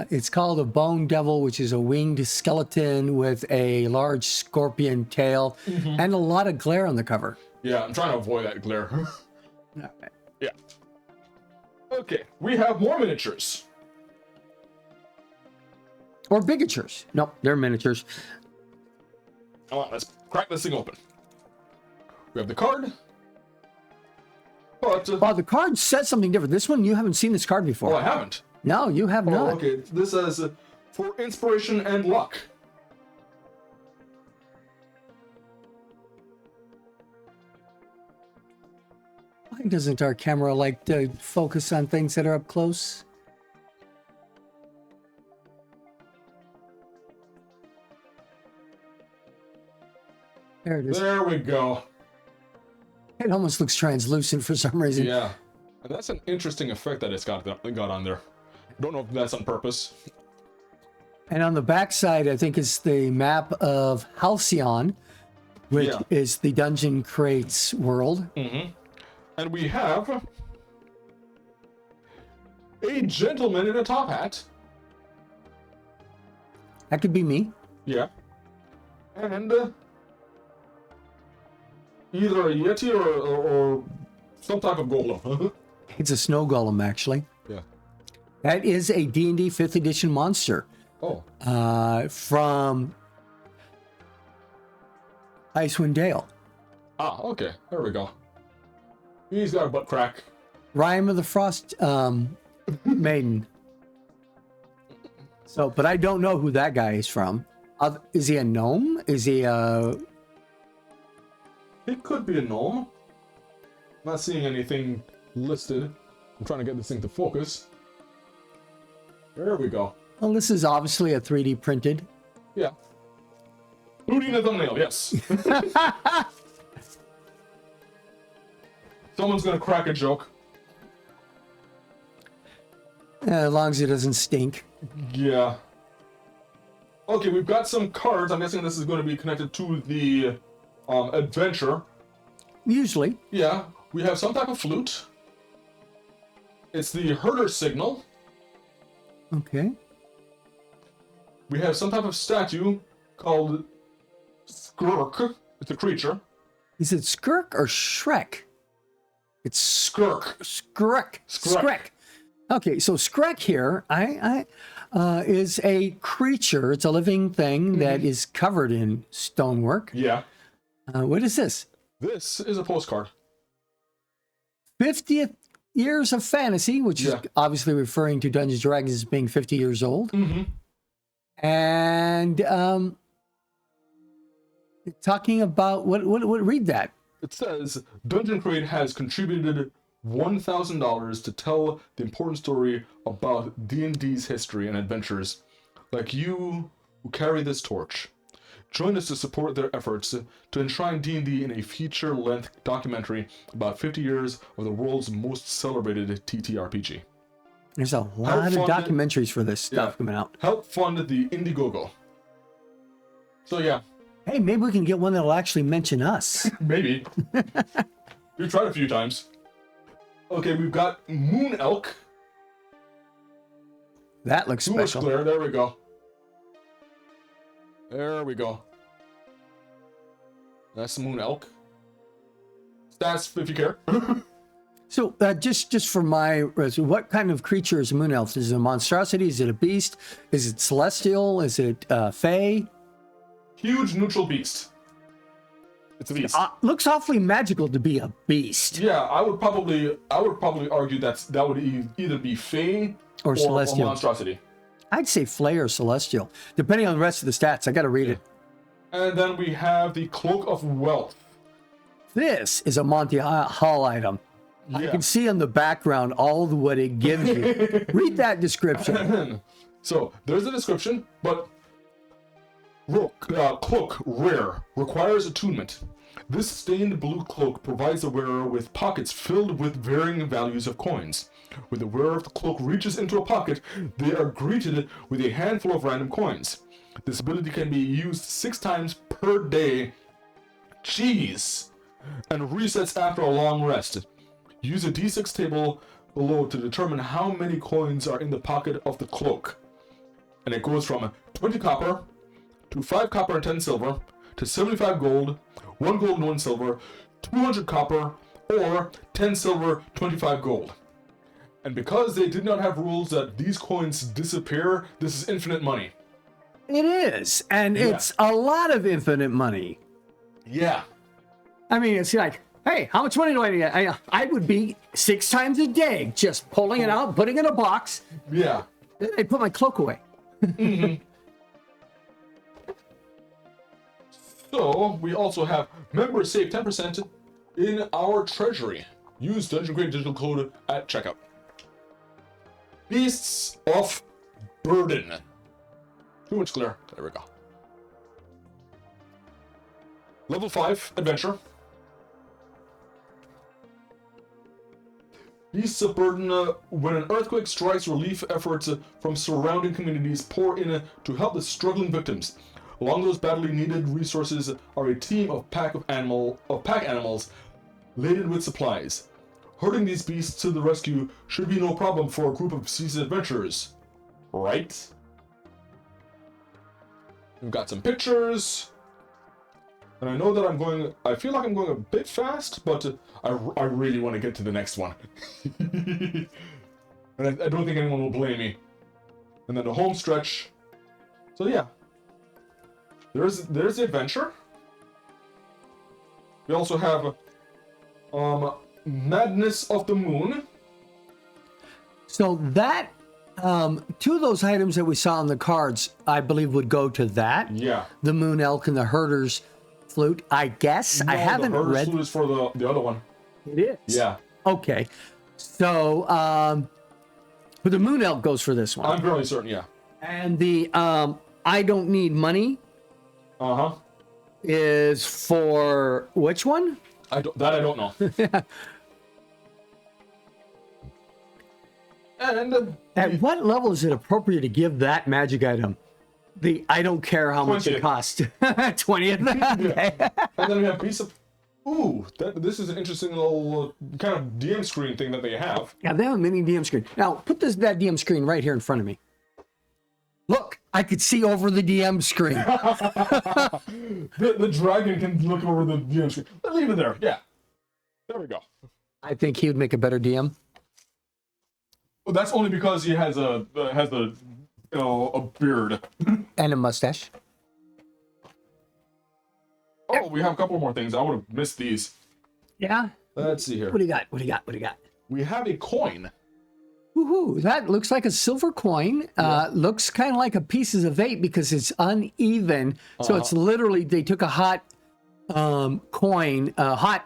It's called a bone devil, which is a winged skeleton with a large scorpion tail and a lot of glare on the cover. Yeah, I'm trying to avoid that glare. All right. Yeah. Okay, we have more miniatures. Or bigatures. Nope, they're miniatures. Come on, let's crack this thing open. We have the card. But... Well, the card says something different. This one, you haven't seen this card before. oh, I haven't. No, you have Oh, not. okay. This says for inspiration and luck. Why doesn't our camera like to focus on things that are up close? There it is. There we go. It almost looks translucent for some reason. Yeah. And that's an interesting effect that it's got on there. Don't know if that's on purpose. And on the back side, I think it's the map of Halcyon, which is the Dungeon Crates world. Mm-hmm. And we have a gentleman in a top hat. That could be me. Yeah. And either a Yeti or some type of golem. It's a snow golem, actually. Yeah. That is a D&D 5th edition monster. Oh. From Icewind Dale. Ah, okay. There we go. He's got a butt crack. Rime of the Frost Maiden. So, but I don't know who that guy is from. Is he a gnome? Is he a... It could be a gnome. Not seeing anything listed. I'm trying to get this thing to focus. There we go. Well, this is obviously a 3D printed. Yeah. Including the thumbnail, yes. Someone's gonna crack a joke. As long as it doesn't stink. Yeah. Okay, we've got some cards. I'm guessing this is going to be connected to the adventure. Usually. Yeah. We have some type of flute. It's the herder signal. Okay. We have some type of statue called Skirk. It's a creature. Is it Skirk or Shrek? It's Skirk. Skrek. Skrek. Okay, so Skrek here is a creature. It's a living thing that is covered in stonework. Yeah. What is this? This is a postcard. 50th Years of Fantasy, which is obviously referring to Dungeons & Dragons as being 50 years old. Mm-hmm. And talking about, what read that. It says, Dungeon Crate has contributed $1,000 to tell the important story about D&D's history and adventures. Like you who carry this torch. Join us to support their efforts to enshrine D&D in a feature-length documentary about 50 years of the world's most celebrated TTRPG. There's a lot of documentaries for this stuff coming out. Help fund the Indiegogo. So yeah. Hey, maybe we can get one that'll actually mention us. Maybe. We've tried a few times. Okay, we've got Moon Elk. That looks Too much special. glare. There we go. There we go. That's Moon Elk. Stats if you care. So, just for my, what kind of creature is a moon elf? Is it a monstrosity? Is it a beast? Is it celestial? Is it fae? Huge neutral beast. It's a beast. Looks awfully magical to be a beast. Yeah, I would probably argue that would either be fae or celestial. Or monstrosity. I'd say flay or celestial, depending on the rest of the stats. I got to read it. And then we have the Cloak of Wealth. This is a Monty Hall item. Yeah. I can see in the background all of what it gives you. Read that description. So, there's a description, but cloak rare, requires attunement. This stained blue cloak provides the wearer with pockets filled with varying values of coins. When the wearer of the cloak reaches into a pocket, they are greeted with a handful of random coins. This ability can be used 6 times per day. Jeez. and resets after a long rest. Use a d6 table below to determine how many coins are in the pocket of the cloak. And it goes from 20 copper to 5 copper and 10 silver to 75 gold, 1 gold and 1 silver, 200 copper, or 10 silver, 25 gold. And because they did not have rules that these coins disappear, this is infinite money. It is, and it's a lot of infinite money. Yeah. I mean, it's like, hey, how much money do I need? I would be 6 times a day just pulling it out, putting it in a box. Yeah. I put my cloak away. So, we also have members save 10% in our treasury. Use Dungeon Crate digital code at checkout. Beasts of Burden. Too much clear. There we go. Level 5 adventure. Beasts of Burden, when an earthquake strikes, relief efforts from surrounding communities pour in to help the struggling victims. Along those badly needed resources are a team of pack animals laden with supplies. Herding these beasts to the rescue should be no problem for a group of seasoned adventurers. Right? We've got some pictures. And I know that I feel like I'm going a bit fast, but I really want to get to the next one. And I don't think anyone will blame me. And then the home stretch. So yeah. There's the adventure. We also have Madness of the Moon. So that 2 of those items that we saw on the cards, I believe, would go to that. Yeah. The Moon Elk and the Herder's Flute, I guess. No, I haven't the Herder's read. Flute is for the other one. It is. Yeah. Okay. So, but the Moon Elk goes for this one. I'm fairly certain, yeah. And the I Don't Need Money is for which one? I don't know. And At what level is it appropriate to give that magic item? The I don't care how much it 20th. costs. 20th. Okay. Yeah. And then we have piece of. Ooh, this is an interesting little kind of DM screen thing that they have. Yeah, they have a mini DM screen. Now, put that DM screen right here in front of me. Look, I could see over the DM screen. The dragon can look over the DM screen. But leave it there. Yeah. There we go. I think he would make a better DM. Well, that's only because he has a beard. And a mustache. Oh, we have a couple more things. I would have missed these. Yeah? Let's see here. What do you got? What do you got? What do you got? We have a coin. Woohoo! That looks like a silver coin. Looks kind of like a pieces of 8 because it's uneven. So it's literally, they took a hot coin, a hot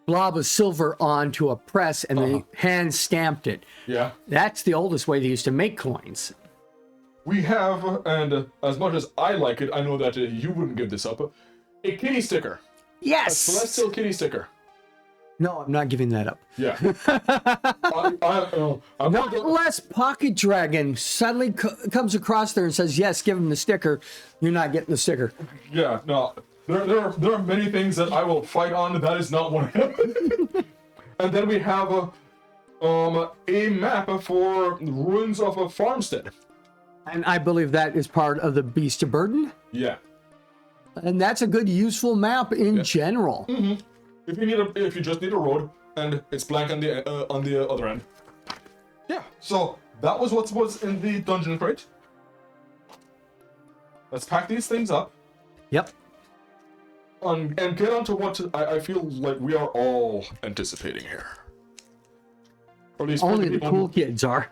blob of silver onto a press and they hand stamped it. Yeah. That's the oldest way they used to make coins. We have, and as much as I like it, I know that you wouldn't give this up, a kitty sticker. A Yes! celestial kitty sticker. No, I'm not giving that up. Yeah. I'm Not unless Pocket Dragon suddenly comes across there and says, yes, give him the sticker. You're not getting the sticker. Yeah, no. There are many things that I will fight on. That is not one of them. And then we have a map for ruins of a farmstead. And I believe that is part of the Beast of Burden. Yeah. And that's a good, useful map in general. Mm-hmm. If you just need a road and it's blank on the other end. Yeah. So that was what was in the dungeon crate. Let's pack these things up. Yep. And get on to what I feel like we are all anticipating here. Or at least Only the people cool kids are.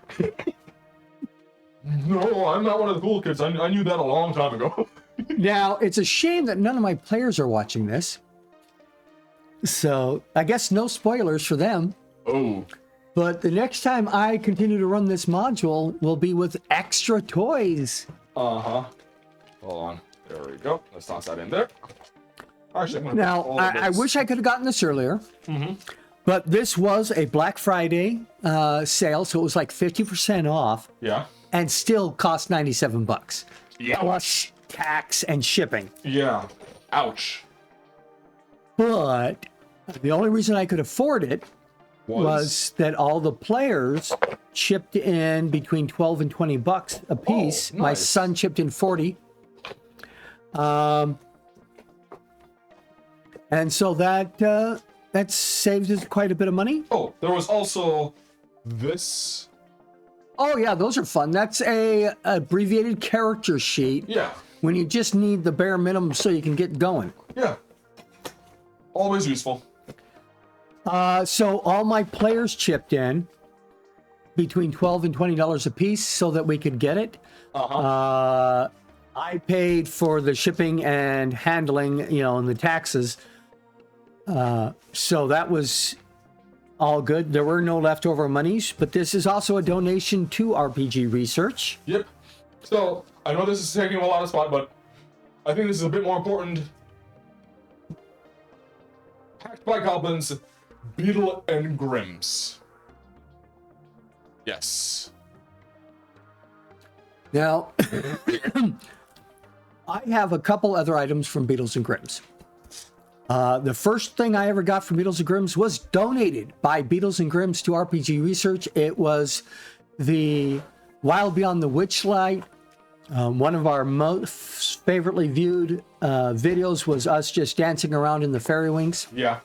No, I'm not one of the cool kids. I knew that a long time ago. Now, it's a shame that none of my players are watching this. So, I guess no spoilers for them. Oh. But the next time I continue to run this module will be with extra toys. Uh-huh. Hold on. There we go. Let's toss that in there. Actually, I'm gonna Now, put all of I this- wish I could have gotten this earlier. Mm-hmm. But this was a Black Friday sale, so it was like 50% off. Yeah. And still cost $97. Yeah. Plus tax and shipping. Yeah. Ouch. But the only reason I could afford it was that all the players chipped in between 12 and 20 bucks a piece. Oh, My nice. son chipped in 40. And so that saves us quite a bit of money. Oh, there was also this. Oh yeah, those are fun. That's a abbreviated character sheet. Yeah. When you just need the bare minimum so you can get going. Yeah. Always useful. So all my players chipped in between $12 and $20 a piece so that we could get it. I paid for the shipping and handling, and the taxes. So that was all good. There were no leftover monies, but this is also a donation to RPG Research. Yep. So, I know this is taking a lot of spot, but I think this is a bit more important. Hacked by Goblins, Beetle and Grims. Yes. Now, I have a couple other items from Beetles and Grims. The first thing I ever got from Beetles and Grims was donated by Beetles and Grims to RPG Research. It was the Wild Beyond the Witchlight. One of our most favoritely viewed videos was us just dancing around in the fairy wings. Yeah.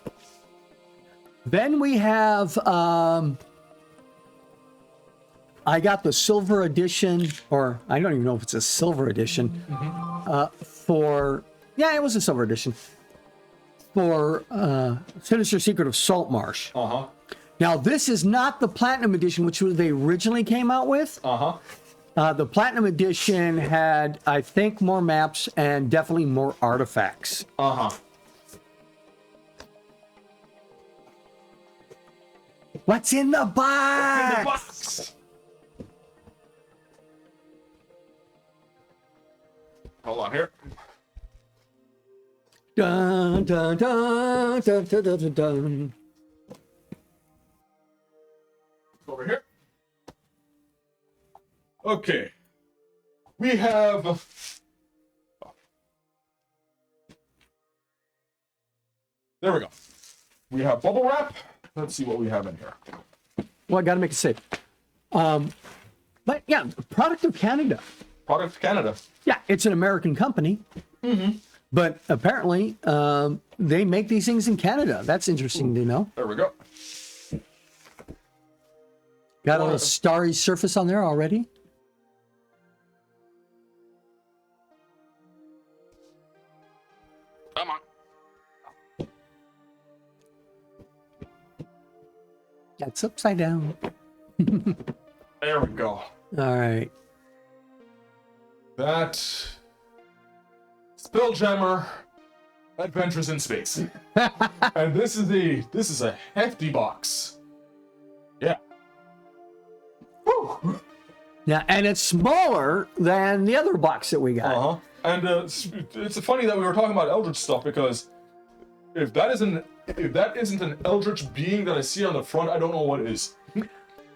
Then we have, I got the silver edition, or I don't even know if it's a silver edition, it was a silver edition, for Sinister Secret of Saltmarsh. Uh-huh. Now, this is not the Platinum Edition, which they originally came out with. Uh-huh. The Platinum Edition had, I think, more maps and definitely more artifacts. Uh-huh. What's in the box? In the box! Hold on here. Dun, dun, dun, dun, dun, dun, dun, dun. Over here. Okay. We have... There we go. We have bubble wrap. Let's see what we have in here. Well, I got to make it safe. But yeah, product of Canada. Product of Canada. Yeah, it's an American company. But apparently, they make these things in Canada. That's interesting to know. There we go. Got a little starry surface on there already. Come on. That's upside down. There we go. All right. That Spelljammer Adventures in Space. And this is a hefty box. Yeah. Woo! Yeah, and it's smaller than the other box that we got. Uh-huh. And it's funny that we were talking about Eldritch stuff, because if that isn't an Eldritch being that I see on the front, I don't know what is.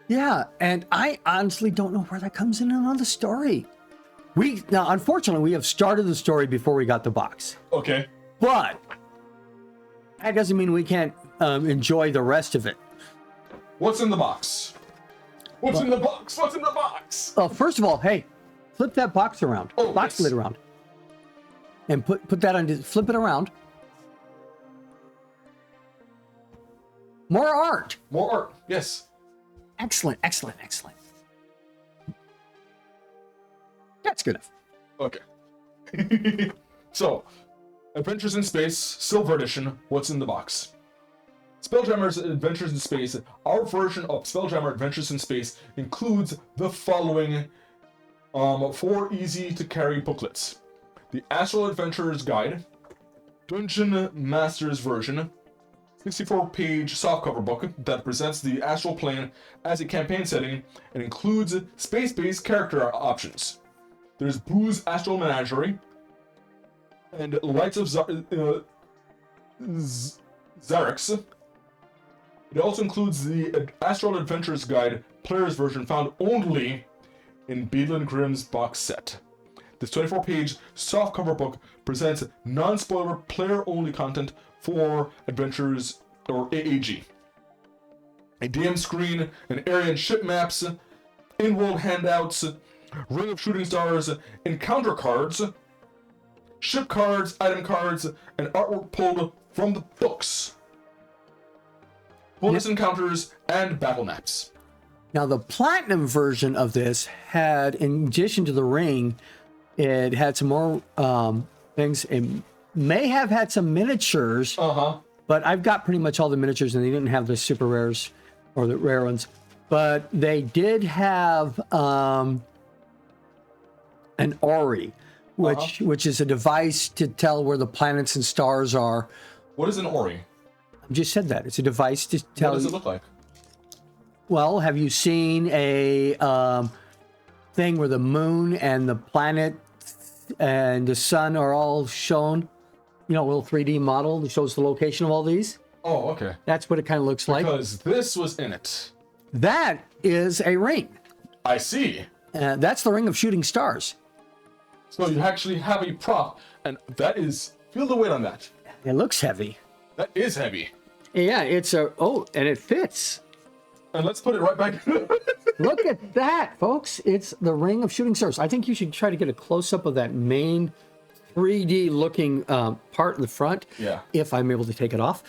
Yeah, and I honestly don't know where that comes in on the story. Now, unfortunately, we have started the story before we got the box. Okay. But that doesn't mean we can't enjoy the rest of it. What's in the box? What's in the box? What's in the box? First of all, hey, flip that box around. Oh, box yes. lid around. And put that on, flip it around. More art. More art. Yes. Excellent, excellent, excellent. That's good enough. Okay. So, Adventures in Space, Silver Edition, what's in the box? Spelljammer's Adventures in Space, our version of Spelljammer Adventures in Space includes the following 4 easy-to-carry booklets. The Astral Adventurer's Guide, Dungeon Master's Version, 64-page softcover book that presents the astral plane as a campaign setting and includes space-based character options. There's Boo's Astral Menagerie, and Lights of Xerix. It also includes the Astral Adventurer's Guide Player's Version, found only in Beetle and Grimm's box set. this 24-page softcover book presents non-spoiler player-only content for adventures or AAG. A DM screen, an area and ship maps, in-world handouts, ring of shooting stars, encounter cards, ship cards, item cards, and artwork pulled from the books. Bonus encounters and battle maps. Now, the platinum version of this had, in addition to the ring, it had some more things. It may have had some miniatures, but I've got pretty much all the miniatures, and they didn't have the super rares or the rare ones. But they did have an Ori, which is a device to tell where the planets and stars are. What is an Ori? I just said that. It's a device to tell you. What does it look like? Well, have you seen a thing where the moon and the planet and the sun are all shown? You know, a little 3D model that shows the location of all these? Oh, okay. That's what it kind of looks like. Because this was in it. That is a ring. I see. That's the Ring of Shooting Stars. So you actually have a prop, and that is, feel the weight on that. It looks heavy. That is heavy. Yeah, it's a, and it fits. And let's put it right back. Look at that, folks. It's the Ring of Shooting Stars. I think you should try to get a close-up of that main 3D looking part in the front. Yeah. If I'm able to take it off.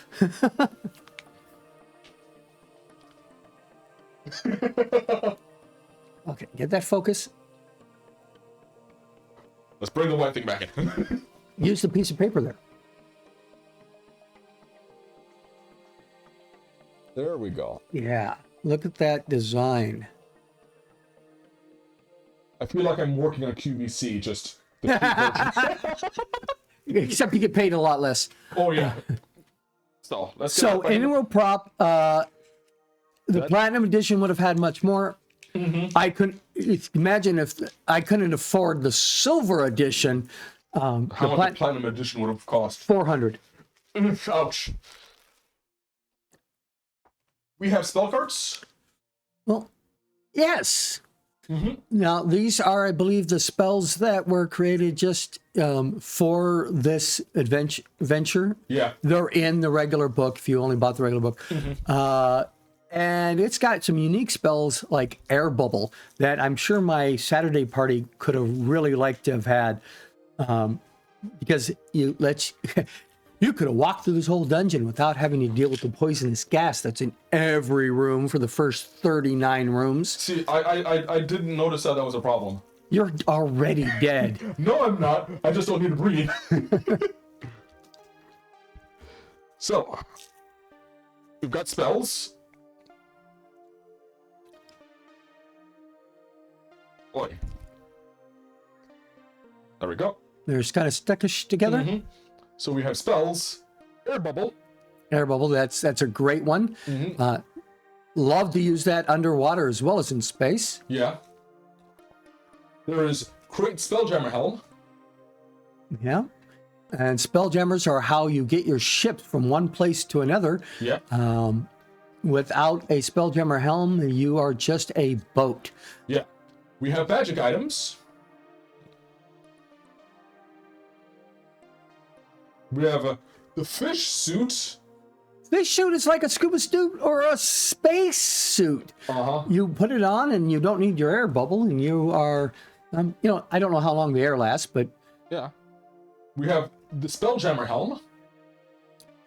Okay, get that focus. Let's bring the white thing back in. Use the piece of paper there. There we go. Yeah, look at that design. I feel like I'm working on QVC, just the cheap version. Except you get paid a lot less. Oh, yeah. So, let's get So, in-world prop, the Platinum Edition would have had much more. I couldn't imagine if I couldn't afford the Silver Edition. How much the Platinum Edition would have cost? 400. Ouch. We have spell cards. Well, yes. Now, these are, I believe, the spells that were created just for this adventure. Yeah. They're in the regular book if you only bought the regular book. And it's got some unique spells like Air Bubble that I'm sure my Saturday party could have really liked to have had. Because you could have walked through this whole dungeon without having to deal with the poisonous gas that's in every room for the first 39 rooms. See, I didn't notice that was a problem. You're already dead. No, I'm not. I just don't need to breathe. So, we've got spells. Boy. There we go. They're kind of stuckish together. So we have spells. Air Bubble. Air Bubble, that's a great one. Love to use that underwater as well as in space. Yeah. There is Great Spelljammer Helm. Yeah. And spelljammers are how you get your ships from one place to another. Yeah. Without a spelljammer helm, you are just a boat. Yeah. We have magic items. We have the fish suit. This suit is like a scuba suit or a space suit. You put it on and you don't need your air bubble, and you are, I don't know how long the air lasts, but yeah. We have the Spelljammer Helm.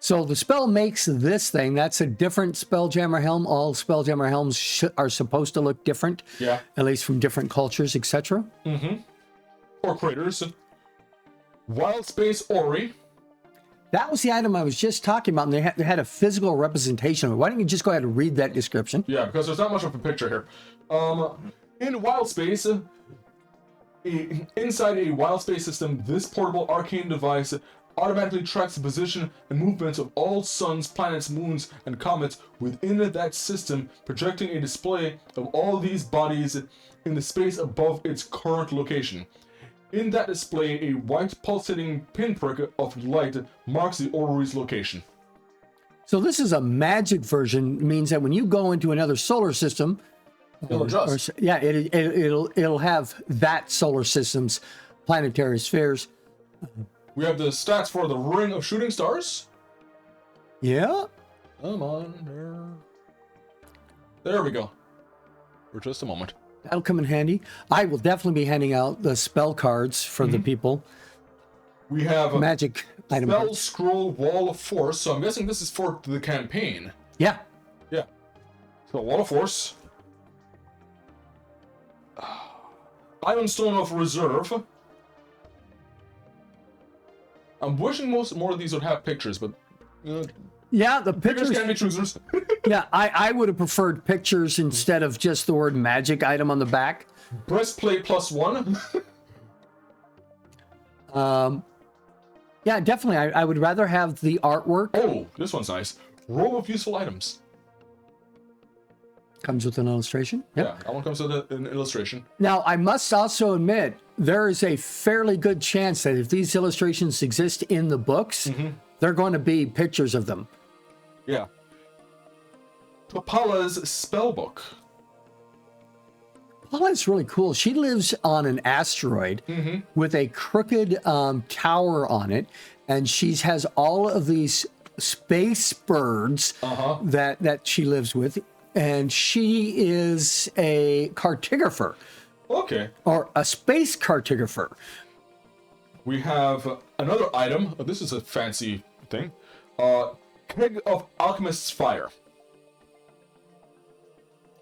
So the spell makes this thing. That's a different Spelljammer helm. All Spelljammer helms are supposed to look different. Yeah. At least from different cultures, etc. Or craters. Wild Space Ori. That was the item I was just talking about, and they had a physical representation of it. Why don't you just go ahead and read that description? Yeah, because there's not much of a picture here. In Wild Space, inside a Wild Space system, this portable arcane device automatically tracks the position and movements of all suns, planets, moons, and comets within that system, projecting a display of all these bodies in the space above its current location. In that display, a white pulsating pinprick of light marks the orrery's location. So this is a magic version. It means that when you go into another solar system, It'll adjust. it'll have that solar system's planetary spheres. We have the stats for the Ring of Shooting Stars. Yeah. Come on, there we go. For just a moment. That'll come in handy. I will definitely be handing out the spell cards for the people. We have a magic item. Spell Scroll Wall of Force. So I'm guessing this is for the campaign. Yeah. Yeah. So Wall of Force. Iron Stone of Reserve. I'm wishing more of these would have pictures, but yeah, the pictures pictures can be choosers. Yeah, I would have preferred pictures instead of just the word magic item on the back. Breastplate +1. Yeah, definitely. I would rather have the artwork. Oh, this one's nice. Row of useful items. Comes with an illustration. Yep. Yeah, that one comes with an illustration. Now, I must also admit, there is a fairly good chance that if these illustrations exist in the books, they're going to be pictures of them. Yeah. Papala's Spellbook. Papala's really cool. She lives on an asteroid with a crooked tower on it, and she has all of these space birds that she lives with. And she is a cartographer. Okay. Or a space cartographer. We have another item. Oh, this is a fancy thing. Keg of Alchemist's Fire.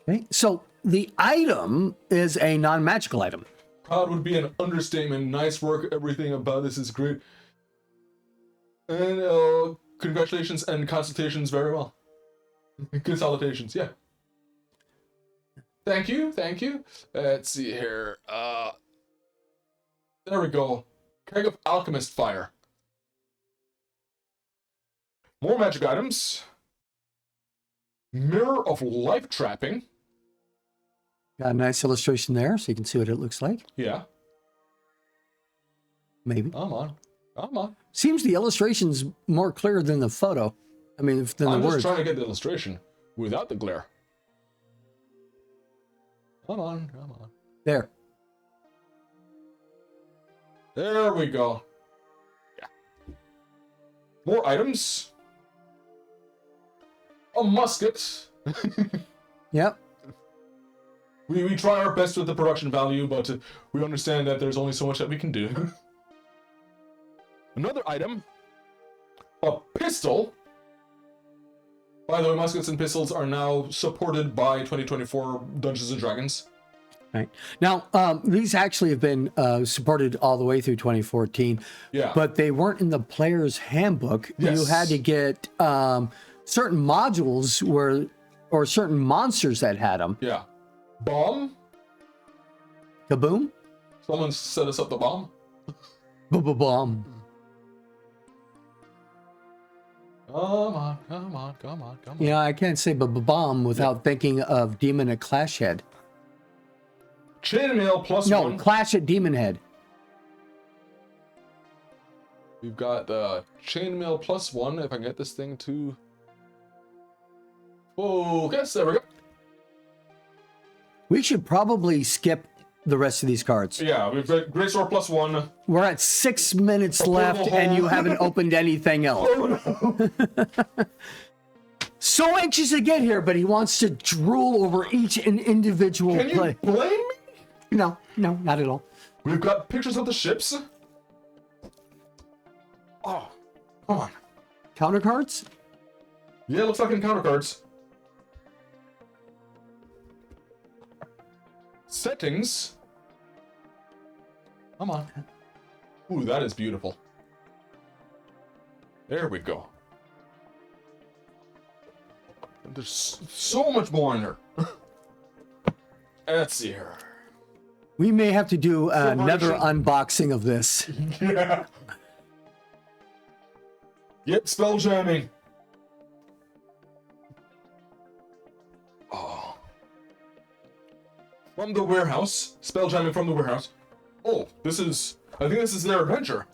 Okay. So the item is a non-magical item. Proud would be an understatement. Nice work. Everything about this is great. And congratulations and consultations very well. Consolidations, yeah. Thank you, thank you. Let's see here. There we go. Keg of Alchemist Fire. More magic items. Mirror of Life Trapping. Got a nice illustration there, so you can see what it looks like. Yeah. Maybe. Come on. Come on. Seems the illustration's more clear than the photo. I mean, than I'm the just words. trying to get the illustration without the glare. Come on, come on. There. There we go. Yeah. More items. A musket. Yep. We try our best with the production value, but we understand that there's only so much that we can do. Another item. A pistol. By the way, muskets and pistols are now supported by 2024 Dungeons & Dragons. Right. Now, these actually have been supported all the way through 2014. Yeah. But they weren't in the player's handbook. Yes. You had to get certain modules or certain monsters that had them. Yeah. Bomb? Kaboom? Someone set us up the bomb? Bomb. Come on, come on, come on, come on. Yeah, I can't say bomb without thinking of Demon at Clash Head. Chainmail +1. No, Clash at Demon Head. We've got chainmail +1. If I can get this thing to focus, there we go. We should probably skip the rest of these cards. Yeah, we've got Greatsword +1. We're at 6 minutes left, and you haven't opened anything else. Oh no! So anxious to get here, but he wants to drool over each individual Can you play. blame me? No, not at all. We've got pictures of the ships. Oh, come on. Counter cards? Yeah, looks like encounter cards. Settings. Come on. Ooh, that is beautiful. There we go. There's so much more in there. Let's see here. We may have to do another Separation. unboxing of this. Yeah. Yep, spell jamming. Oh. From the warehouse. Spell jamming from the warehouse. Oh, this is... I think this is their adventure.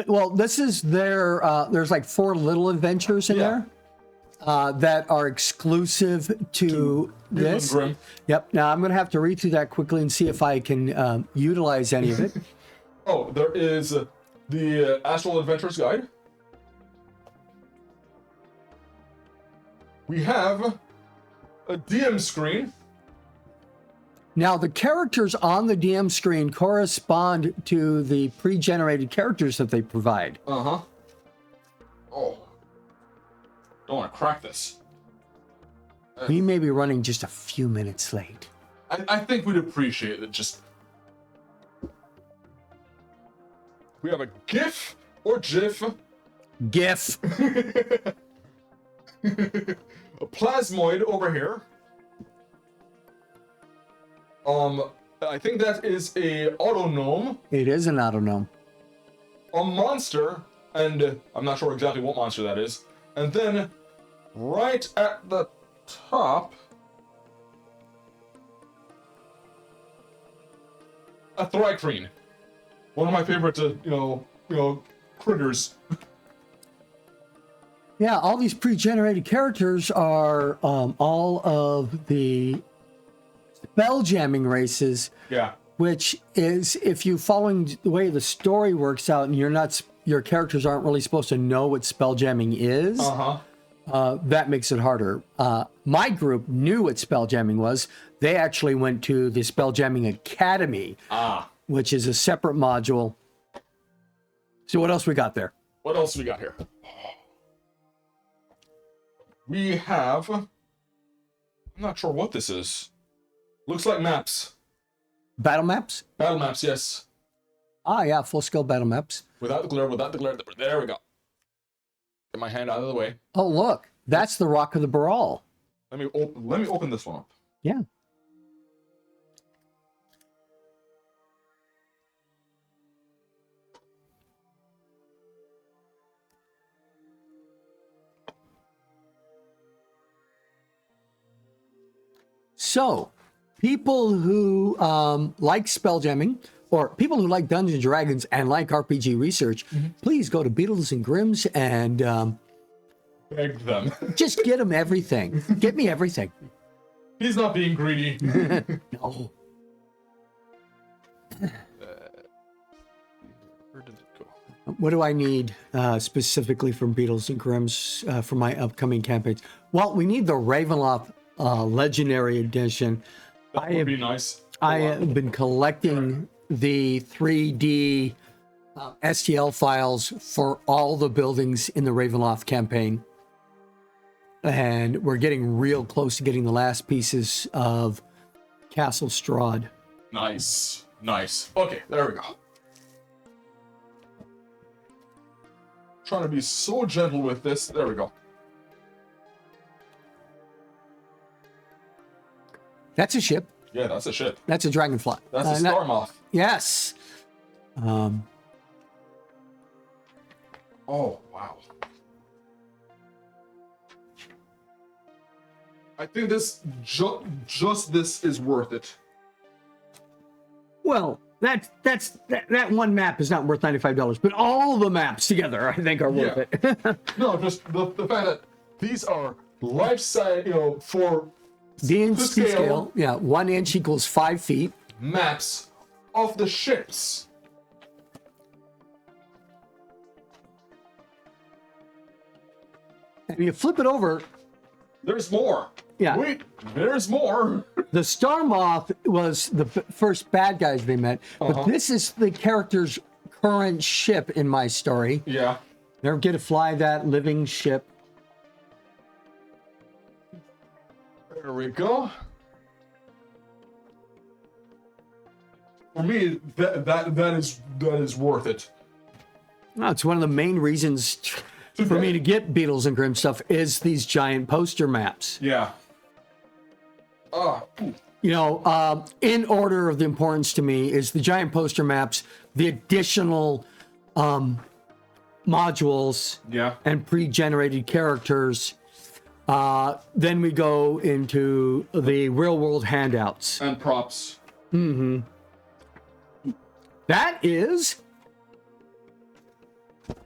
Well, this is their... there's like 4 little adventures in there that are exclusive to this. Grim. Yep. Now, I'm going to have to read through that quickly and see if I can utilize any of it. Oh, there is the Astral Adventures Guide. We have a DM screen. Now, the characters on the DM screen correspond to the pre-generated characters that they provide. Uh-huh. Oh. Don't want to crack this. We may be running just a few minutes late. I think we'd appreciate it. Just. We have a GIF or GIF. GIF. A plasmoid over here. I think that is a autognome. It is an autognome. A monster, and I'm not sure exactly what monster that is. And then, right at the top, a Thrycreen. One of my favorite, critters. Yeah, all these pre-generated characters are all of the spell-jamming races. Yeah. Which is, if you following the way the story works out, and your characters aren't really supposed to know what spell-jamming is. That makes it harder. My group knew what spell-jamming was. They actually went to the Spell-Jamming Academy, which is a separate module. So what else we got there? What else we got here? We have... I'm not sure what this is. Looks like maps. Battle maps? Battle maps, yes. Ah, yeah, full-scale battle maps. Without the glare, without the glare. There we go. Get my hand out of the way. Oh, look. That's the Rock of the Baral. Let me open this one up. Yeah. So, people who like spelljamming, or people who like Dungeons and Dragons and like RPG research, please go to Beatles and Grimm's and Beg them. just get them everything. Get me everything. He's not being greedy. No. Where did it go? What do I need specifically from Beatles and Grimm's for my upcoming campaigns? Well, we need the Ravenloft Legendary Edition. That would be nice. I have been collecting the 3D STL files for all the buildings in the Ravenloft campaign. And we're getting real close to getting the last pieces of Castle Strahd. Nice. Nice. Okay, there we go. Trying to be so gentle with this. There we go. That's a ship. Yeah, that's a ship. That's a dragonfly. That's a star moth. Yes. Oh, wow. I think this, just this is worth it. Well, that one map is not worth $95, but all the maps together, I think, are worth it. No, just the fact that these are life-size, for The the scale, yeah, 1 inch equals 5 feet. maps of the ships. And you flip it over. There's more. Yeah. Wait, there's more. The Star Moth was the first bad guys they met, but this is the character's current ship in my story. Yeah. Never get to fly that living ship. There we go. For me, that is worth it. No, it's one of the main reasons for me to get Beatles and Grimm stuff is these giant poster maps. Yeah. You know, in order of the importance to me is the giant poster maps, the additional modules, Yeah. and pre-generated characters. Then we go into the real-world handouts. And props. That is...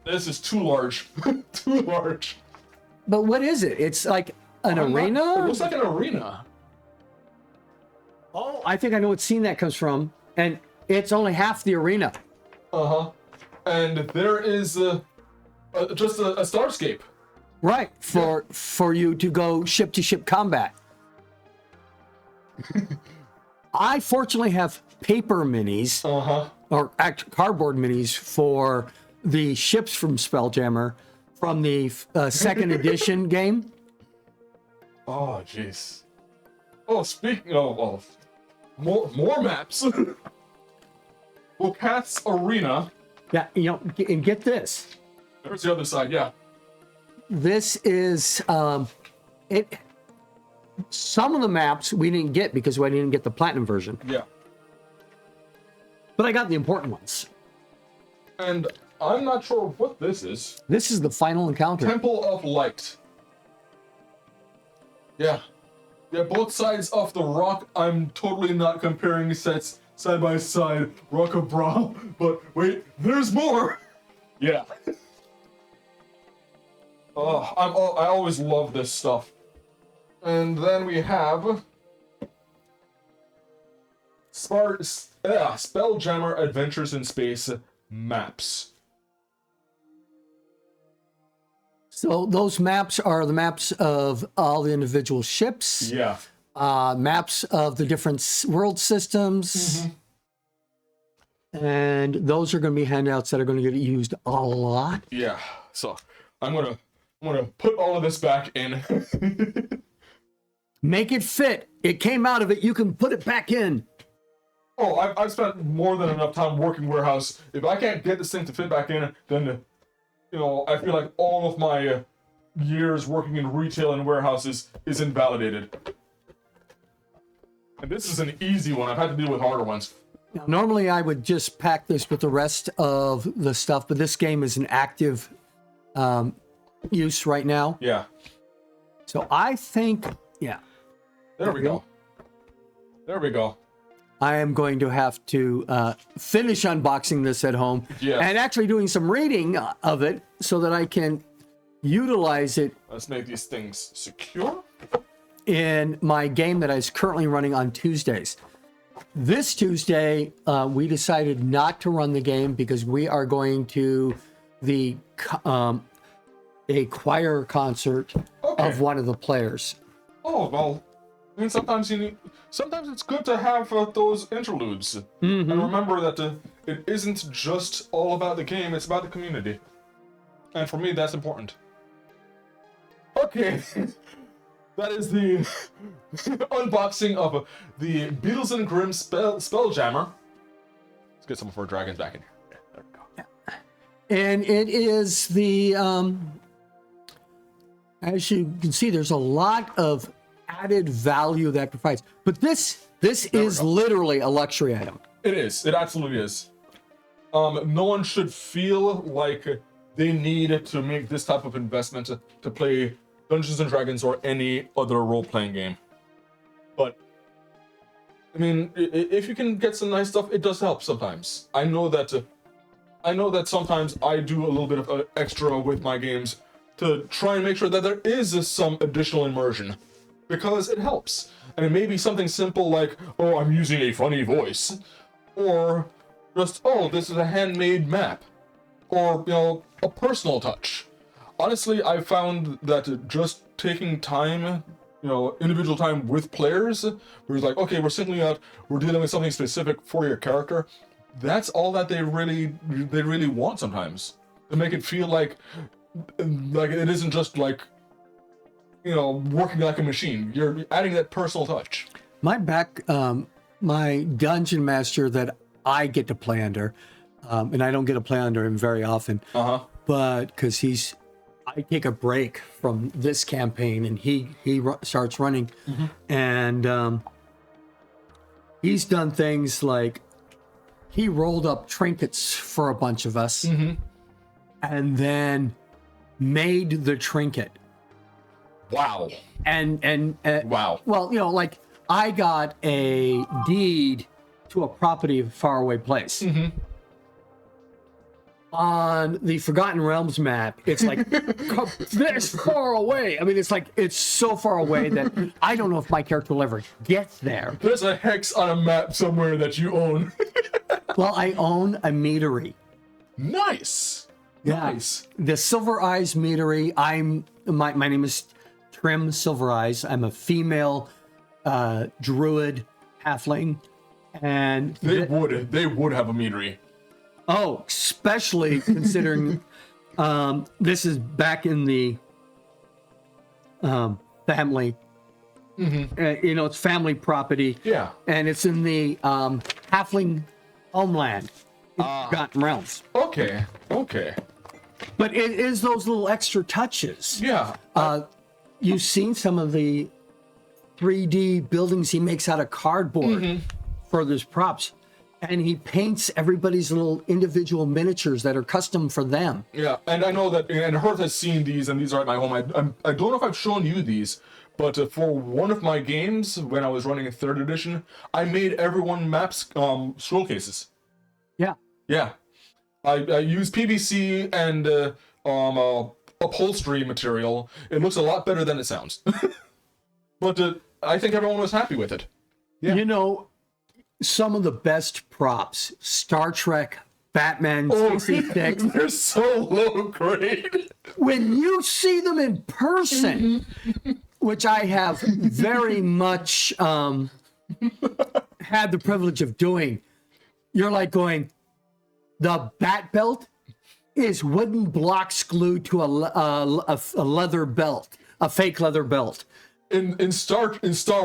This is too large. Too large. But what is it? It's like an arena? It looks like an arena. Oh, I think I know what scene that comes from. And it's only half the arena. And there is just a starscape. Right, for you to go ship to ship combat. I fortunately have paper minis, or cardboard minis for the ships from Spelljammer from the second edition game. Oh, jeez. Oh, speaking of more maps. Well, Cat's Arena. Yeah, and get this. There's the other side, yeah. This is it. Some of the maps we didn't get because we didn't get the platinum version. Yeah. But I got the important ones. And I'm not sure what this is. This is the final encounter. Temple of Light. Yeah. Yeah, both sides of the rock. I'm totally not comparing sets side by side. Rock of Bra. But wait, there's more. Yeah. Oh, I always love this stuff. And then we have Spelljammer Adventures in Space maps. So those maps are the maps of all the individual ships. Yeah. Maps of the different world systems. And those are going to be handouts that are going to get used a lot. Yeah. So I'm gonna put all of this back in. Make it fit. It came out of it. You can put it back in. Oh, I've spent more than enough time working warehouse. If I can't get this thing to fit back in, then, I feel like all of my years working in retail and warehouses is invalidated. And this is an easy one. I've had to deal with harder ones. Now, normally I would just pack this with the rest of the stuff, but this game is an active use right now. Yeah. So I think, yeah. There we go. There we go. I am going to have to finish unboxing this at home and actually doing some reading of it so that I can utilize it. Let's make these things secure. In my game that is currently running on Tuesdays. This Tuesday, we decided not to run the game because we are going to a choir concert of one of the players. Oh, well, I mean, sometimes it's good to have those interludes. And remember that it isn't just all about the game, it's about the community. And for me, that's important. Okay. That is the unboxing of the Beatles and Grimm Spelljammer. Let's get some of our dragons back in here. Yeah, there we go. And it is the, as you can see, there's a lot of added value that provides. But this is literally a luxury item. It is. It absolutely is. No one should feel like they need to make this type of investment to play Dungeons and Dragons or any other role-playing game. But, I mean, if you can get some nice stuff, it does help sometimes. I know that sometimes I do a little bit of extra with my games to try and make sure that there is some additional immersion, because it helps. And it may be something simple like, oh, I'm using a funny voice, or just, oh, this is a handmade map, or, a personal touch. Honestly, I found that just taking time, individual time with players, where it's like, okay, we're singling out, we're dealing with something specific for your character, that's all that they really want sometimes. To make it feel like it isn't just like, working like a machine. You're adding that personal touch. My dungeon master that I get to play under, and I don't get to play under him very often, but because I take a break from this campaign and he starts running, and he's done things like he rolled up trinkets for a bunch of us and then made the trinket. Wow. And wow. Well, like I got a deed to a property of faraway place. On the Forgotten Realms map, it's like this far away. I mean, it's so far away that I don't know if my character will ever get there. There's a hex on a map somewhere that you own. Well, I own a meadery. Nice. Nice. The Silver Eyes Meadery. My name is Trim Silver Eyes. I'm a female druid halfling, and They would have a meadery. oh, especially considering this is back in the family. It's family property. Yeah. And it's in the halfling homeland, in Forgotten Realms. Okay. But it is those little extra touches. Yeah. You've seen some of the 3D buildings he makes out of cardboard for those props. And he paints everybody's little individual miniatures that are custom for them. Yeah, and I know that, and Hearth has seen these, and these are at my home. I don't know if I've shown you these, but for one of my games, when I was running a 3rd edition, I made everyone maps scroll cases. Yeah. Yeah. I use PVC and upholstery material. It looks a lot better than it sounds. But I think everyone was happy with it. Yeah. You know, some of the best props, Star Trek, Batman 66. They're so low grade. When you see them in person, which I have very much had the privilege of doing, you're like going, the bat belt is wooden blocks glued to a leather belt, a fake leather belt. In Star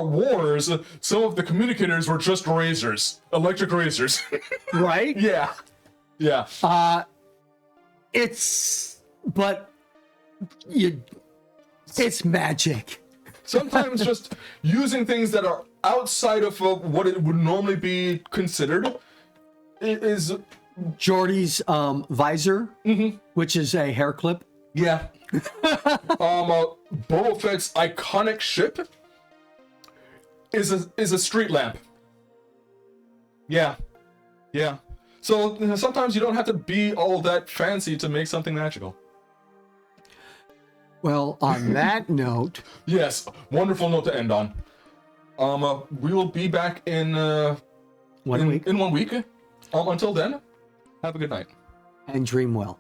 Wars, some of the communicators were just razors, electric razors. Right? Yeah. It's magic. Sometimes just using things that are outside of what it would normally be considered is. Jordy's visor, which is a hair clip. Yeah. Boba Fett's iconic ship is a street lamp. Yeah. So sometimes you don't have to be all that fancy to make something magical. Well, on that note, Yes, wonderful note to end on. We will be back in 1 week, In 1 week. Until then, have a good night. and dream well.